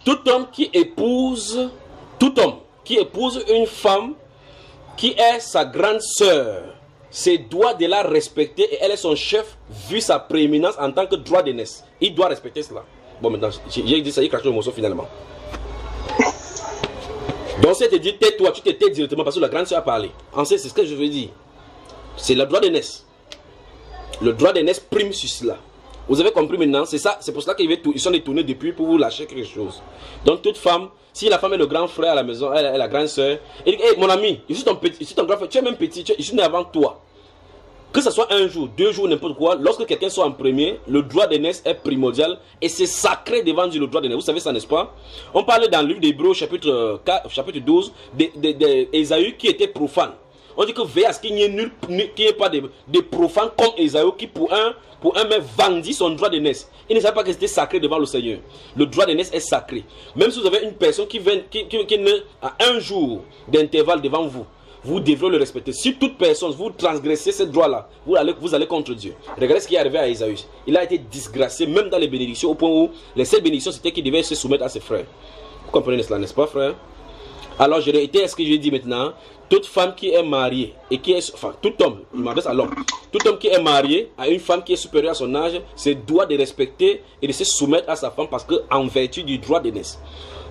Speaker 2: Tout homme qui épouse une femme qui est sa grande sœur, se doit de la respecter et elle est son chef vu sa prééminence en tant que droit d'aînesse. Il doit respecter cela. Bon, maintenant, j'ai dit ça, il crache le morceau finalement. Donc, si elle te dit tais-toi, tu te tais directement parce que la grande sœur a parlé. En fait, c'est ce que je veux dire. C'est le droit d'aînesse. Le droit d'aînesse prime sur cela. Vous avez compris maintenant, c'est ça, c'est pour cela qu'ils sont détournés depuis pour vous lâcher quelque chose. Donc toute femme, si la femme est le grand frère à la maison, elle est la grande soeur, elle dit, hey, mon ami, je suis ton grand frère, tu es même petit, je suis né avant toi. Que ce soit un jour, 2 jours, n'importe quoi, lorsque quelqu'un soit en premier, le droit d'aînesse est primordial et c'est sacré devant Dieu, le droit d'aînesse. Vous savez ça, n'est-ce pas? On parlait dans le livre d'Hébreux, chapitre 12, d'Ésaü qui était profane. On dit que veille à ce qu'il n'y ait pas de profane comme Ésaü qui pour un mec vendit son droit d'aînesse. Il ne savait pas que c'était sacré devant le Seigneur. Le droit d'aînesse est sacré. Même si vous avez une personne qui naît à un jour d'intervalle devant vous, vous devrez le respecter. Si toute personne, vous transgressez ce droit-là, vous allez contre Dieu. Regardez ce qui est arrivé à Ésaü. Il a été disgracié même dans les bénédictions au point où les seules bénédictions c'était qu'il devait se soumettre à ses frères. Vous comprenez cela, n'est-ce pas, frère? Alors je réitère ce que je dis maintenant. Toute femme qui est mariée et qui est, enfin tout homme, je m'adresse à l'homme, tout homme qui est marié à une femme qui est supérieure à son âge, se doit de respecter et de se soumettre à sa femme parce qu'en vertu du droit d'aînesse.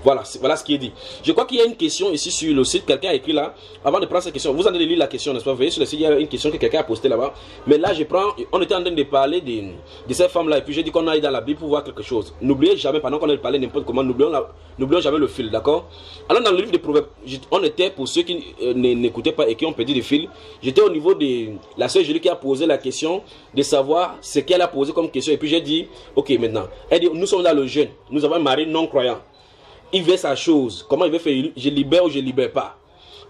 Speaker 2: Voilà ce qui est dit. Je crois qu'il y a une question ici sur le site. Quelqu'un a écrit là. Avant de prendre cette question, vous allez lire la question, n'est-ce pas? Vous voyez sur le site, il y a une question que quelqu'un a postée là-bas. Mais là, on était en train de parler de cette femme-là. Et puis j'ai dit qu'on aille dans la Bible pour voir quelque chose. N'oubliez jamais, pendant qu'on a parlé n'importe comment, n'oublions jamais le fil, d'accord? Alors dans le livre des Proverbes, on était, pour ceux qui n'écoutaient pas et qui ont perdu le fil, j'étais au niveau de la sœur Julie qui a posé la question de savoir ce qu'elle a posé comme question. Et puis j'ai dit, ok, maintenant, elle dit, nous sommes dans le jeûne. Nous avons un mari non-croyant. Il veut sa chose. Comment il veut faire? Je libère ou je libère pas?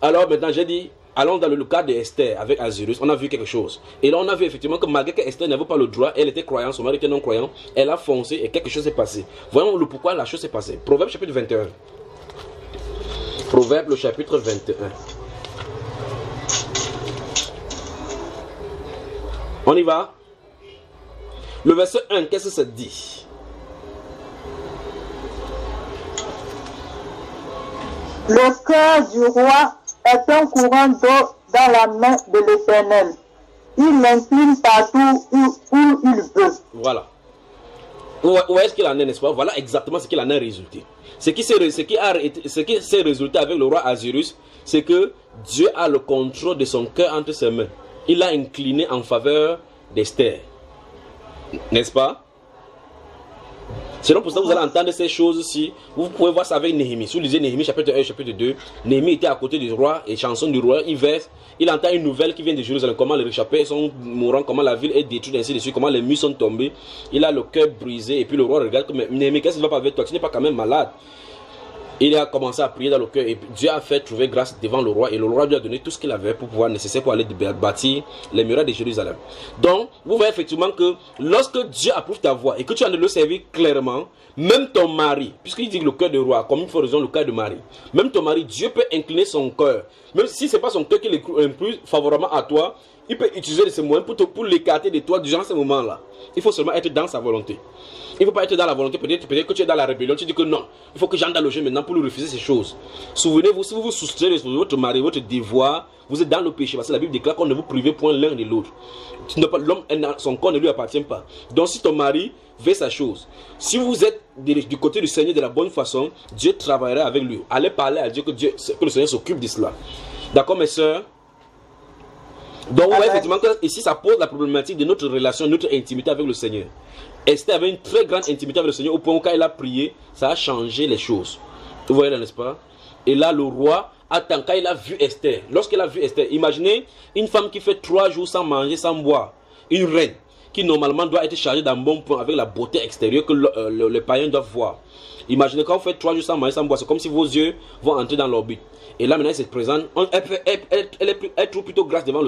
Speaker 2: Alors maintenant, j'ai dit, allons dans le cas d'Esther avec Azirus. On a vu quelque chose. Et là, on a vu effectivement que malgré que Esther n'avait pas le droit, elle était croyante, son mari était non-croyant, elle a foncé et quelque chose s'est passé. Voyons le pourquoi la chose s'est passée. Proverbe chapitre 21. Proverbe le chapitre 21. On y va. Le verset 1, qu'est-ce que ça dit?
Speaker 8: Le cœur du roi est un courant d'eau dans la main de l'Éternel. Il l'incline partout où il veut.
Speaker 2: Voilà. Où est-ce qu'il en est, n'est-ce pas? Voilà exactement ce qu'il en a résulté. Ce qui s'est résulté avec le roi Azirus, c'est que Dieu a le contrôle de son cœur entre ses mains. Il l'a incliné en faveur d'Esther. N'est-ce pas? C'est donc pour ça que vous allez entendre ces choses-ci. Vous pouvez voir ça avec Néhémie. Si vous lisez Néhémie chapitre 1, chapitre 2, Néhémie était à côté du roi et chanson du roi. Il verse, il entend une nouvelle qui vient de Jérusalem. Comment les réchappés sont mourants, comment la ville est détruite, ainsi de suite, comment les murs sont tombés. Il a le cœur brisé. Et puis le roi regarde comme Néhémie, qu'est-ce qui va pas avec toi? Tu n'es pas quand même malade. Il a commencé à prier dans le cœur et Dieu a fait trouver grâce devant le roi et le roi lui a donné tout ce qu'il avait pour pouvoir nécessaire pour aller bâtir les murailles de Jérusalem. Donc, vous voyez effectivement que lorsque Dieu approuve ta voix et que tu en le servir clairement, même ton mari, puisqu'il dit le cœur de roi, comme il faut raison le cœur de mari, même ton mari, Dieu peut incliner son cœur. Même si ce n'est pas son cœur qui est le plus favorablement à toi, il peut utiliser ces moyens pour l'écarter de toi durant ce moment-là. Il faut seulement être dans sa volonté. Il ne faut pas être dans la volonté, peut-être que tu es dans la rébellion, tu dis que non, il faut que j'entre dans le jeu maintenant pour lui refuser ces choses. Souvenez-vous, si vous vous soustrayez de votre mari, votre devoir, vous êtes dans le péché, parce que la Bible déclare qu'on ne vous privez point l'un de l'autre. L'homme, son corps ne lui appartient pas. Donc si ton mari fait sa chose, si vous êtes du côté du Seigneur de la bonne façon, Dieu travaillera avec lui. Allez parler à Dieu, que le Seigneur s'occupe de cela. D'accord mes soeurs? Donc vous voyez effectivement que ici ça pose la problématique de notre relation, notre intimité avec le Seigneur. Esther avait une très grande intimité avec le Seigneur au point où quand elle a prié, ça a changé les choses. Vous voyez là, n'est-ce pas? Et là le roi, attends, quand il a vu Esther, lorsqu'il a vu Esther, imaginez une femme qui fait 3 jours sans manger, sans boire, une reine qui normalement doit être chargée d'un bon point avec la beauté extérieure que les païens doivent voir. Imaginez quand vous faites 3 jours sans manger, sans boire, c'est comme si vos yeux vont entrer dans l'orbite. Et là maintenant elle se présente, elle trouve plutôt grâce devant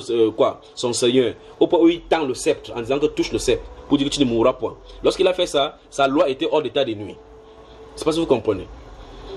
Speaker 2: son Seigneur, au point où il tend le sceptre en disant que touche le sceptre pour dire que tu ne mourras point. Lorsqu'il a fait ça, sa loi était hors d'état de nuit. Je ne sais pas si vous comprenez.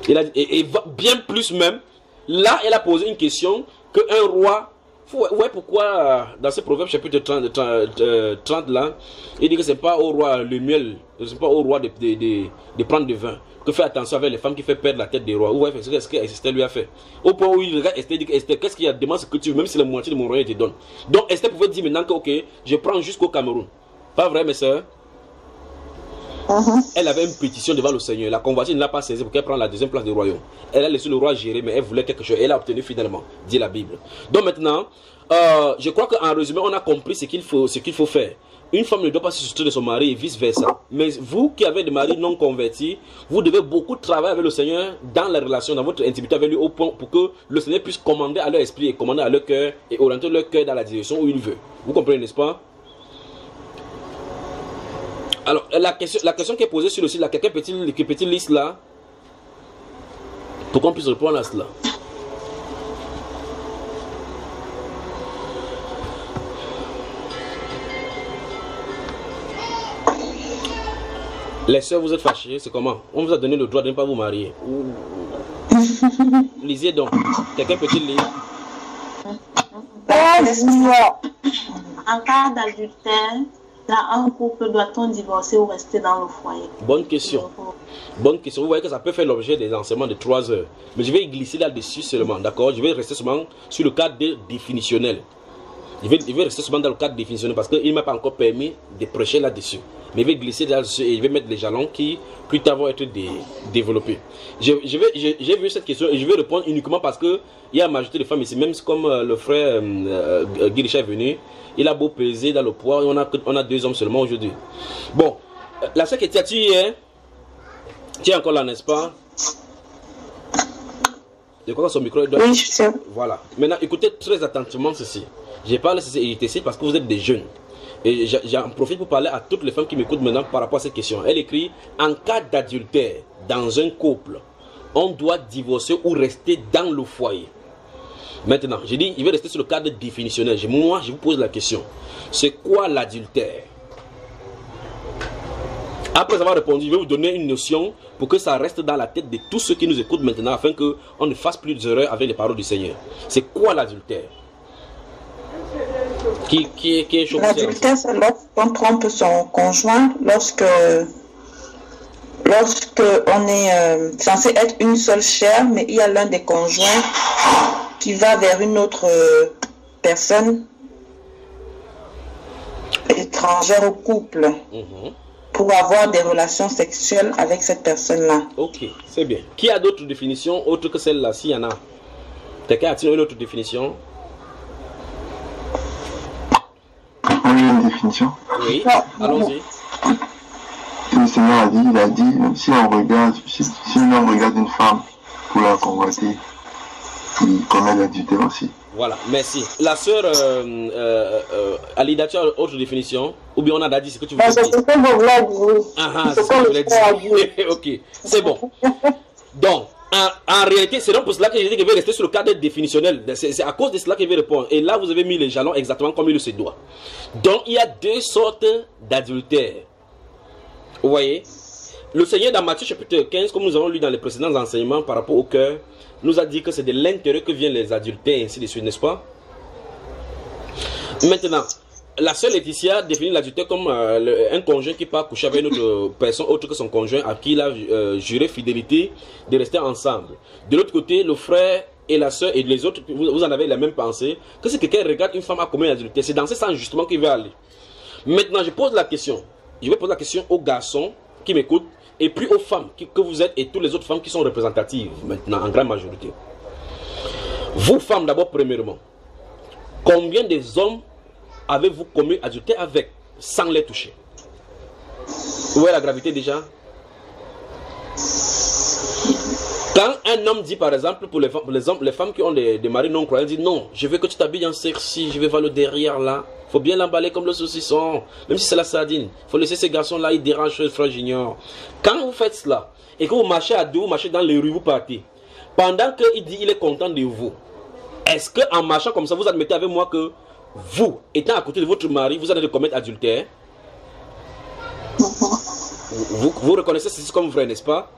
Speaker 2: Et bien plus même, là elle a posé une question qu'un roi. Ouais, pourquoi dans ce proverbe chapitre 30 là, il dit que c'est pas au roi le miel, c'est pas au roi de prendre du vin, que fait attention avec les femmes qui fait perdre la tête des rois. Ouais, c'est ce que Esther lui a fait. Au point où il regarde Esther, il dit Esther, qu'est-ce qu'il y a, demande ce que tu veux, même si la moitié de mon royaume te donne. Donc Esther pouvait dire maintenant que ok, je prends jusqu'au Cameroun. Pas vrai mes soeurs? Elle avait une pétition devant le Seigneur. La convoitise ne l'a pas saisie pour qu'elle prenne la deuxième place du royaume. Elle a laissé le roi gérer, mais elle voulait quelque chose. Elle a obtenu finalement, dit la Bible. Donc maintenant, je crois qu'en résumé, on a compris ce qu'il faut faire. Une femme ne doit pas se soustraire de son mari et vice-versa. Mais vous qui avez des maris non convertis, vous devez beaucoup travailler avec le Seigneur dans la relation, dans votre intimité avec lui, au point pour que le Seigneur puisse commander à leur esprit et commander à leur cœur et orienter leur cœur dans la direction où il veut. Vous comprenez, n'est-ce pas? Alors, la question qui est posée sur le site, là, quelqu'un peut-il liste là pour qu'on puisse répondre à cela. Les sœurs, vous êtes fâchées, c'est comment? On vous a donné le droit de ne pas vous marier. Lisez donc. Quelqu'un peut-il lire?
Speaker 6: En cas d'adultère, dans un couple, doit-on divorcer ou rester dans le foyer?
Speaker 2: Bonne question. Bonne question. Vous voyez que ça peut faire l'objet des enseignements de 3 heures. Mais je vais y glisser là-dessus seulement, d'accord? Je vais rester seulement sur le cadre définitionnel. Je vais rester seulement dans le cadre définitionnel parce qu'il ne m'a pas encore permis de prêcher là-dessus. Mais je vais glisser là-dessus et je vais mettre les jalons qui, plus tard, vont être développés. J'ai vu cette question et je vais répondre uniquement parce qu'il y a une majorité de femmes ici, même comme le frère Guy Richard est venu. Il a beau peser dans le poids, on a 2 hommes seulement aujourd'hui. Bon, la sœur Ketia, tu es encore là, n'est-ce pas? Je crois que son micro doit...
Speaker 9: Oui, je sais.
Speaker 2: Voilà. Maintenant, écoutez très attentivement ceci. Je parle de ceci parce que vous êtes des jeunes. Et j'en profite pour parler à toutes les femmes qui m'écoutent maintenant par rapport à cette question. Elle écrit, en cas d'adultère dans un couple, on doit divorcer ou rester dans le foyer. Maintenant, j'ai dit, il va rester sur le cadre définitionnel. Moi, je vous pose la question. C'est quoi l'adultère? Après avoir répondu, je vais vous donner une notion pour que ça reste dans la tête de tous ceux qui nous écoutent maintenant, afin qu'on ne fasse plus d'erreurs avec les paroles du Seigneur. C'est quoi l'adultère? Qui est choqué?
Speaker 4: L'adultère, c'est lorsqu'on trompe son conjoint, lorsque on est censé être une seule chair, mais il y a l'un des conjoints qui va vers une autre personne étrangère au couple pour avoir des relations sexuelles avec cette personne-là.
Speaker 2: Ok, c'est bien. Qui a d'autres définitions autres que celle-là, s'il y en a? Quelqu'un a-t-il une autre définition?
Speaker 10: Une définition?
Speaker 2: Oui, allons-y.
Speaker 10: Le Seigneur a dit, si un homme regarde une femme pour la convoiter, il commet l'adultère aussi.
Speaker 2: Voilà, merci. La sœur Alida, tu as autre définition? Ou bien on a dit ce que tu voulais dire?
Speaker 8: C'est ce que je voulais dire.
Speaker 2: Ah, c'est ce que je voulais dire. Ok, c'est bon. Donc, en réalité, c'est donc pour cela que j'ai dit que je vais rester sur le cadre définitionnel. C'est à cause de cela que je vais répondre. Et là, vous avez mis les jalons exactement comme il se doit. Donc, il y a 2 sortes d'adultère. Vous voyez? Le Seigneur, dans Matthieu chapitre 15, comme nous avons lu dans les précédents enseignements par rapport au cœur, nous a dit que c'est de l'intérieur que viennent les adultères, ainsi de suite, n'est-ce pas? Maintenant, la sœur Laetitia définit l'adultère comme un conjoint qui part coucher avec une autre personne autre que son conjoint à qui il a juré fidélité de rester ensemble. De l'autre côté, le frère et la sœur et les autres, vous en avez la même pensée, que si quelqu'un regarde une femme à commettre l'adultère, c'est dans ce sens justement qu'il va aller. Maintenant, je pose la question. Je vais poser la question aux garçons qui m'écoutent et puis aux femmes que vous êtes et toutes les autres femmes qui sont représentatives maintenant en grande majorité. Vous, femmes, d'abord, premièrement, combien des hommes avez-vous commis adultère avec sans les toucher? Vous voyez la gravité déjà? Quand un homme dit par exemple pour les femmes qui ont des maris non croyants, dit non, je veux que tu t'habilles en sexy, je vais voir le derrière là. Il faut bien l'emballer comme le saucisson, même si c'est la sardine. Il faut laisser ces garçons là, ils dérangent le frère junior. Quand vous faites cela et que vous marchez à deux, vous marchez dans les rues, vous partez. Pendant qu'il dit il est content de vous, est-ce qu'en marchant comme ça, vous admettez avec moi que vous, étant à côté de votre mari, vous allez commettre adultère? Vous reconnaissez ceci comme vrai, n'est-ce pas?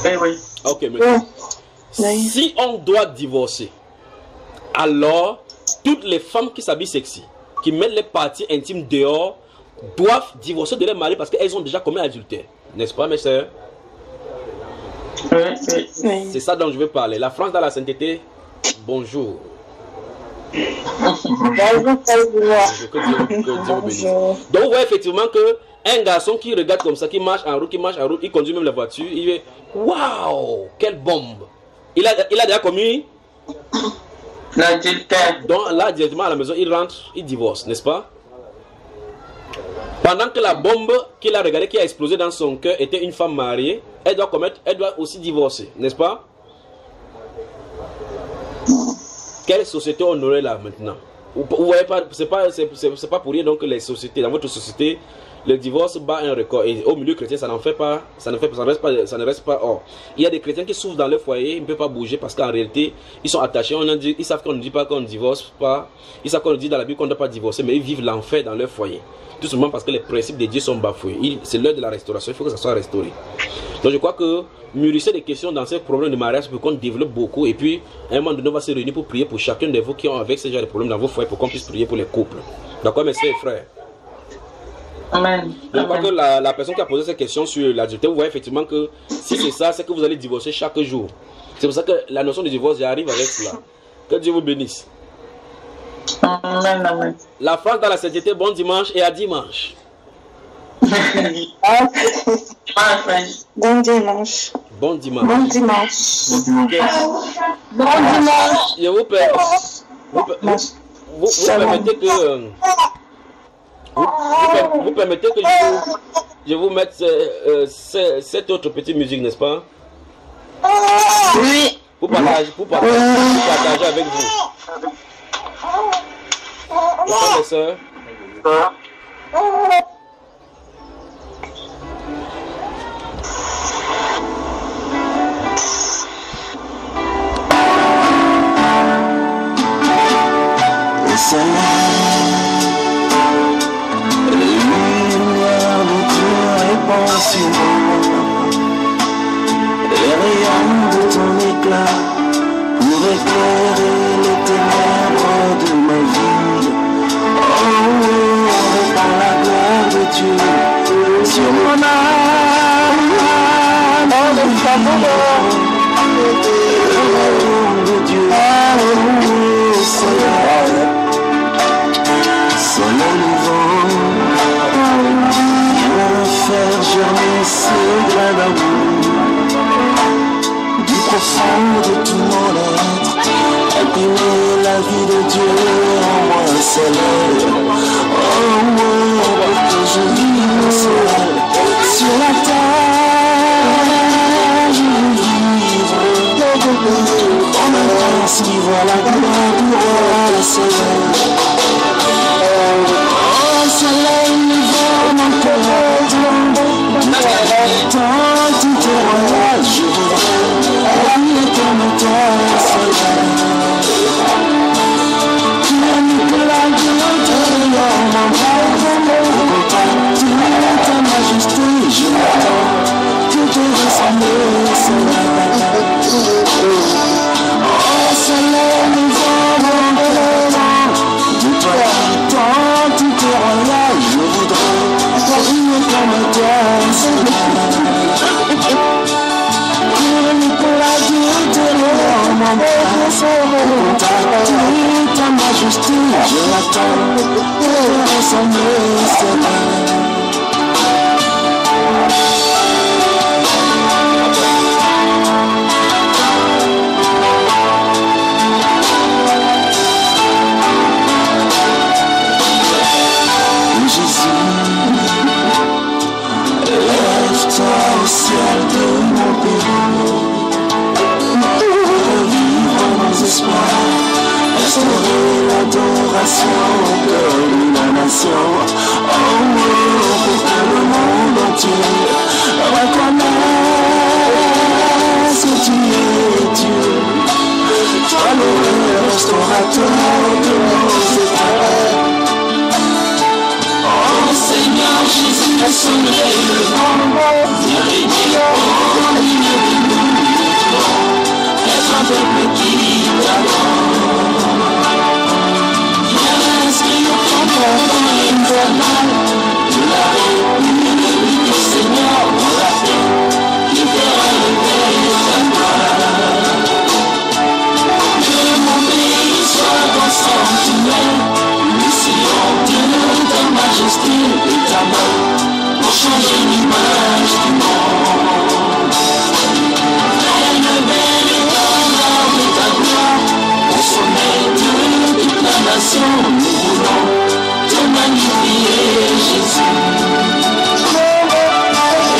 Speaker 3: Oui.
Speaker 2: Ok, maintenant. Si on doit divorcer, alors toutes les femmes qui s'habillent sexy, qui mettent les parties intimes dehors, doivent divorcer de leur mari parce qu'elles ont déjà commis adultère. N'est-ce pas, mes sœurs?
Speaker 3: Oui.
Speaker 2: C'est ça dont je veux parler. La France dans la sainteté, bonjour. Donc, vous voyez effectivement que un garçon qui regarde comme ça, qui marche en route, il conduit même la voiture, il dit waouh, quelle bombe! Il a déjà commis
Speaker 3: l'adultère.
Speaker 2: Donc là, directement à la maison, il rentre, il divorce, n'est-ce pas? Pendant que la bombe qu'il a regardée, qui a explosé dans son cœur, était une femme mariée, elle doit aussi divorcer, n'est-ce pas? Quelle société on aurait là maintenant? Vous voyez pas, c'est pas pour rien donc que les sociétés, dans votre société, le divorce bat un record. Et au milieu chrétien, ça ne reste pas or. Il y a des chrétiens qui souffrent dans leur foyer, ils ne peuvent pas bouger parce qu'en réalité, ils sont attachés. Ils savent qu'on ne dit pas qu'on ne divorce pas. Ils savent qu'on dit dans la Bible qu'on ne doit pas divorcer, mais ils vivent l'enfer dans leur foyer. Tout simplement parce que les principes de Dieu sont bafoués. C'est l'heure de la restauration, il faut que ça soit restauré. Donc je crois que mûrissez des questions dans ces problèmes de mariage pour qu'on développe beaucoup. Et puis, à un moment donné, on va se réunir pour prier pour chacun de vous qui ont avec ce genre de problèmes dans vos foyers pour qu'on puisse prier pour les couples. D'accord, mes sœurs et frères?
Speaker 3: Amen.
Speaker 2: Je crois que la personne qui a posé cette question sur l'adultère, vous voyez effectivement que si c'est ça, c'est que vous allez divorcer chaque jour. C'est pour ça que la notion de divorce, j'arrive avec cela. Que Dieu vous bénisse.
Speaker 3: Amen, amen.
Speaker 2: La France dans la sainteté, bon dimanche et à dimanche.
Speaker 9: Bon dimanche.
Speaker 2: Bon dimanche.
Speaker 9: Bon dimanche.
Speaker 2: Bon dimanche. Je vous permets que vous permettez que je vous mette cette autre petite musique, n'est-ce pas?
Speaker 9: Oui.
Speaker 2: Pour partager avec vous. D'accord, mes sœurs?
Speaker 11: Les rayons de ton éclat pour éclairer les ténèbres de ma vie. Oh, répand la gloire de Dieu sur mon âme. Oh, le retour de Dieu. Oh, Seigneur, soleil levant, viens faire germer ce grain d'amour. Du profond de tout mon être, imprimer la vie de Dieu en moi, Seigneur. Oh, moi, pour que je vive seul sur la terre, je veux vivre comme un prince qui voit la gloire du roi, Seigneur. Oh, soleil, levant mon cœur, tant tout témoignage, je voudrais être comme toi, Seigneur. Tu as mis de la gloire. semble certain. Au ciel de mon pays, revivre nos espoirs, restaurer l'adoration au cœur de la nation. Oh, pour que le monde entier reconnaisse que tu es Dieu, toi le restaurateur de nos états. Oh Seigneur Jésus, le soleil levant, viens régner au milieu de nous, être un peuple qui t'adore. Viens inscrire ton nom dans l'infernal de la République du Seigneur, dans la paix qui fera lever ta gloire. Que mon pays soit ton sanctuaire, le sillon de ta majesté et ta main pour changer l'image du monde. Fais lever l'étendard de ta gloire au sommet de toute la nation. Nous voulons te magnifier, Jésus.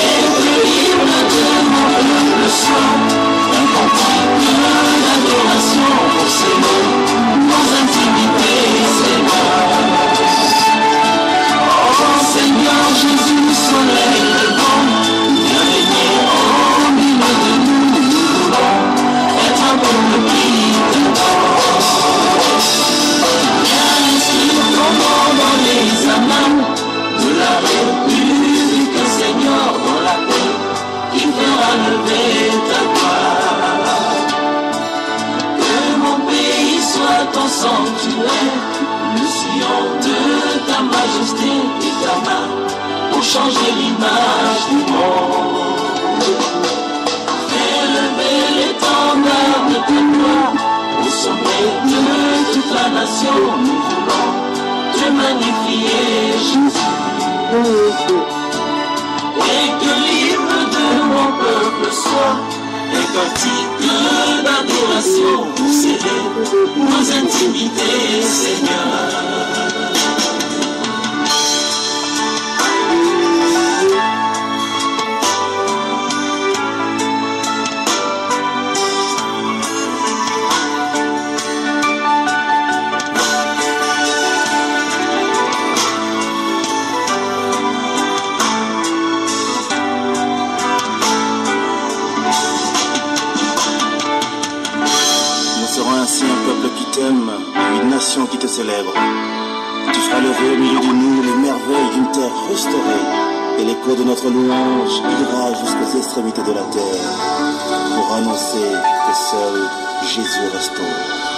Speaker 11: Et que l'hymne de mon peuple soit un cantique d'adoration pour célébrer nos intimités, Seigneur. Seigneur Jésus, soleil levant, viens régner au milieu de nous. Nous voulons être un peuple qui t'adore. Viens inscrire ton nom dans les annales de la République, Seigneur, dans la paix qui fera lever ta gloire. Que mon pays soit ton sanctuaire, le sillon de ta majesté et ta main pour changer l'image du monde. Fais lever l'étendard de ta gloire au sommet de toute la nation. Nous voulons te magnifier, Jésus. Et que l'hymne de mon peuple soit un cantique d'adoration pour célébrer nos intimités, Seigneur.
Speaker 12: Une nation qui te célèbre. Tu feras lever au milieu de nous les merveilles d'une terre restaurée, et l'écho de notre louange ira jusqu'aux extrémités de la terre pour annoncer que seul Jésus restaure.